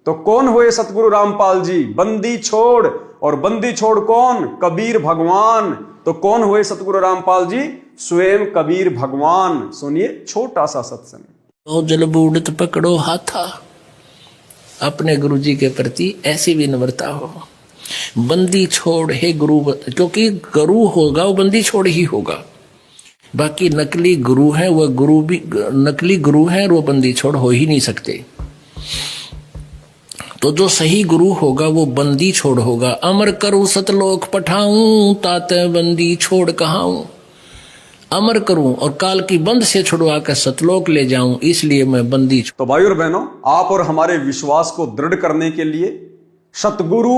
तो कौन हुए सतगुरु रामपाल जी? बंदी छोड़। और बंदी छोड़ कौन? कबीर भगवान। तो कौन हुए सतगुरु रामपाल जी? स्वयं कबीर भगवान। सुनिए छोटा सा सत्संग। तो जल बूढ़त पकड़ो हाथा, अपने गुरु जी के प्रति ऐसी विनम्रता हो। बंदी छोड़ हे गुरु, क्योंकि गुरु होगा वो बंदी छोड़ ही होगा। बाकी नकली गुरु है, वह गुरु भी नकली गुरु है और वो बंदी छोड़ हो ही नहीं सकते। तो जो सही गुरु होगा वो बंदी छोड़ होगा। अमर करूं सतलोक पठाऊं, ताते बंदी छोड़ कहाऊं। अमर करूं और काल की बंद से छुड़वा कर सतलोक ले जाऊं, इसलिए मैं बंदी। तो भाई और बहनों, आप और हमारे विश्वास को दृढ़ करने के लिए सतगुरु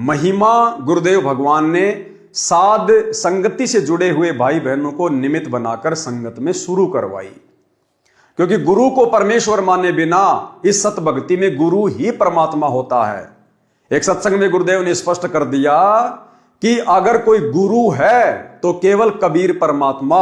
महिमा गुरुदेव भगवान ने साध संगति से जुड़े हुए भाई बहनों को निमित्त बनाकर संगत में शुरू करवाई। क्योंकि गुरु को परमेश्वर माने बिना इस सत भक्ति में गुरु ही परमात्मा होता है। एक सत्संग में गुरुदेव ने स्पष्ट कर दिया कि अगर कोई गुरु है तो केवल कबीर परमात्मा,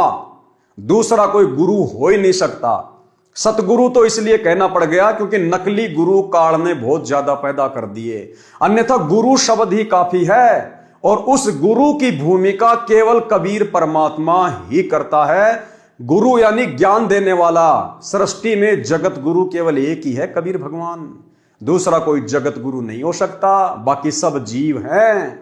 दूसरा कोई गुरु हो ही नहीं सकता। सतगुरु तो इसलिए कहना पड़ गया क्योंकि नकली गुरु काल ने बहुत ज्यादा पैदा कर दिए, अन्यथा गुरु शब्द ही काफी है। और उस गुरु की भूमिका केवल कबीर परमात्मा ही करता है। गुरु यानी ज्ञान देने वाला। सृष्टि में जगत गुरु केवल एक ही है, कबीर भगवान। दूसरा कोई जगत गुरु नहीं हो सकता, बाकी सब जीव हैं।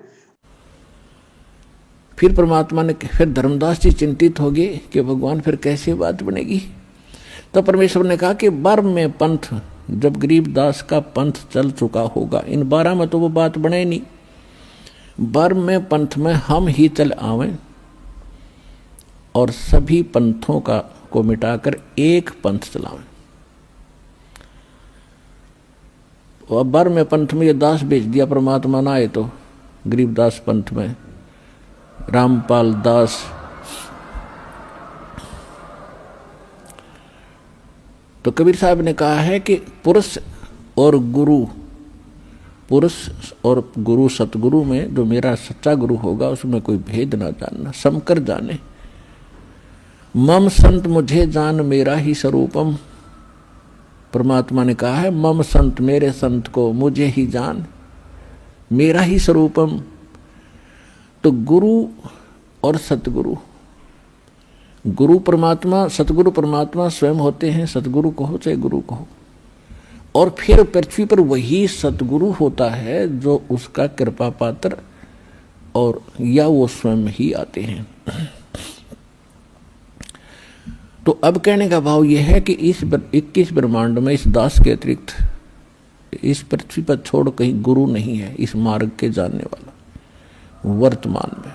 फिर परमात्मा ने, फिर धर्मदास जी चिंतित हो गए कि भगवान फिर कैसे बात बनेगी। तो परमेश्वर ने कहा कि 12 में पंथ, जब गरीबदास का पंथ चल चुका होगा, इन 12 में तो वो बात बने नहीं। 12 में पंथ में हम ही चल आवें और सभी पंथों को मिटाकर एक पंथ चलावें। और 12 में पंथ में ये दास भेज दिया परमात्मा ना आए तो गरीबदास पंथ में रामपाल दास। तो कबीर साहब ने कहा है कि पुरुष और गुरु सतगुरु में जो मेरा सच्चा गुरु होगा उसमें कोई भेद ना जानना, समकर जाने। मम संत मुझे जान मेरा ही स्वरूपम। परमात्मा ने कहा है मम संत, मेरे संत को मुझे ही जान, मेरा ही स्वरूपम। तो गुरु और सतगुरु, गुरु परमात्मा, सतगुरु परमात्मा स्वयं होते हैं, सतगुरु कहो चाहे गुरु कहो। और फिर पृथ्वी पर वही सतगुरु होता है जो उसका कृपा पात्र, और या वो स्वयं ही आते हैं। तो अब कहने का भाव यह है कि इस 21 ब्रह्मांड में इस दास के अतिरिक्त इस पृथ्वी पर छोड़ कहीं गुरु नहीं है इस मार्ग के जानने वाला वर्तमान में।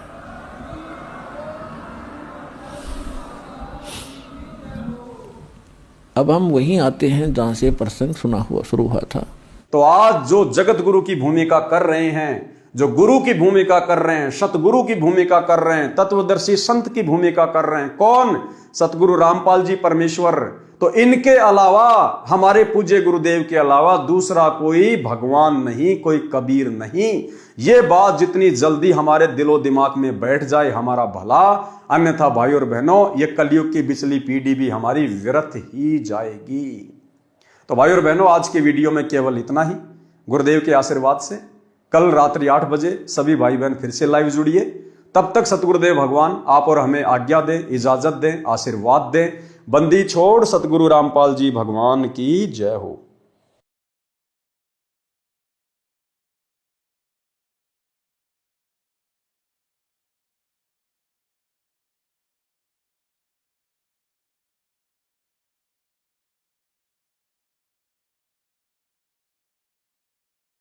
अब हम वहीं आते हैं जहां से प्रसंग शुरू हुआ था। तो आज जो जगत गुरु की भूमिका कर रहे हैं, जो गुरु की भूमिका कर रहे हैं, सतगुरु की भूमिका कर रहे हैं, तत्वदर्शी संत की भूमिका कर रहे हैं, कौन? सतगुरु रामपाल जी परमेश्वर। तो इनके अलावा, हमारे पूज्य गुरुदेव के अलावा दूसरा कोई भगवान नहीं, कोई कबीर नहीं। ये बात जितनी जल्दी हमारे दिलो दिमाग में बैठ जाए हमारा भला, अन्यथा भाई और बहनों ये कलयुग की बिचली पीढ़ी भी हमारी व्यर्थ ही जाएगी। तो भाई और बहनों, आज की वीडियो में केवल इतना ही। गुरुदेव के आशीर्वाद से कल रात्रि 8 बजे सभी भाई बहन फिर से लाइव जुड़िए। तब तक सतगुरुदेव भगवान आप और हमें आज्ञा दें, इजाजत दें, आशीर्वाद दें। बंदी छोड़ सतगुरु रामपाल जी भगवान की जय हो।